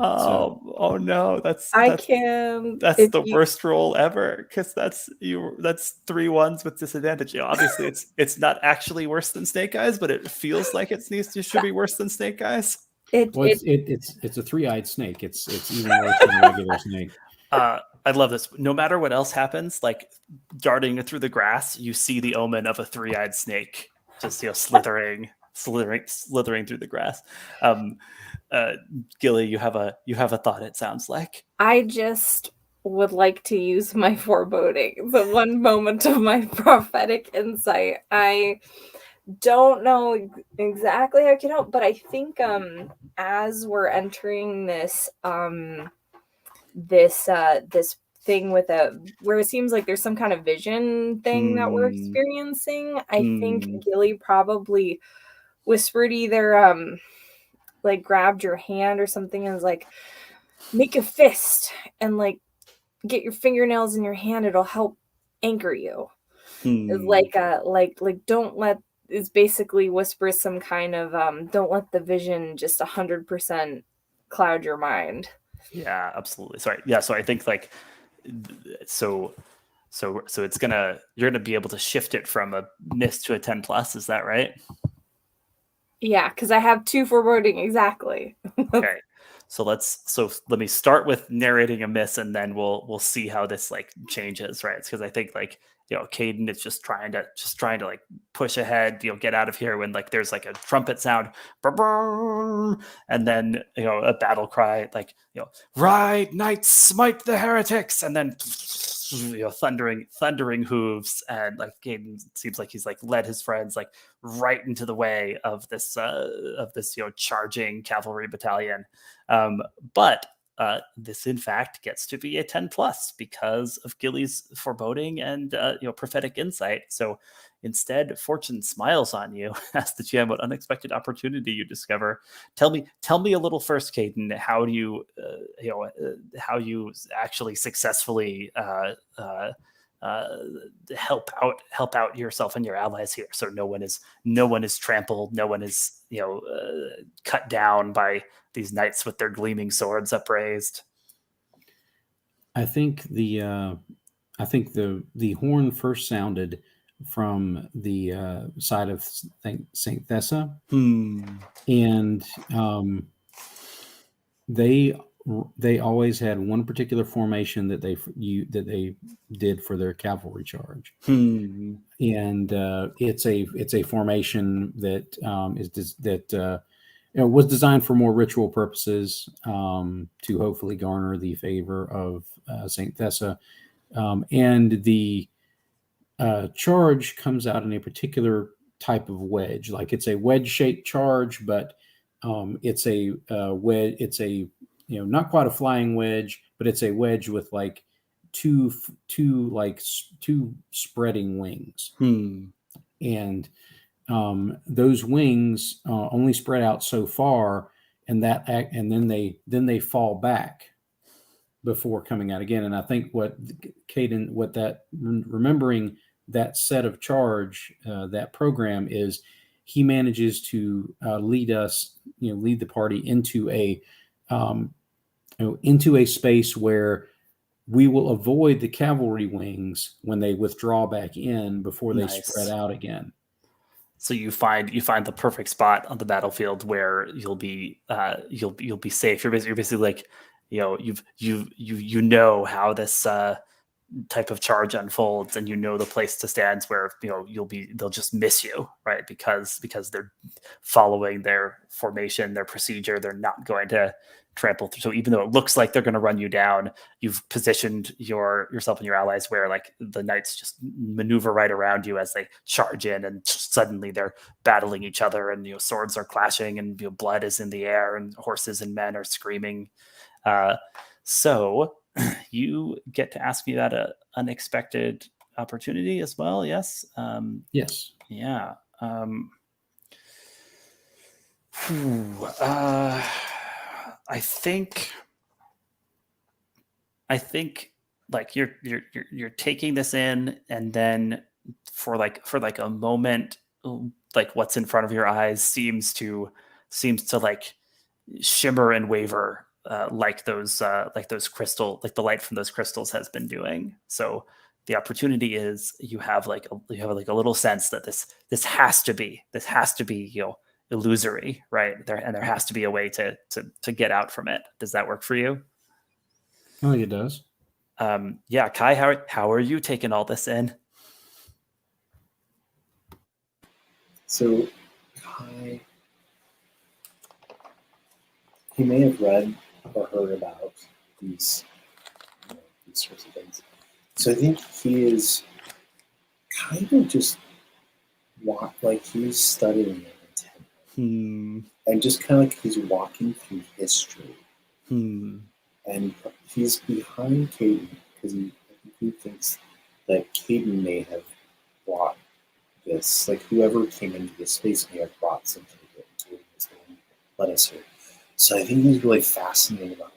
Oh no, I can. that's If the you, worst roll ever, because that's 3 ones with disadvantage. Obviously it's not actually worse than Snake Eyes, but it feels like it should be worse than Snake Eyes. Well, it it's a three-eyed snake. It's even worse than a regular snake. I love this. No matter what else happens, like darting through the grass, you see the omen of a 3-eyed snake just slithering through the grass. Gilly, you have a thought. It sounds like. I just would like to use my foreboding, the one moment of my prophetic insight. I don't know exactly how I can help, but I think as we're entering this thing with where it seems like there's some kind of vision thing that we're experiencing, I think Gilly probably whispered either like grabbed your hand or something and was like, make a fist and like get your fingernails in your hand, it'll help anchor you. It's like don't let, is basically whispers some kind of don't let the vision just 100% cloud your mind. Yeah, absolutely. Sorry. Yeah, so I think like so it's you're gonna be able to shift it from a miss to a 10 plus. Is that right? Yeah, because I have 2 foreboding exactly. Okay. So let me start with narrating a miss, and then we'll see how this like changes, right? Because I think like Caedun is just trying to like push ahead, get out of here when like there's like a trumpet sound, and then a battle cry like right, knights smite the heretics, and then thundering hooves, and like Caedun seems like he's like led his friends like right into the way of this charging cavalry battalion. But this in fact gets to be a 10 plus because of Gilly's foreboding and prophetic insight. So instead, fortune smiles on you as the GM. What unexpected opportunity you discover? Tell me a little first, Caedun. How do you how you actually successfully help out yourself and your allies here, so no one is trampled, no one is cut down by these knights with their gleaming swords upraised. I think the horn first sounded from the side of Saint Thessa, and they always had one particular formation that they did for their cavalry charge, and it's a formation that was designed for more ritual purposes, to hopefully garner the favor of Saint Thessa, and the charge comes out in a particular type of wedge. Like it's a wedge-shaped charge, but it's a wedge. It's a not quite a flying wedge, but it's a wedge with like two spreading wings, and those wings only spread out so far, and then they fall back before coming out again. And I think remembering that set of charge, that program is, he manages to lead the party into a space where we will avoid the cavalry wings when they withdraw back in before they spread out again. So you find the perfect spot on the battlefield where you'll be safe. You're basically like, you know how this type of charge unfolds, and the place to stand where they'll just miss you, right? Because they're following their formation, their procedure. They're not going to trample through. So even though it looks like they're going to run you down, you've positioned yourself and your allies where like the knights just maneuver right around you as they charge in, and suddenly they're battling each other, and swords are clashing, and blood is in the air, and horses and men are screaming. So you get to ask me that unexpected opportunity as well. Yes. Yes. Yeah. I think like you're taking this in, and then for like a moment, like what's in front of your eyes seems to like shimmer and waver like those crystal, like the light from those crystals has been doing. So the opportunity is you have like a little sense that this has to be illusory, right? There has to be a way to get out from it. Does that work for you? I think it does. Yeah, Kai, how are you taking all this in? So, Kai, he may have read or heard about these sorts of things. So I think he is kind of just like he's studying it intently. And just kind of like he's walking through history. And he's behind Caedun because he thinks that Caedun may have brought this, like whoever came into this space may have brought something to it and let us here. So I think he's really fascinated by it.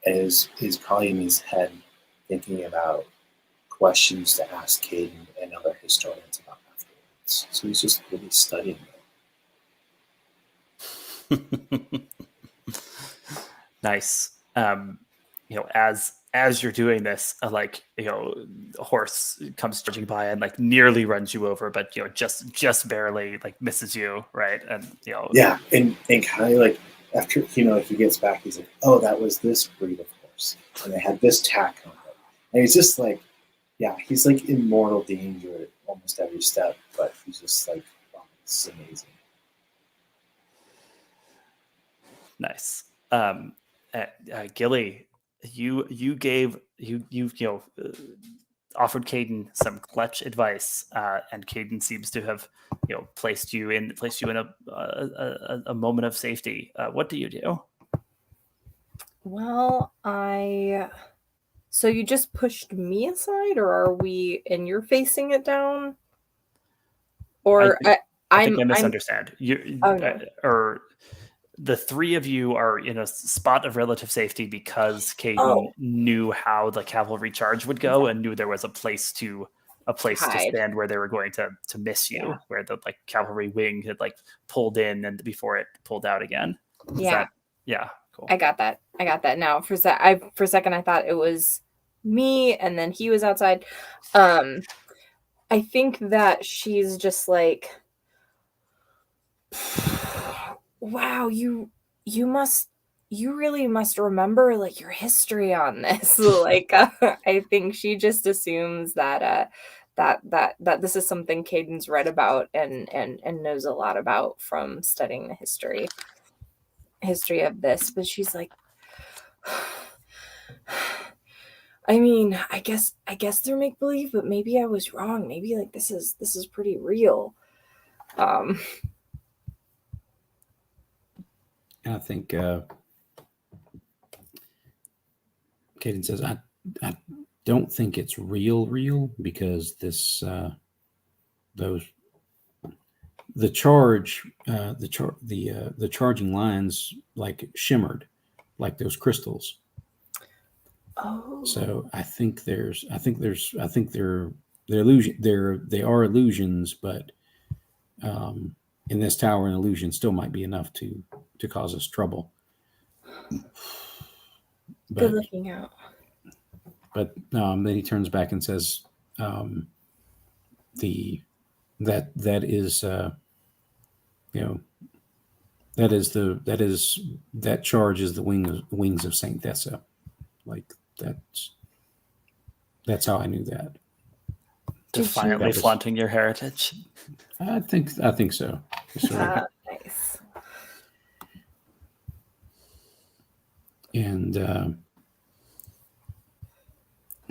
And is probably in his head thinking about questions to ask Caedun and other historians about afterwards. So he's just really studying it. Nice. As you're doing this, a horse comes charging by and like nearly runs you over, but just barely like misses you, right? And yeah, and kind of like after he gets back, he's like, oh, that was this breed of horse, and they had this tack on it, and he's just like, yeah, he's like in mortal danger at almost every step, but he's just like, wow, this is amazing. Nice. Gilly, you offered Caedun some clutch advice, and Caedun seems to have placed you in a moment of safety. What do you do? Well, so you just pushed me aside, or are we and you're facing it down? Or I think I misunderstand. No. Or the three of you are in a spot of relative safety because Caedun knew how the cavalry charge would go and knew there was a place to stand where they were going to miss you, where the like cavalry wing had like pulled in and before it pulled out again. Cool. I got that now. For a second I thought it was me and then he was outside. I think that she's just like, wow, you really must remember like your history on this. Like I think she just assumes that that this is something Caedun's read about and knows a lot about from studying the history of this. But she's like, I mean, I guess they're make believe, but maybe I was wrong. Maybe like this is pretty real. I think Caedun says, I don't think it's real because this the charging lines like shimmered like those crystals. Oh. So I think they're illusion. They are illusions, but in this tower, an illusion still might be enough to cause us trouble. Good looking out. But then he turns back and says, that charge is the wings of Saint Thessa. Like that's how I knew that. Defiantly flaunting your heritage. I think so. Nice. And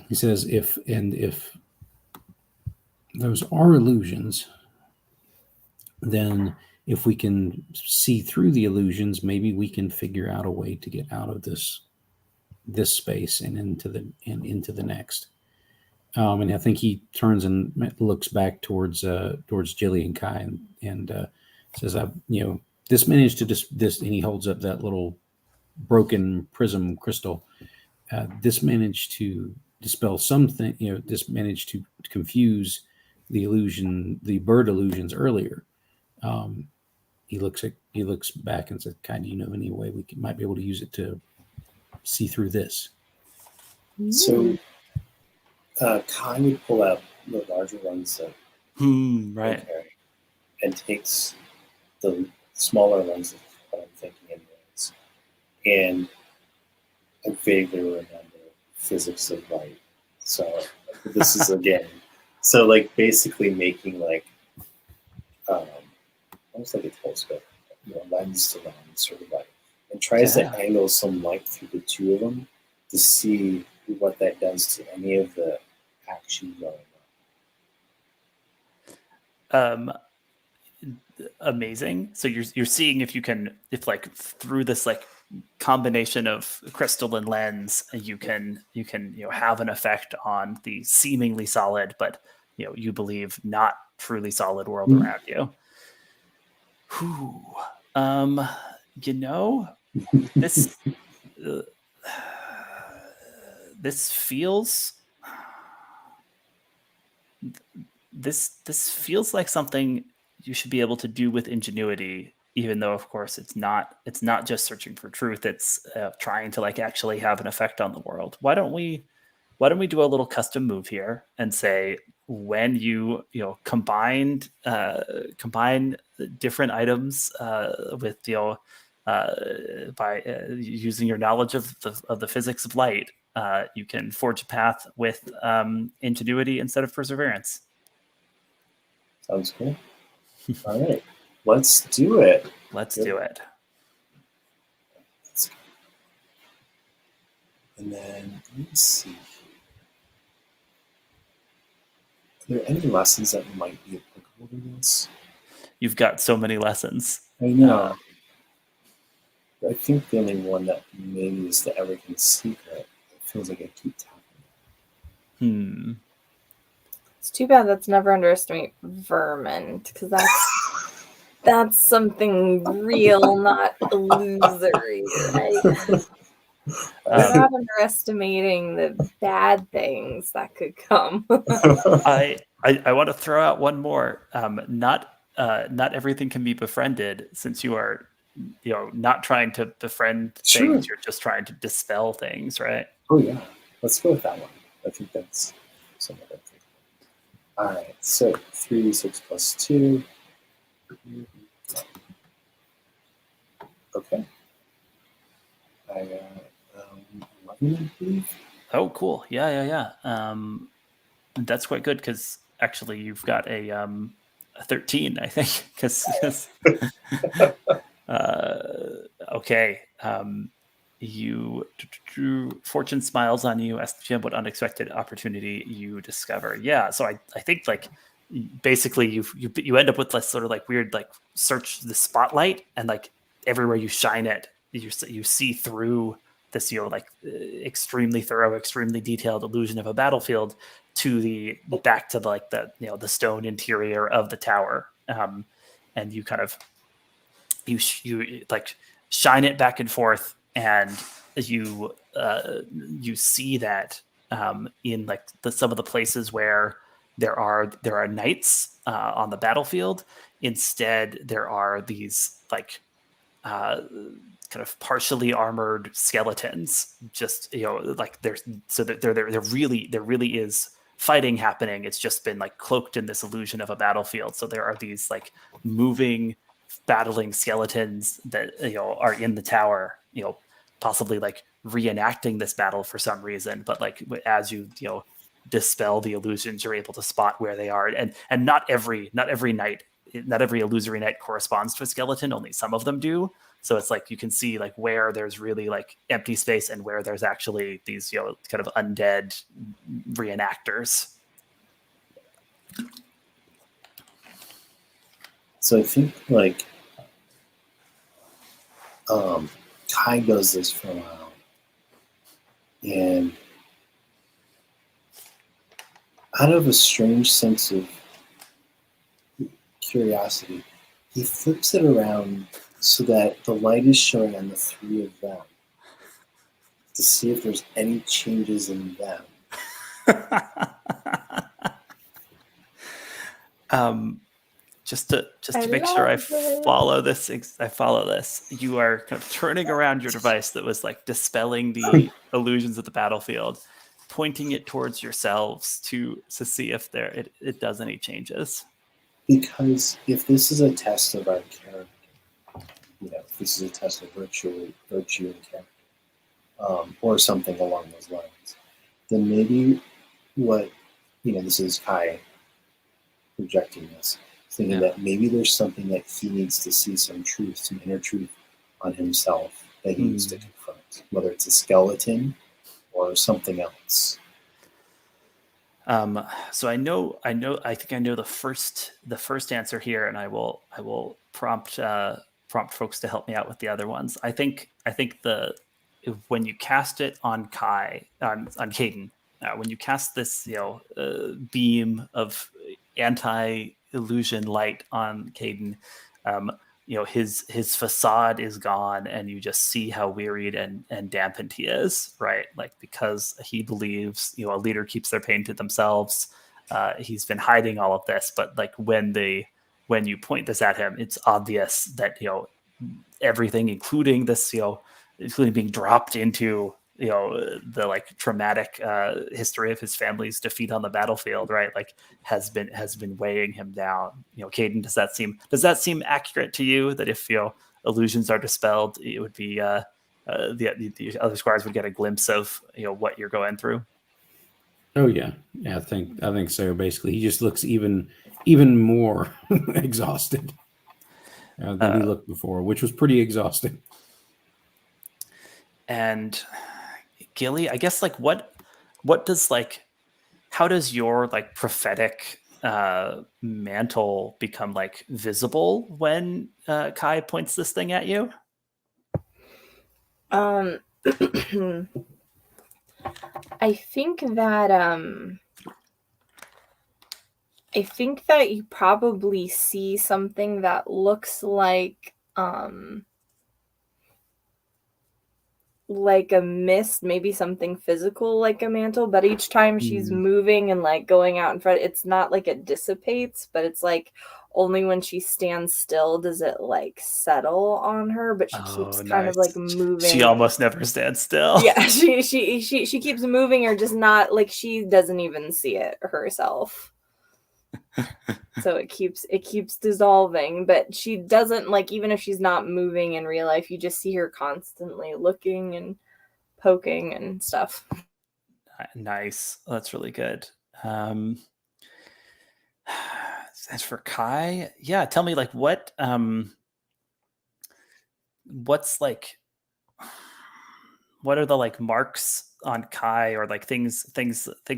he says, if those are illusions, then if we can see through the illusions, maybe we can figure out a way to get out of this space and into the next. And I think he turns and looks back towards Gilly and Kai and says, this managed to this, and he holds up that little broken prism crystal. This managed to dispel something. This managed to confuse the bird illusions earlier. he looks back and says, "Kai, do you know of any way might be able to use it to see through this?" So Kai would pull out the larger ones that Right. they carry and takes the smaller ones, is what I'm thinking anyways. And I vaguely remember physics of light. So this is again, so like basically making like almost like a telescope, lens to lens sort of like, and tries Yeah. to angle some light through the two of them to see what that does to any of the action going on. Amazing. So you're seeing if like through this like combination of crystalline lens, you can have an effect on the seemingly solid, but you believe not truly solid world around you. Whew. This this feels this feels like something you should be able to do with ingenuity, even though of course it's not just searching for truth. It's trying to like actually have an effect on the world. Why don't we do a little custom move here and say, when you combine different items with by using your knowledge of the physics of light, you can forge a path with ingenuity instead of perseverance. Sounds cool. All right, let's do it. Let's do it. Let's go. And then let me see. Are there any lessons that might be applicable to this? You've got so many lessons. I know. I think the only one that maybe is the everything's secret. It feels like I keep tapping. It's too bad that's never underestimate vermin, because that's something real, not illusory, right? We're not underestimating the bad things that could come. I want to throw out one more. Not everything can be befriended, since you are not trying to befriend things. You're just trying to dispel things, right? Oh yeah, let's go with that one. I think that's somewhat okay. All right, so 3d6 plus 2. Okay. I got 11, I believe. Oh, cool. Yeah. That's quite good, because actually you've got a 13, I think. Because okay. You fortune smiles on you, asks you what unexpected opportunity you discover. Yeah, so I think like basically you end up with this sort of like weird like search the spotlight, and like everywhere you shine it, you see through this like extremely thorough, extremely detailed illusion of a battlefield to the back to like the the stone interior of the tower, and you kind of you like shine it back and forth, and you see that in like some of the places where there are knights on the battlefield, instead there are these like kind of partially armored skeletons. Just like there really is fighting happening. It's just been like cloaked in this illusion of a battlefield. So there are these like moving, battling skeletons that are in the tower, possibly like reenacting this battle for some reason. But like as you dispel the illusions, you're able to spot where they are. And not every knight, not every illusory knight corresponds to a skeleton. Only some of them do. So it's like you can see like where there's really like empty space and where there's actually these kind of undead reenactors. So I think like Kai does this for a while, and out of a strange sense of curiosity, he flips it around so that the light is showing on the three of them to see if there's any changes in them. Just to I make sure I love it. follow this. I follow this. You are kind of turning around your device that was like dispelling the illusions of the battlefield, pointing it towards yourselves to see if it does any changes. Because if this is a test of our character, if this is a test of virtue and character, or something along those lines, then maybe this is Kai projecting this, thinking that maybe there's something that he needs to see, some inner truth on himself that he needs to confront, whether it's a skeleton or something else. So I think I know the first answer here, and I will prompt folks to help me out with the other ones. I think when you cast it on Caedun, when you cast this beam of anti-illusion light on Caedun, his facade is gone, and you just see how wearied and dampened he is, right? Like, because he believes a leader keeps their pain to themselves. He's been hiding all of this, but like when you point this at him, it's obvious that everything, including this, including being dropped into the like traumatic history of his family's defeat on the battlefield, right? Like has been weighing him down. Caedun, does that seem accurate to you? That if illusions are dispelled, it would be the other squires would get a glimpse of what you're going through. Oh yeah, I think so. Basically, he just looks even more exhausted than he looked before, which was pretty exhausting. And Gilly, I guess, like what does how does your like prophetic mantle become like visible when Kai points this thing at you? I think that you probably see something that looks like a mist, maybe something physical like a mantle, but each time she's moving and like going out in front, it's not like it dissipates, but it's like only when she stands still does it like settle on her, but she keeps kind of like moving. She almost never stands still. Yeah, she keeps moving, or just not, like she doesn't even see it herself. So it keeps dissolving, but she doesn't, like, even if she's not moving in real life, you just see her constantly looking and poking and stuff. Nice. That's really good. As for Kai, yeah, tell me like what's like, what are the like marks on Kai, or like things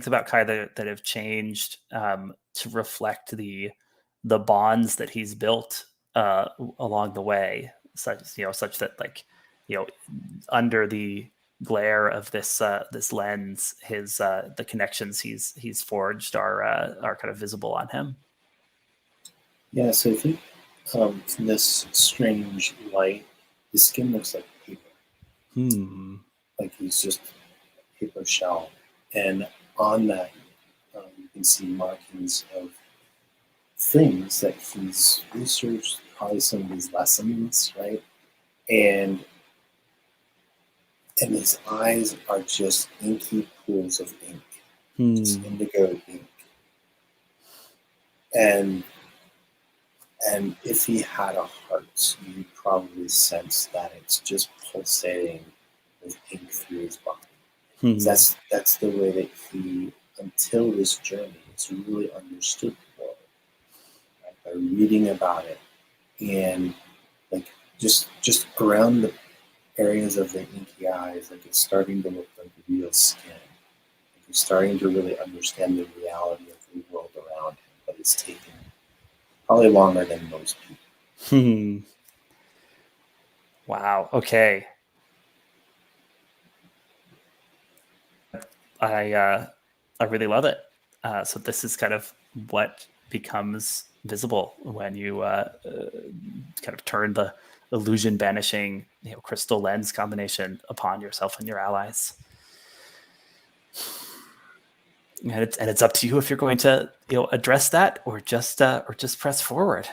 about Kai that have changed to reflect the bonds that he's built along the way, such that like under the glare of this lens, his the connections he's forged are kind of visible on him. Yeah, so I think from this strange light, his skin looks like paper. Like he's just a paper shell. And on that, you can see markings of things that he's researched, probably some of these lessons, right? And his eyes are just inky pools of ink, just indigo ink. And if he had a heart, you'd probably sense that it's just pulsating with ink through his body. That's the way that he, until this journey, has really understood the world, right? By reading about it, and like just around the areas of the inky eyes, like it's starting to look like real skin. Like he's starting to really understand the reality of the world around him, but it's taken probably longer than most people. Wow. Okay. I really love it. So this is kind of what becomes visible when you kind of turn the illusion banishing crystal lens combination upon yourself and your allies. And it's up to you if you're going to address that or just press forward.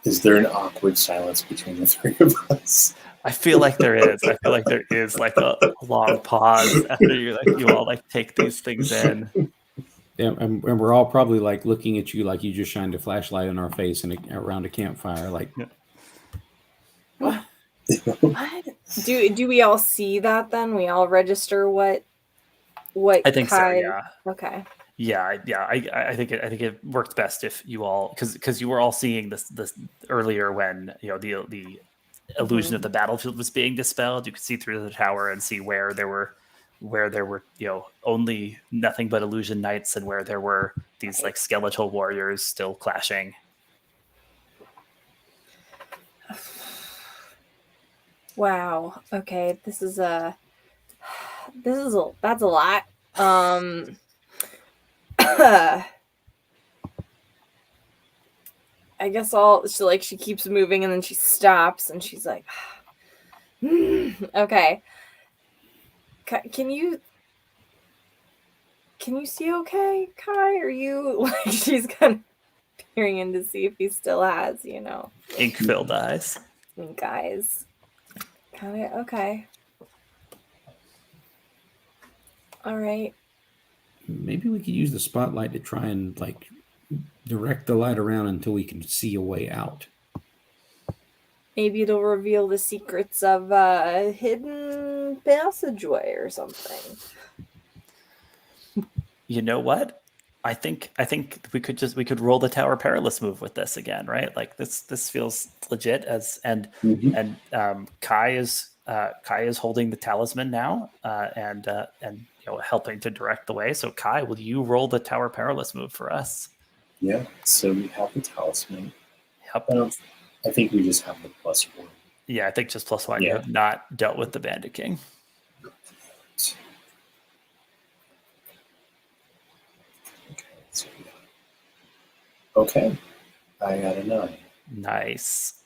Is there an awkward silence between the three of us? I feel like there is. I feel like there is like a long pause after you all like take these things in. Yeah, and we're all probably like looking at you like you just shined a flashlight in our face and around a campfire. Like, What? What? Do we all see that then? We all register what I think so. Kai... Yeah. Okay. Yeah. I think it worked best if you all because you were all seeing this earlier when the illusion of the battlefield was being dispelled. You could see through the tower and see where there were only nothing but illusion knights and where there were these like skeletal warriors still clashing. Wow. Okay. That's a lot. I guess she keeps moving and then she stops and she's like, okay. Can you see okay, Kai? Are you like, she's kind of peering in to see if he still has, ink-filled eyes. Guys. Kind of okay. All right. maybe we could use the spotlight to try and like direct the light around until we can see a way out. Maybe it'll reveal the secrets of a hidden passageway or something. You know what? I think we could roll the Tower Perilous move with this again, right? Like this feels legit and Kai is holding the talisman now and helping to direct the way. So Kai, will you roll the Tower Perilous move for us? Yeah. So we have the talisman. Yep. I think we just have the +1. Yeah, I think just +1. Yeah. You have not dealt with the Bandit King. Okay. I got a 9. Nice.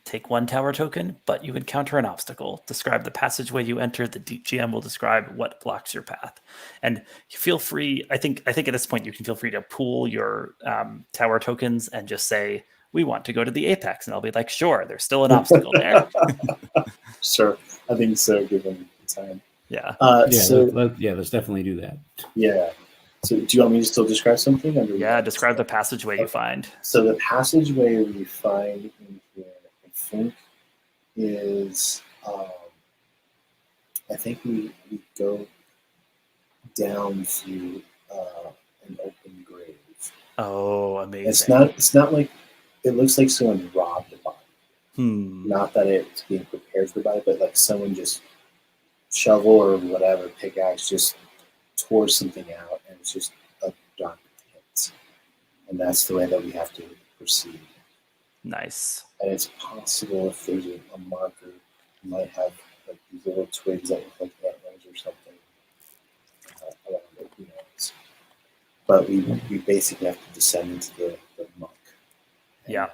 Take 1 tower token, but you encounter an obstacle. Describe the passageway you enter. The GM will describe what blocks your path. And you feel free. I think at this point you can feel free to pool your tower tokens and just say, we want to go to the apex. And I'll be like, sure, there's still an obstacle there. Sure. I think so, given the time. Yeah. Let's definitely do that. Yeah. So do you want me to still describe something? Yeah, describe the passageway you find. So the passageway we find in here, I think, is I think we go down through an open grave. Oh, amazing! It's not like it looks like someone robbed a body. Not that it's being prepared for the body, but like someone just shovel or whatever pickaxe just tore something out, and it's just a dark pit. And that's the way that we have to proceed. Nice. And it's possible if there's a marker, you might have like these little twigs that look like antlers or something around it, who knows. But we basically have to descend into the muck. Yeah.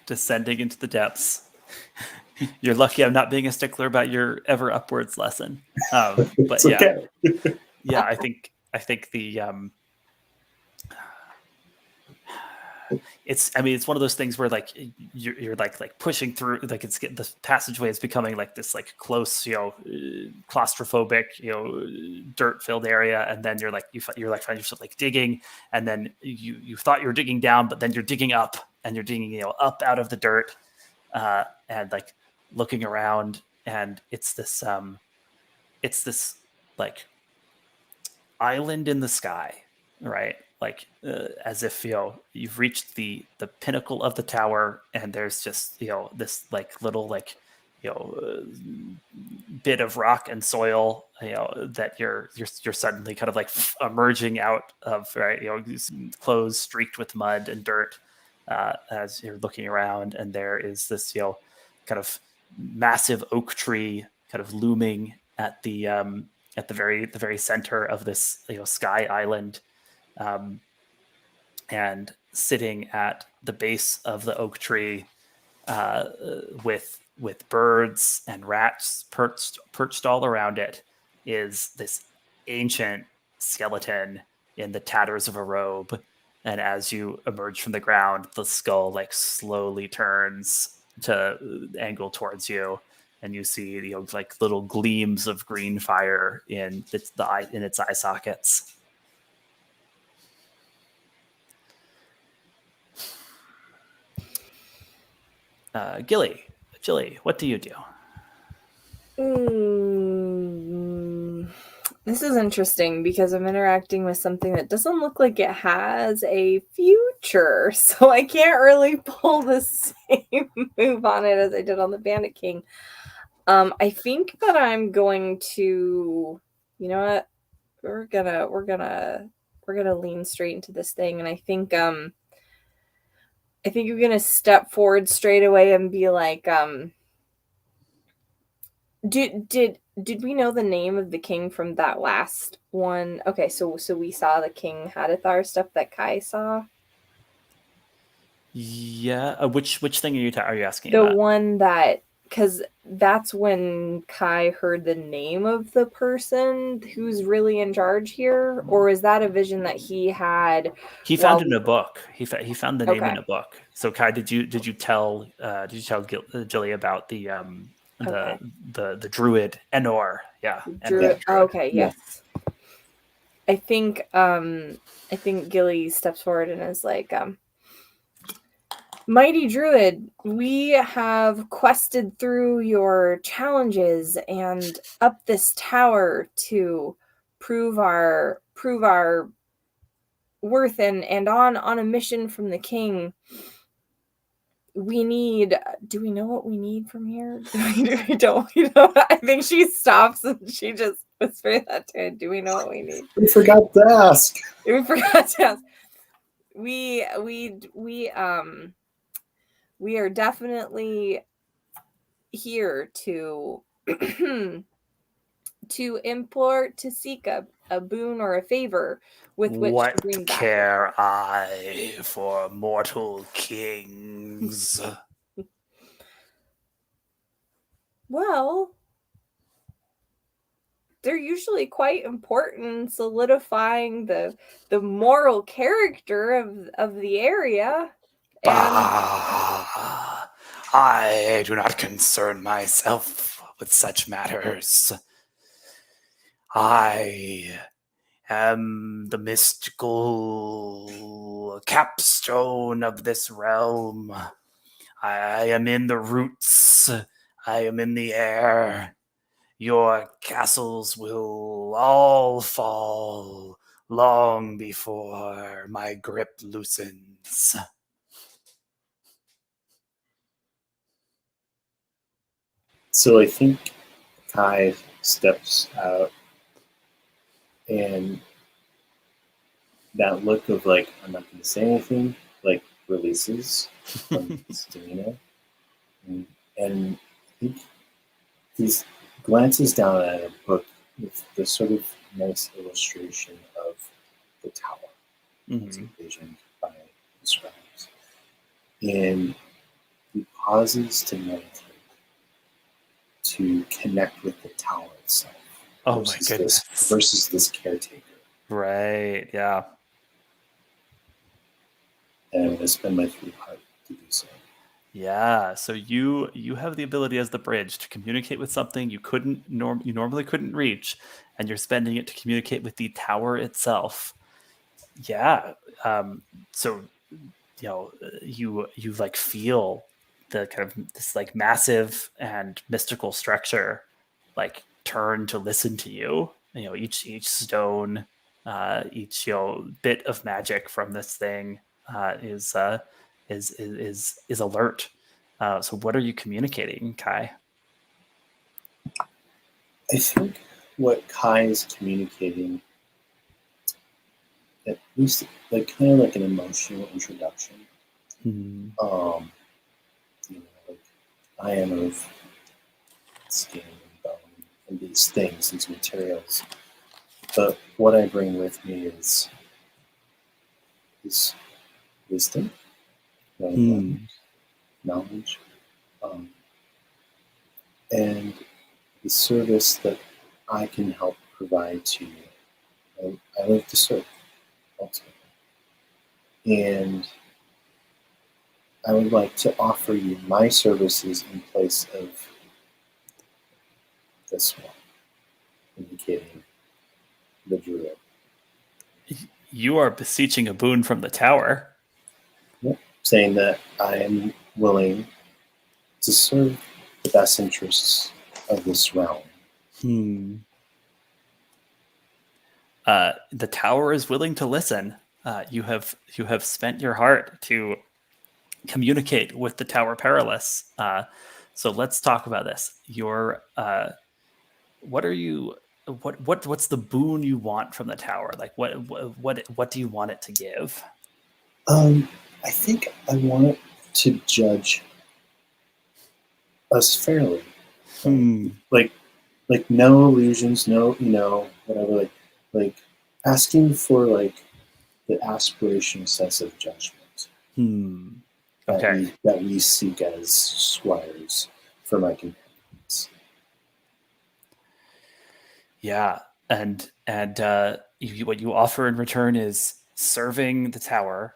Descending into the depths. You're lucky I'm not being a stickler about your ever upwards lesson. But yeah, okay. Yeah, I think the it's one of those things where like you're like pushing through, like the passageway is becoming like this like close, claustrophobic, dirt filled area, and then you're like find yourself like digging, and then you thought you were digging down, but then you're digging up, and you're digging up out of the dirt, and like looking around, and it's this like island in the sky, right? Like as if you've reached the pinnacle of the tower, and there's just this like little like bit of rock and soil that you're suddenly kind of like emerging out of, right? Clothes streaked with mud and dirt as you're looking around, and there is this kind of massive oak tree kind of looming at the very center of this sky island. And sitting at the base of the oak tree with with birds and rats perched all around it is this ancient skeleton in the tatters of a robe. And as you emerge from the ground, the skull like slowly turns to angle towards you, and you see like little gleams of green fire in its eye sockets. Gilly, what do you do? This is interesting because I'm interacting with something that doesn't look like it has a future, so I can't really pull the same move on it as I did on the Bandit King. I think that I'm going to, you know what, we're gonna lean straight into this thing, and I think you're gonna step forward straight away and be like, Did we know the name of the king from that last one? Okay, so we saw the King Hadithar stuff that Kai saw. Yeah, which thing are you asking The about? one that, because that's when Kai heard the name of the person who's really in charge here, or is that a vision that he had? He found it in a book. He found the name in Okay. a book. So Kai, did you tell Gilly about the Okay. the druid Enor? Yeah, Druid. Druid. Okay, yes. I think Gilly steps forward and is like, Mighty Druid, we have quested through your challenges and up this tower to prove our worth, and on a mission from the king. We need. Do we know what we need from here? We don't. I think she stops and she just whispers that to it. Do we know what we need? We forgot to ask. We forgot to ask. We are definitely here to to seek a boon or a favor with which What to bring back. care I for mortal kings? Well, they're usually quite important in solidifying the moral character of the area. Bah! I do not concern myself with such matters. I am the mystical capstone of this realm. I am in the roots. I am in the air. Your castles will all fall long before my grip loosens. So I think Kai steps out, and that look of like, I'm not going to say anything, like releases from his demeanor. And I think he glances down at a book with this sort of nice illustration of the tower. It's envisioned by the scribes. And he pauses to meditate, to connect with the tower itself. Oh my goodness. Versus this caretaker. Right, yeah. And I'm going to spend my 3 heart to do so. Yeah, so you have the ability as the bridge to communicate with something you normally couldn't reach, and you're spending it to communicate with the tower itself. Yeah. So you like feel the kind of this like massive and mystical structure like turn to listen to you. Each stone, each bit of magic from this thing is alert. So what are you communicating, Kai? I think what Kai is communicating, at least like kind of like an emotional introduction. Like I am of skin and bone and these things, these materials. But what I bring with me is wisdom, knowledge, and the service that I can help provide to you. I live to serve, ultimately. And I would like to offer you my services in place of this one, indicating the druid. You are beseeching a boon from the tower. Saying that I am willing to serve the best interests of this realm. The tower is willing to listen. You have spent your heart to communicate with the Tower Perilous. So let's talk about this. What's the boon you want from the tower? Like what do you want it to give? I think I want it to judge us fairly. Like no illusions, no, whatever. Like asking for like the aspirational sense of judgment that we seek as squires for my companions. Yeah, and what you offer in return is serving the tower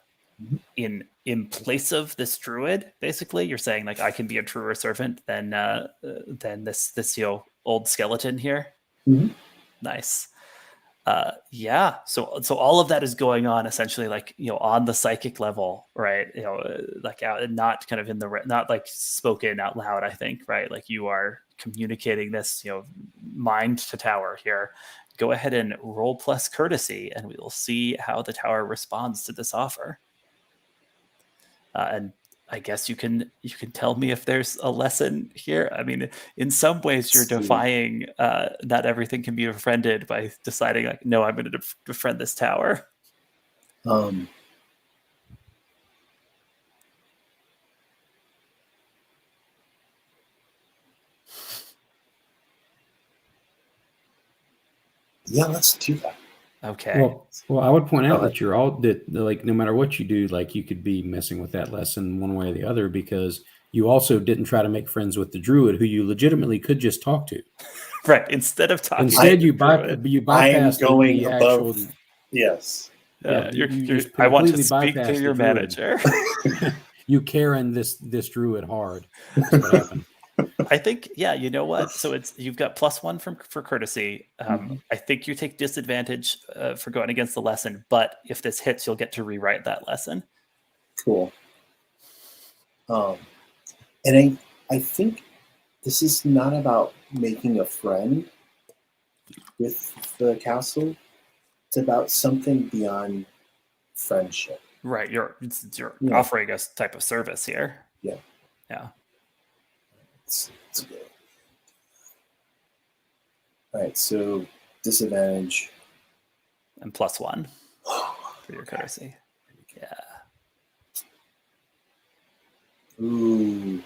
in place of this druid. Basically, you're saying like I can be a truer servant than this old skeleton here. Nice. Yeah. So all of that is going on essentially like on the psychic level, right? Like not kind of not like spoken out loud. I think right. Like you are communicating this mind to tower here. Go ahead and roll plus courtesy, and we will see how the tower responds to this offer. And I guess you can tell me if there's a lesson here. I mean, in some ways, you're defying that everything can be befriended by deciding like, no, I'm going to befriend this tower. Yeah, let's do that. Okay. Well, I would point out that like no matter what you do, like you could be messing with that lesson one way or the other, because you also didn't try to make friends with the druid, who you legitimately could just talk to. Right. Instead of talking, you bypassed going above. actual. Yes. Yeah. I want to speak to your manager. You Karen this druid hard. That's what happened. I think, yeah, you know what? So you've got +1 for courtesy. I think you take disadvantage for going against the lesson, but if this hits, you'll get to rewrite that lesson. Cool. And I think this is not about making a friend with the castle. It's about something beyond friendship. Right. You're offering us type of service here. Yeah. Yeah. It's good. All right, so disadvantage. And +1 for your courtesy. Yeah. Ooh.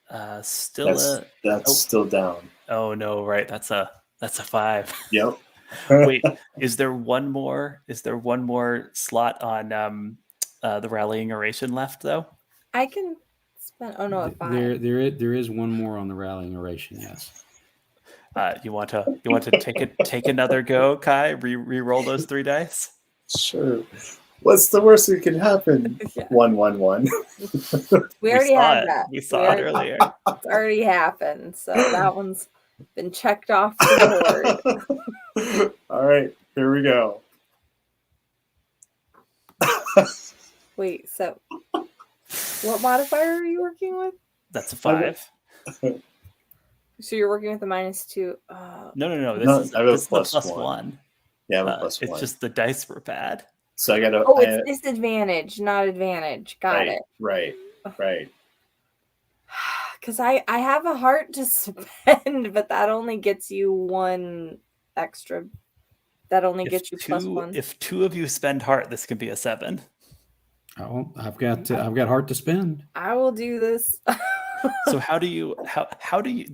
That's still down. Oh no, right. That's a 5. Yep. Wait, is there one more slot on the rallying oration left though? I can spend a 5. There is one more on the rallying oration, yes. You want to take another go, Kai? Re-roll those 3 dice? Sure. What's the worst that can happen? Yeah. 1, 1, 1. We already had that. We saw it earlier. It's already happened, so that one's been checked off the board. All right, here we go. Wait, so what modifier are you working with? That's a 5. So you're working with a -2. No. This is the +1. Yeah, I'm a +1. It's just the dice were bad. So I got to. Oh, it's disadvantage, not advantage. Got it. Right. Because I have a heart to spend, but that only gets you 1 extra. That only gets you +1. If 2 of you spend heart, this can be a 7. Oh, I've got heart to spend. I will do this. So how do you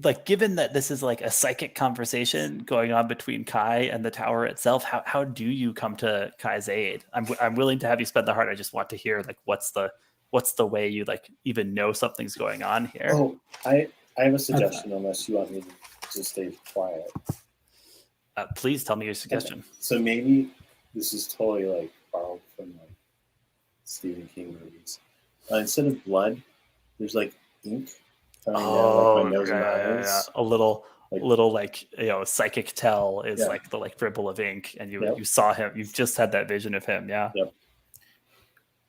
like, given that this is like a psychic conversation going on between Kai and the tower itself, how do you come to Kai's aid? I'm willing to have you spend the heart. I just want to hear like what's the way you like even know something's going on here. Oh, I have a suggestion, unless you want me to just stay quiet. Please tell me your suggestion. Okay. So maybe this is totally like borrowed from like Stephen King movies. Instead of blood, there's like ink coming down like my nose and eyes. A little Like- psychic tell is Yeah. like the dribble of ink, and you Yep. you saw him. You've just had that vision of him. Yeah. Yep.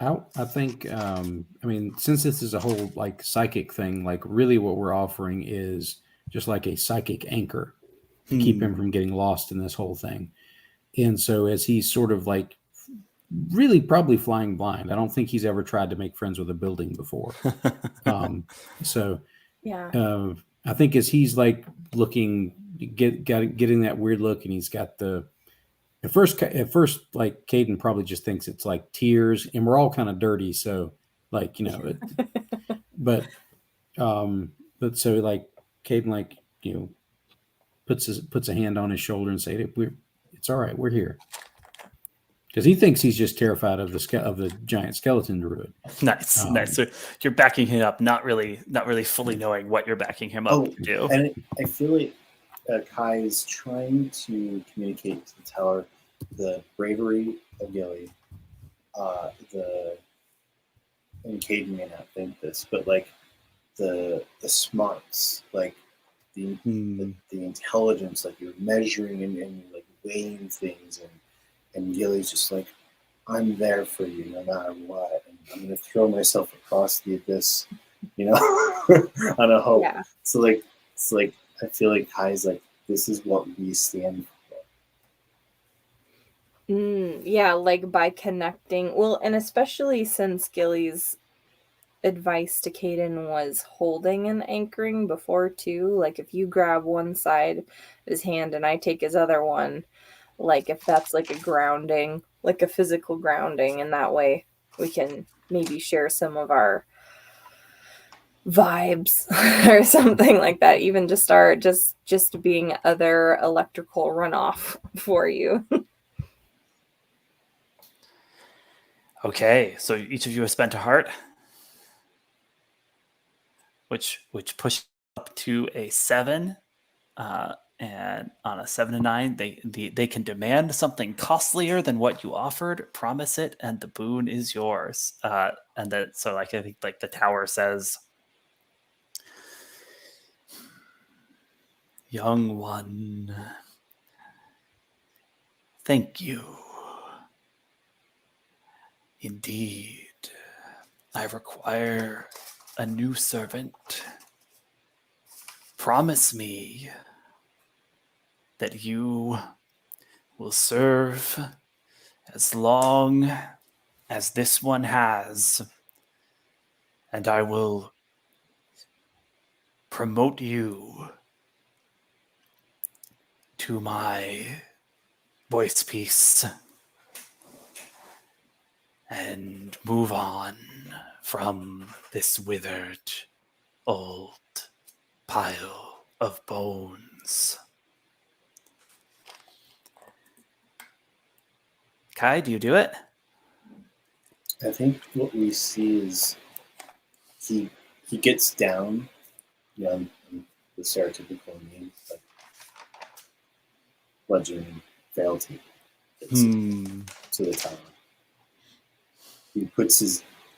I think, I mean, since this is a whole like psychic thing, like really what we're offering is just like a psychic anchor to keep him from getting lost in this whole thing. And so as he's sort of like really probably flying blind, I don't think he's ever tried to make friends with a building before. So Yeah. I think as he's like looking, getting that weird look, and he's got at first, like Caedun probably just thinks it's like tears, and we're all kind of dirty, so like but so like Caedun like puts a hand on his shoulder and say, "It's all right, we're here," because he thinks he's just terrified of the giant skeleton druid. Nice. So you're backing him up, not really fully knowing what you're backing him up to do. And I feel like Kai is trying to communicate to the tower the bravery of Gilly. And Caedun may not think this, but like the smarts, like the intelligence, like you're measuring and like weighing things, and Gilly's just like, I'm there for you no matter what, and I'm gonna throw myself across the abyss, on a hope. Yeah. So like I feel like Kai's like, this is what we stand for. Yeah, like by connecting. Well, and especially since Gilly's advice to Caedun was holding and anchoring before too. Like if you grab one side of his hand and I take his other one, like if that's like a grounding, like a physical grounding, and that way we can maybe share some of our vibes or something like that. Even just just being other electrical runoff for you. Okay, so each of you has spent a heart, which pushed up to a 7, and on a 7 to 9, they can demand something costlier than what you offered. Promise it, and the boon is yours. And that, so like I think like the tower says, young one, thank you. Indeed, I require a new servant. Promise me that you will serve as long as this one has, and I will promote you to my voice piece and move on from this withered old pile of bones. Kai, do you do it? I think what we see is he gets down, on the stereotypical name, like bludgeoning frailty, to the tower. He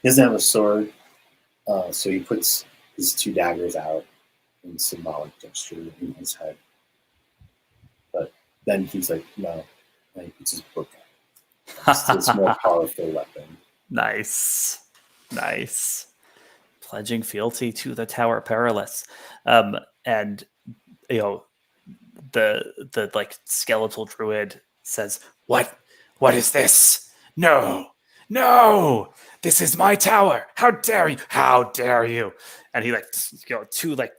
doesn't have a sword, so he puts his 2 daggers out in symbolic gesture in his head. But then he's like, no, and he puts his book out. It's his more powerful weapon. Nice. Pledging fealty to the Tower Perilous. And the like skeletal druid says, What is this? No, this is my tower. How dare you? And he like, 2 like,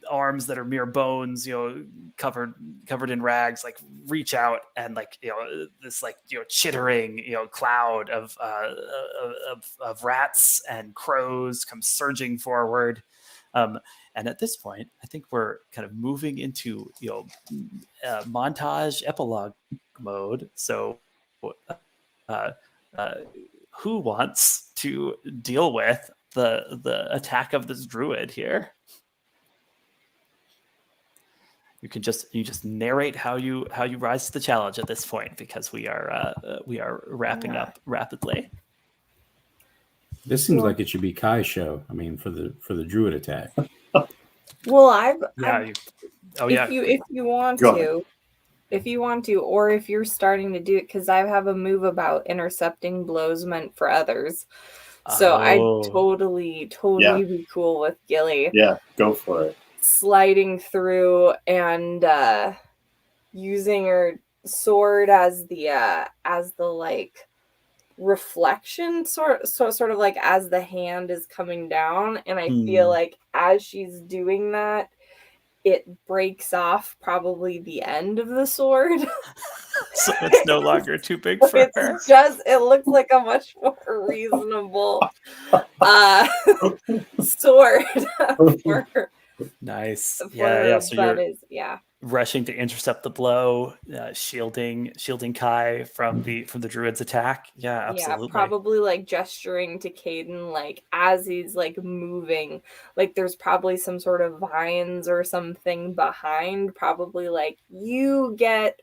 arms that are mere bones, covered in rags, like reach out, and like, this like, chittering, cloud of rats and crows come surging forward. And at this point, I think we're kind of moving into, montage epilogue mode. So, who wants to deal with the attack of this druid here? You just narrate how you rise to the challenge at this point, because we are wrapping up rapidly. This seems like it should be Kai's show. I mean, for the druid attack. Well, if you want Go to, or if you're starting to do it, because I have a move about intercepting blows meant for others. So I'd totally be cool with Gilly. Yeah, go for it. Sliding through and using her sword as the like reflection, sort of like as the hand is coming down, and I feel like as she's doing that, it breaks off probably the end of the sword. So it's no longer too big for her. It looks like a much more reasonable sword for her. Nice. So you're rushing to intercept the blow, shielding Kai from the druid's attack. Yeah, absolutely. Yeah, probably like gesturing to Caedun, like as he's like moving, like there's probably some sort of vines or something behind, probably like you get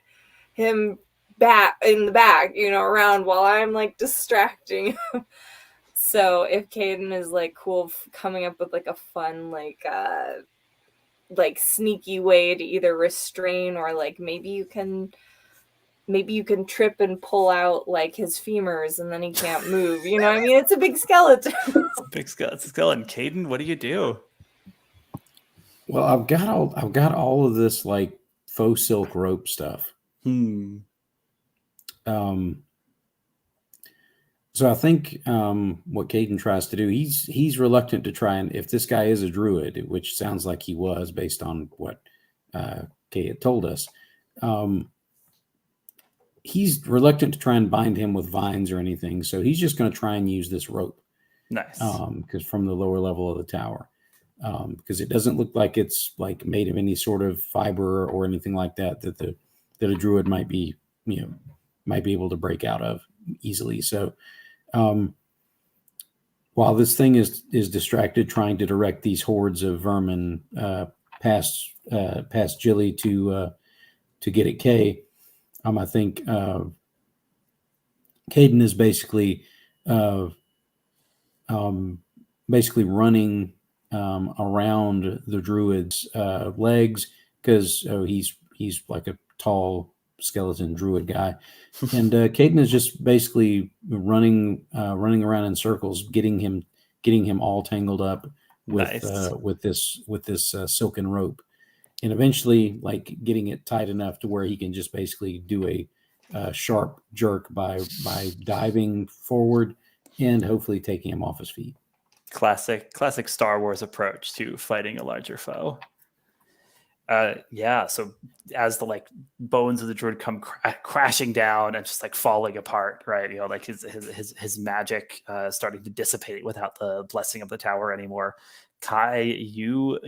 him back in the back, around while I'm like distracting him. So if Caedun is like cool coming up with like a fun like sneaky way to either restrain, or like maybe you can trip and pull out like his femurs and then he can't move. You know what I mean? It's a big skeleton. It's a big skeleton. Caedun, what do you do? Well, I've got all of this like faux silk rope stuff. So I think what Caedun tries to do, he's reluctant to try, and if this guy is a druid, which sounds like he was based on what Kay had told us, he's reluctant to try and bind him with vines or anything. So he's just going to try and use this rope. Nice. Because from the lower level of the tower, because it doesn't look like it's like made of any sort of fiber or anything like that a druid might be able to break out of easily. So while this thing is distracted trying to direct these hordes of vermin past Gilly to get at Kay, I think Caedun is basically running around the druid's legs, because he's like a tall skeleton druid guy, and Caedun is just basically running around in circles, getting him all tangled up with this silken rope, and eventually like getting it tight enough to where he can just basically do a sharp jerk by diving forward and hopefully taking him off his feet. Classic Star Wars approach to fighting a larger foe. So as the like bones of the druid come crashing down and just like falling apart, right? Like his magic starting to dissipate without the blessing of the tower anymore. Kai, you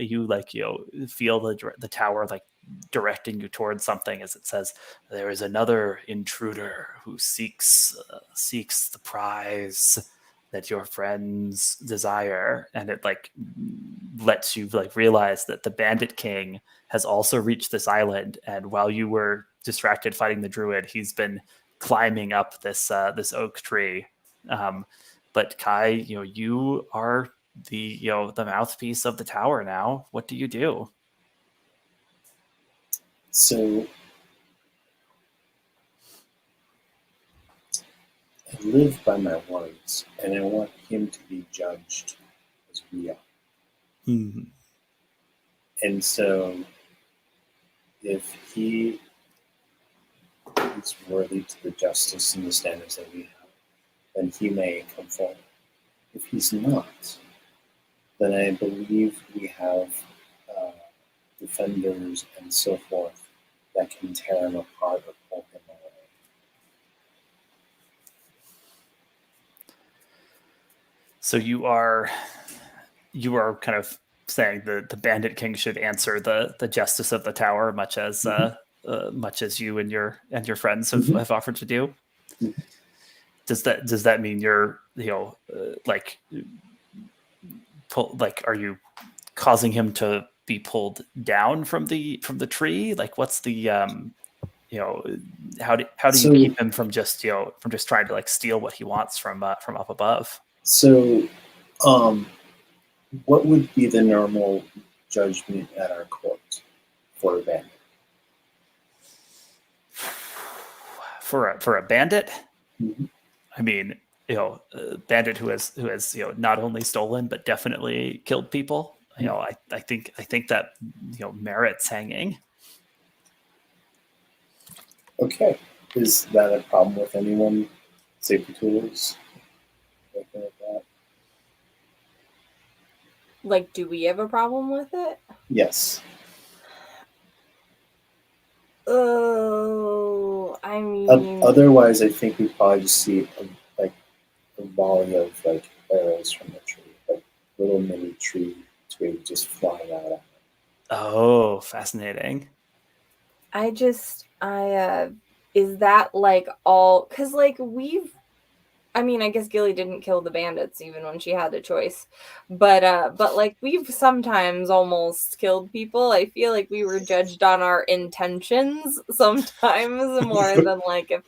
feel the tower like directing you towards something, as it says, "There is another intruder who seeks the prize that your friends desire," and it like lets you like realize that the Bandit King has also reached this island, and while you were distracted fighting the druid, he's been climbing up this oak tree. But Kai, you are the mouthpiece of the tower now. What do you do? So I live by my words, and I want him to be judged as we are. Mm-hmm. And so if he is worthy to the justice and the standards that we have, then he may come forward. If he's not, then I believe we have defenders and so forth that can tear him apart or pull him away. So you are kind of saying the Bandit King should answer the justice of the tower, much as you and your friends have offered to do. Mm-hmm. Does that mean you're are you causing him to be pulled down from the tree? Like, what's the how do So- you keep him from just from just trying to like steal what he wants from up above? So, what would be the normal judgment at our court for a bandit? For a bandit? Mhm. I mean, a bandit who has not only stolen but definitely killed people. I think that merits hanging. Okay. Is that a problem with anyone? Safety tools? Anything like that? Like, do we have a problem with it? Yes. Oh, I mean, Otherwise, I think we probably just see a volley of like arrows from the tree, like little mini tree twigs just flying out. Oh, fascinating. is that like all? Because like I mean, I guess Gilly didn't kill the bandits even when she had a choice, but like we've sometimes almost killed people. I feel like we were judged on our intentions sometimes more than like if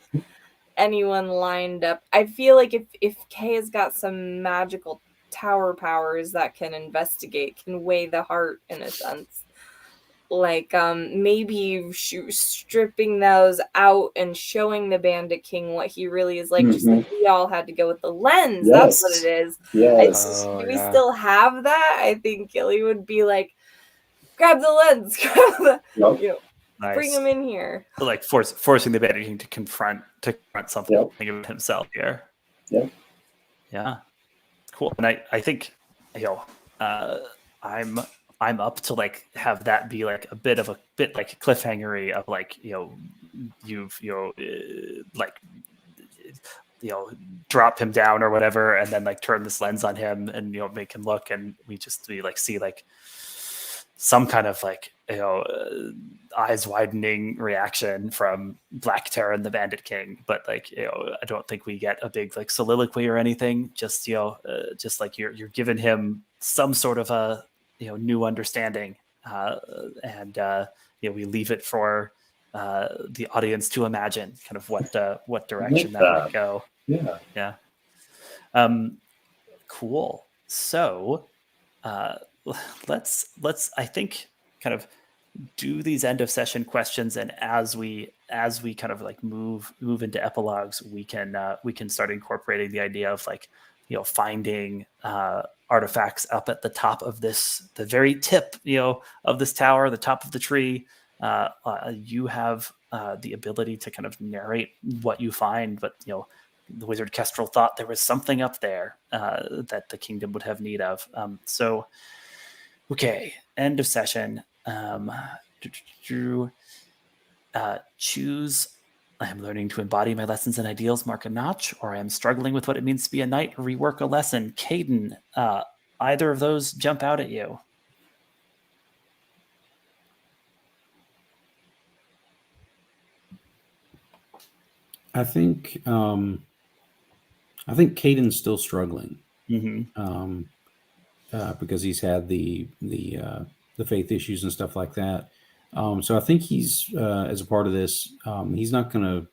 anyone lined up. I feel like if Kay has got some magical tower powers that can investigate, can weigh the heart in a sense. Like maybe stripping those out and showing the Bandit King what he really is like. Just like we all had to go with the lens. That's what it is. Yes. Do we still have that? I think Gilly would be like, grab the lens, grab the, Nice. bring him in here. Like forcing the Bandit King to confront something of himself here. Yep. Yeah. Cool. And I think I'm up to like have that be like a bit like cliffhangery of like you've like drop him down or whatever, and then like turn this lens on him and make him look, and we like see like some kind of like eyes widening reaction from Black Terror and the Bandit King, but like I don't think we get a big like soliloquy or anything. Just just like you're giving him some sort of a new understanding, and we leave it for the audience to imagine kind of what direction that might go. Yeah. Cool. So let's I think kind of do these end of session questions, and as we kind of like move into epilogues, we can start incorporating the idea of like finding artifacts up at the top of the very tip of this tower, the top of the tree. You have the ability to kind of narrate what you find, but the wizard Kestrel thought there was something up there that the kingdom would have need of. So okay, end of session. Choose. I am learning to embody my lessons and ideals, mark a notch, or I am struggling with what it means to be a knight, rework a lesson. Caedun, either of those jump out at you? I think Caedun's still struggling. Mm-hmm. Because he's had the faith issues and stuff like that. So I think he's as a part of this, he's not going to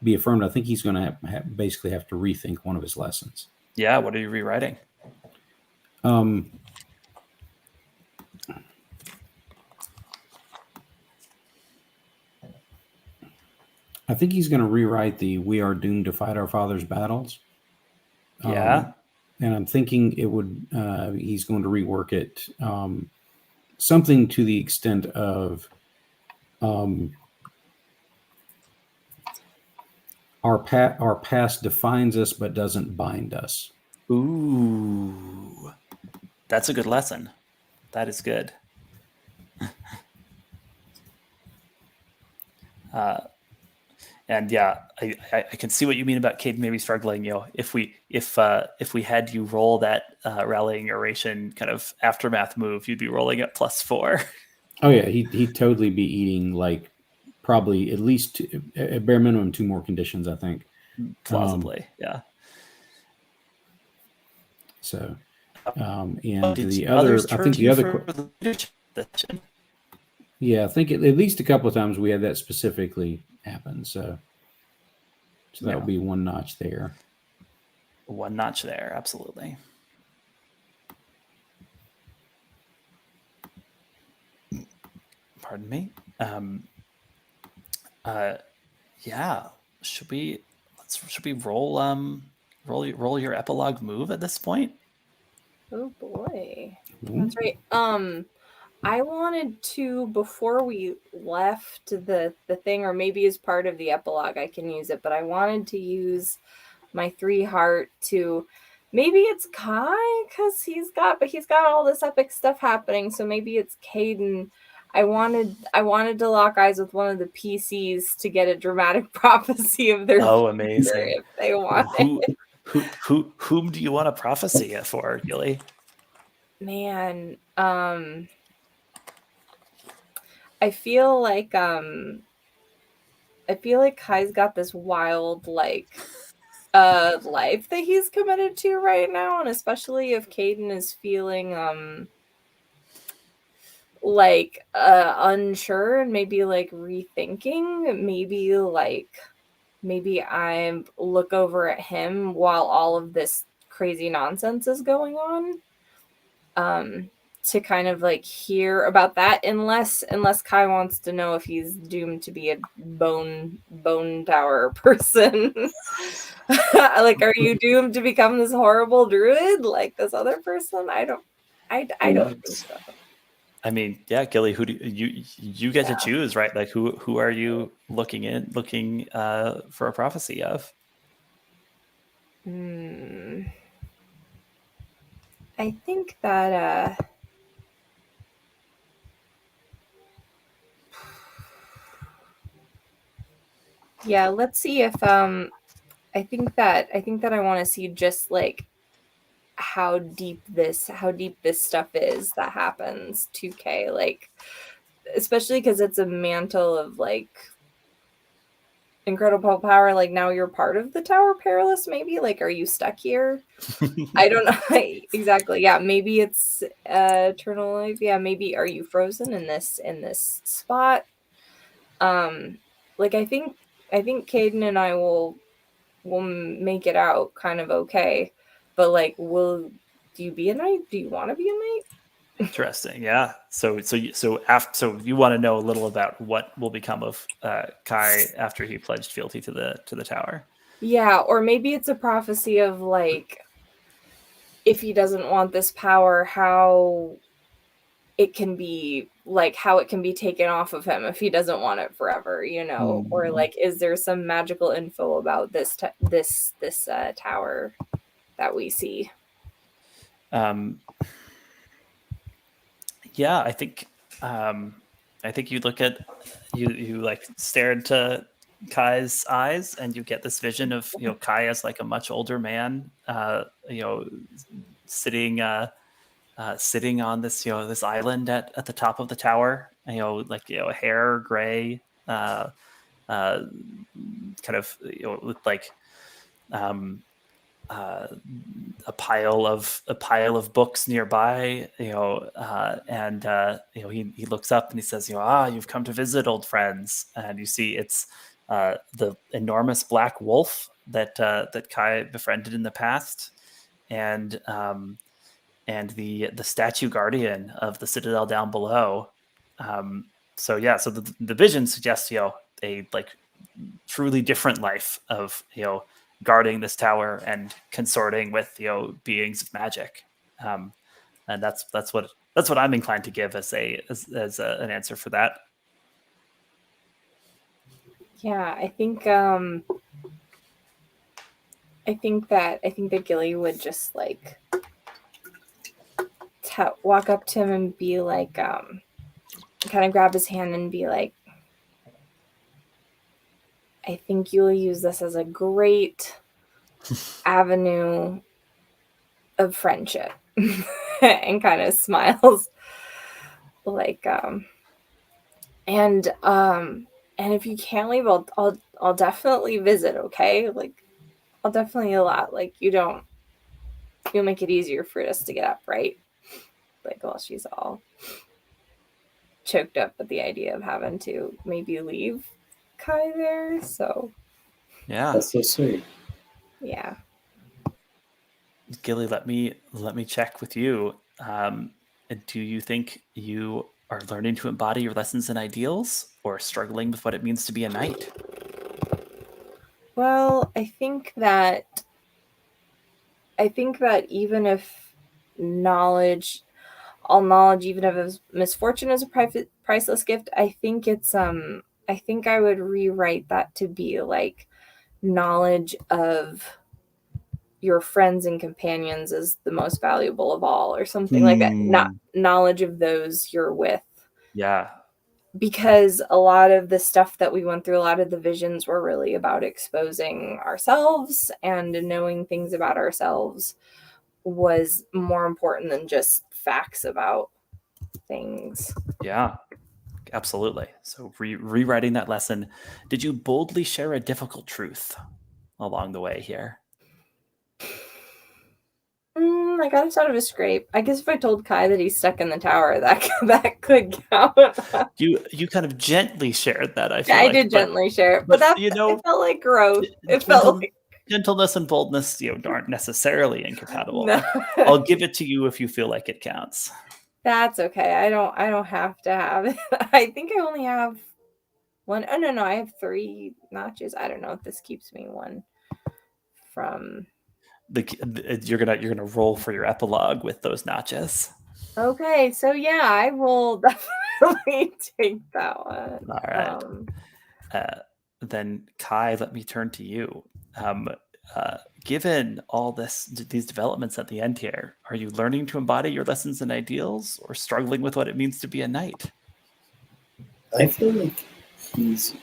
be affirmed. I think he's going to basically have to rethink one of his lessons. Yeah. What are you rewriting? I think he's going to rewrite the "We are doomed to fight our father's battles." Yeah. And I'm thinking it would. He's going to rework it, something to the extent of, our past defines us but doesn't bind us. Ooh, that's a good lesson. That is good. And yeah, I can see what you mean about Caedun maybe struggling. If we had you roll that rallying oration kind of aftermath move, you'd be rolling at +4. Oh yeah, he'd totally be eating like probably at least at bare minimum 2 more conditions, I think. Plausibly, yeah. So And the other, I think the other, yeah, I think at least a couple of times we had that specifically happen. So that would be one notch there. One notch there, absolutely. Pardon me. Yeah. Should we roll your epilogue move at this point? Oh boy. That's right. I wanted to, before we left the thing, or maybe as part of the epilogue I can use it, but I wanted to use my 3 heart to, maybe it's Kai, because he's got all this epic stuff happening, so maybe it's Caedun. I wanted to lock eyes with one of the PCs to get a dramatic prophecy of their future amazing if they want whom do you want a prophecy for, Gilly? Man, I feel like Kai's got this wild life that he's committed to right now, and especially if Caedun is feeling unsure and maybe rethinking, maybe I look over at him while all of this crazy nonsense is going on. To kind of hear about that, unless Kai wants to know if he's doomed to be a bone tower person. Are you doomed to become this horrible druid like this other person? I don't think so. I mean, yeah, Gilly, who do you get to choose, right? Like who are you looking for a prophecy of? I think that yeah, let's see if I think that I want to see just how deep this stuff is that happens to Kay, especially because it's a mantle of incredible power. Now you're part of the Tower Perilous, maybe. Are you stuck here? I don't know. Exactly. Yeah, maybe it's eternal life. Yeah, maybe are you frozen in this spot? I think Caedun and I will make it out kind of okay, but do you be a knight? Do you want to be a knight? Interesting. Yeah. So you want to know a little about what will become of Kai after he pledged fealty to the tower. Yeah, or maybe it's a prophecy of if he doesn't want this power, how it can be taken off of him if he doesn't want it forever, or is there some magical info about this tower that we see? Yeah, I think you look at you stare into Kai's eyes and you get this vision of Kai as a much older man, sitting on this this island at the top of the tower, hair gray, kind of with a pile of books nearby, and he looks up and he says, you've come to visit, old friends. And you see it's the enormous black wolf that Kai befriended in the past, and the statue guardian of the citadel down below. So the vision suggests a truly different life of guarding this tower and consorting with beings of magic, and that's what I'm inclined to give as an answer for that. Yeah, I think that Gilly would just walk up to him and be kind of grab his hand and be like, I think you'll use this as a great avenue of friendship. And kind of smiles and if you can't leave, I'll definitely visit, okay? I'll definitely allow, you don't you'll make it easier for us to get up, right? Like, well, she's all choked up at the idea of having to maybe leave Kai there. So Yeah. That's so sweet. yeah. Gilly, let me check with you. Do you think you are learning to embody your lessons and ideals, or struggling with what it means to be a knight? Well, I think that even if knowledge, all knowledge, even if it's misfortune, is a priceless gift, I think it's I think I would rewrite that to be like knowledge of your friends and companions is the most valuable of all, or something like that. Not knowledge of those you're with. Yeah. Because a lot of the stuff that we went through, a lot of the visions were really about exposing ourselves, and knowing things about ourselves was more important than just facts about things. Yeah. Absolutely. So rewriting that lesson. Did you boldly share a difficult truth along the way here? I got us out of a scrape. I guess if I told Kai that he's stuck in the tower, that could count. You kind of gently shared that. I feel I like, did gently share it, but you know, it felt like growth. It felt like gentleness and boldness, aren't necessarily incompatible. No. I'll give it to you if you feel like it counts. That's okay. I don't have to have it. I think I only have one. Oh no, I have 3 notches. I don't know if this keeps me one from. You're gonna roll for your epilogue with those notches. Okay, so yeah, I will definitely take that one. All right. Then Kai, let me turn to you. Given all these developments at the end here, are you learning to embody your lessons and ideals, or struggling with what it means to be a knight? I feel like he's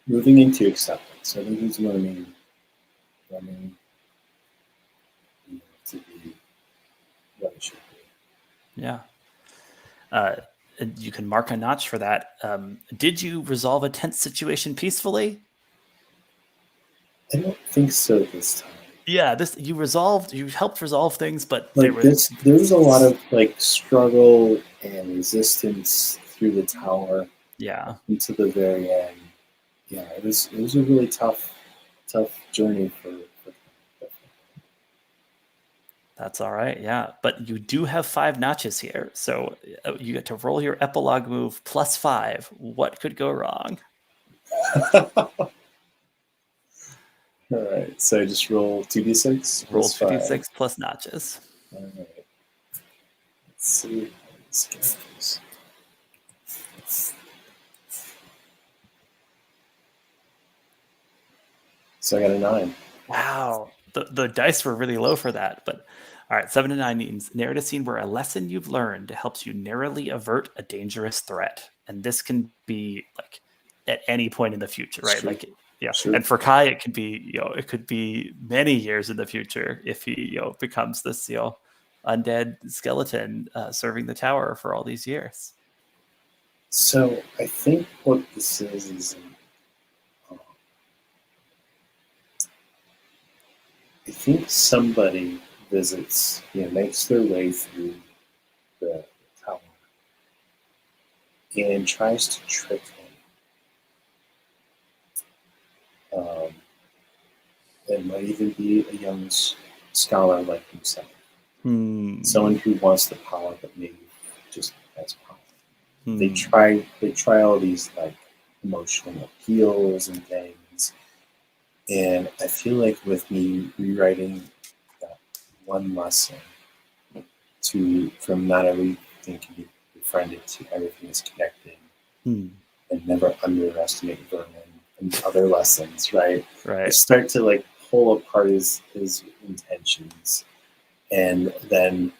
moving into acceptance. I think he's learning to be what it should be. Yeah. You can mark a notch for that. Did you resolve a tense situation peacefully? I don't think so this time. Yeah, you helped resolve things, but there was a lot of struggle and resistance through the tower. Yeah. Into the very end. Yeah, it was a really tough journey for That's all right. Yeah, but you do have 5 notches here, so you get to roll your epilogue move plus 5. What could go wrong? All right, so just roll 2d6. Roll 2d6 plus notches. All right. Let's see how this goes. So I got a 9. Wow. The dice were really low for that, but all right, 7 to 9 means narrate a scene where a lesson you've learned helps you narrowly avert a dangerous threat. And this can be like at any point in the future, right? Sure. Yeah. Sure. And for Kai, it could be many years in the future if he, becomes this, undead skeleton serving the tower for all these years. So I think what this is I think somebody visits, makes their way through the tower and tries to trick him. It might even be a young scholar like himself. Someone who wants the power but maybe just has power. They try all these emotional appeals and things. And I feel like with me rewriting that one lesson from not everything can be befriended to everything is connected, and never underestimate Vernon and other lessons, right? Right. I start to pull apart his intentions, and then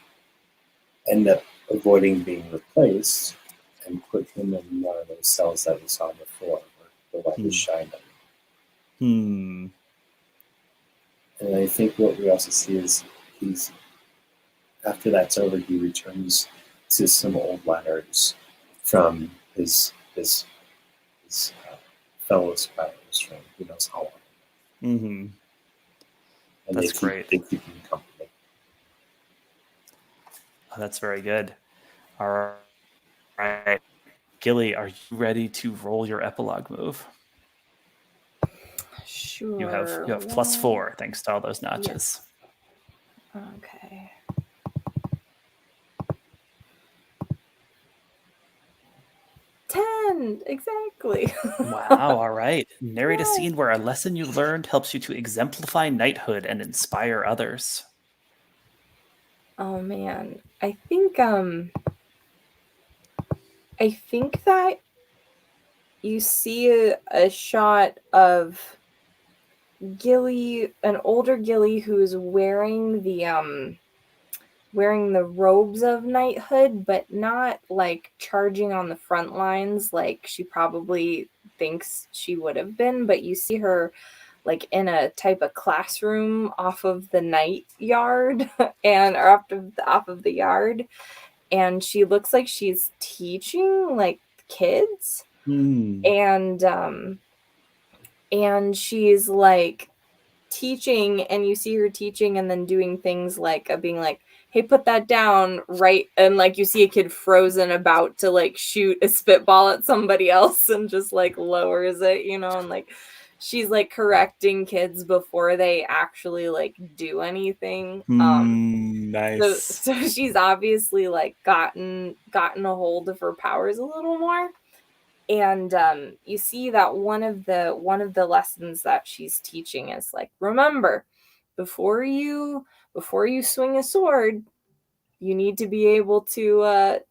end up avoiding being replaced and put him in one of those cells that we saw before, where the light was shined on. And I think what we also see is he's, after that's over, he returns to some old letters from his fellow squires from who knows how long. and That's great. They keep me company. Oh, that's very good. All right. Gilly, are you ready to roll your epilogue move? Sure. You have +4 thanks to all those notches. Yes. Okay. Exactly. Wow, all right. Narrate a scene where a lesson you learned helps you to exemplify knighthood and inspire others. Oh man. I think that you see a shot of Gilly, an older Gilly who's wearing the robes of knighthood, but not like charging on the front lines like she probably thinks she would have been, but you see her like in a type of classroom off of the night yard and or off of the yard, and she looks like she's teaching like kids. And she's like teaching, and you see her teaching and then doing things like being like, hey, put that down, right? And like you see a kid frozen about to like shoot a spitball at somebody else and just like lowers it, and like she's like correcting kids before they actually like do anything. Nice. So she's obviously like gotten a hold of her powers a little more. And you see that one of the lessons that she's teaching is like, remember, before you swing a sword, you need to be able to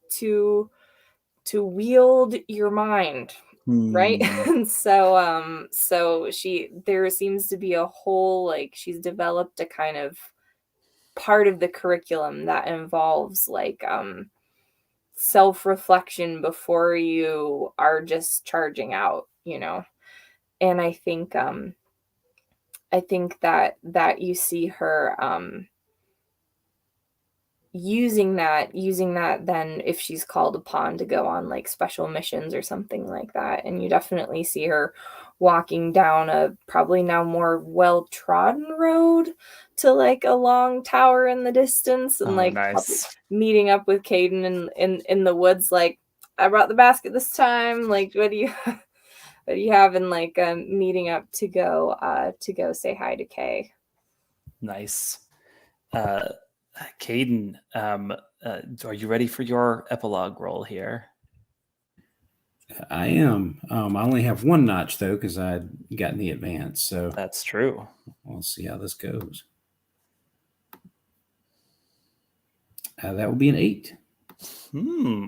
wield your mind, right? And so there seems to be a whole, like, she's developed a kind of part of the curriculum that involves like self-reflection before you are just charging out, and I think that you see her using that then if she's called upon to go on like special missions or something like that. And you definitely see her walking down a probably now more well-trodden road to like a long tower in the distance, and like nice. meeting up with Caedun in the woods, like, I brought the basket this time, like, what do you have, and like meeting up to go say hi to Kay. Nice. Caedun, are you ready for your epilogue roll here? I am. I only have one notch though because I'd gotten the advance. So that's true. We'll see how this goes. That will be an 8.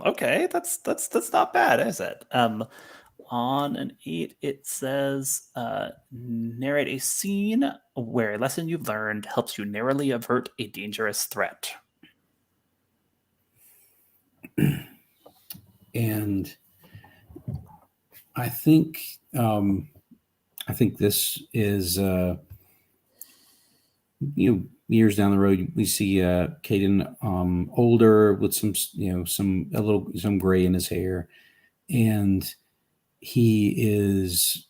Okay, that's not bad, is it? On an 8, it says, narrate a scene where a lesson you've learned helps you narrowly avert a dangerous threat. And I think this is years down the road we see Caedun older with some gray in his hair, and he is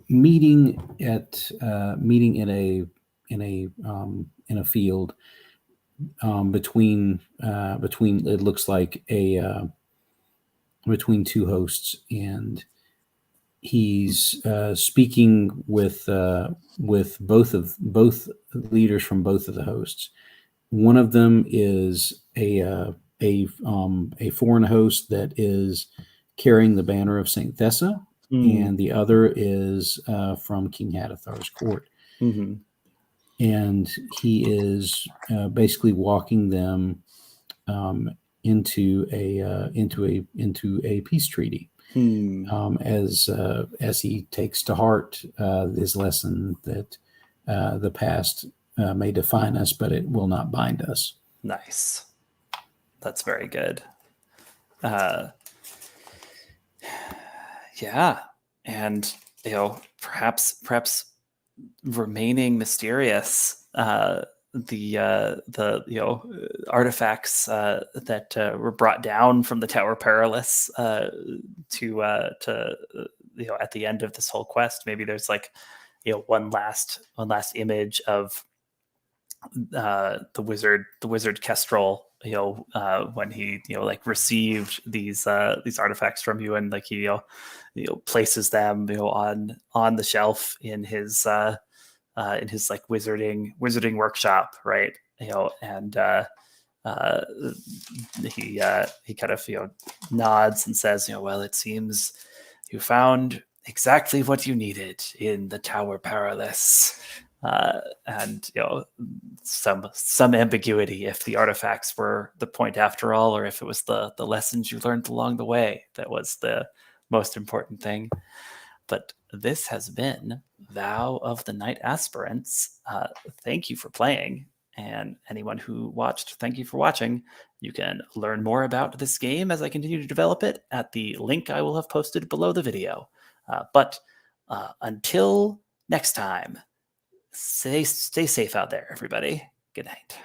meeting in a field between it looks like between two hosts, and he's speaking with both leaders from both of the hosts. One of them is a foreign host that is carrying the banner of Saint Thessa, and the other is from King Hadithar's court. And he is basically walking them into a peace treaty, as he takes to heart his lesson that the past may define us, but it will not bind us. Nice. That's very good. Yeah, and perhaps remaining mysterious, the artifacts that were brought down from the Tower Perilous to at the end of this whole quest. Maybe there's like one last image of the wizard Kestrel, when he like received these artifacts from you, and like he places them on the shelf in his like wizarding workshop, right? And he kind of nods and says, well, it seems you found exactly what you needed in the Tower Perilous. And some ambiguity if the artifacts were the point after all, or if it was the lessons you learned along the way that was the most important thing. But this has been Vow of the Knight-Aspirants. Thank you for playing, and anyone who watched, thank you for watching. You can learn more about this game as I continue to develop it at the link I will have posted below the video. But until next time, stay safe out there, everybody. Good night.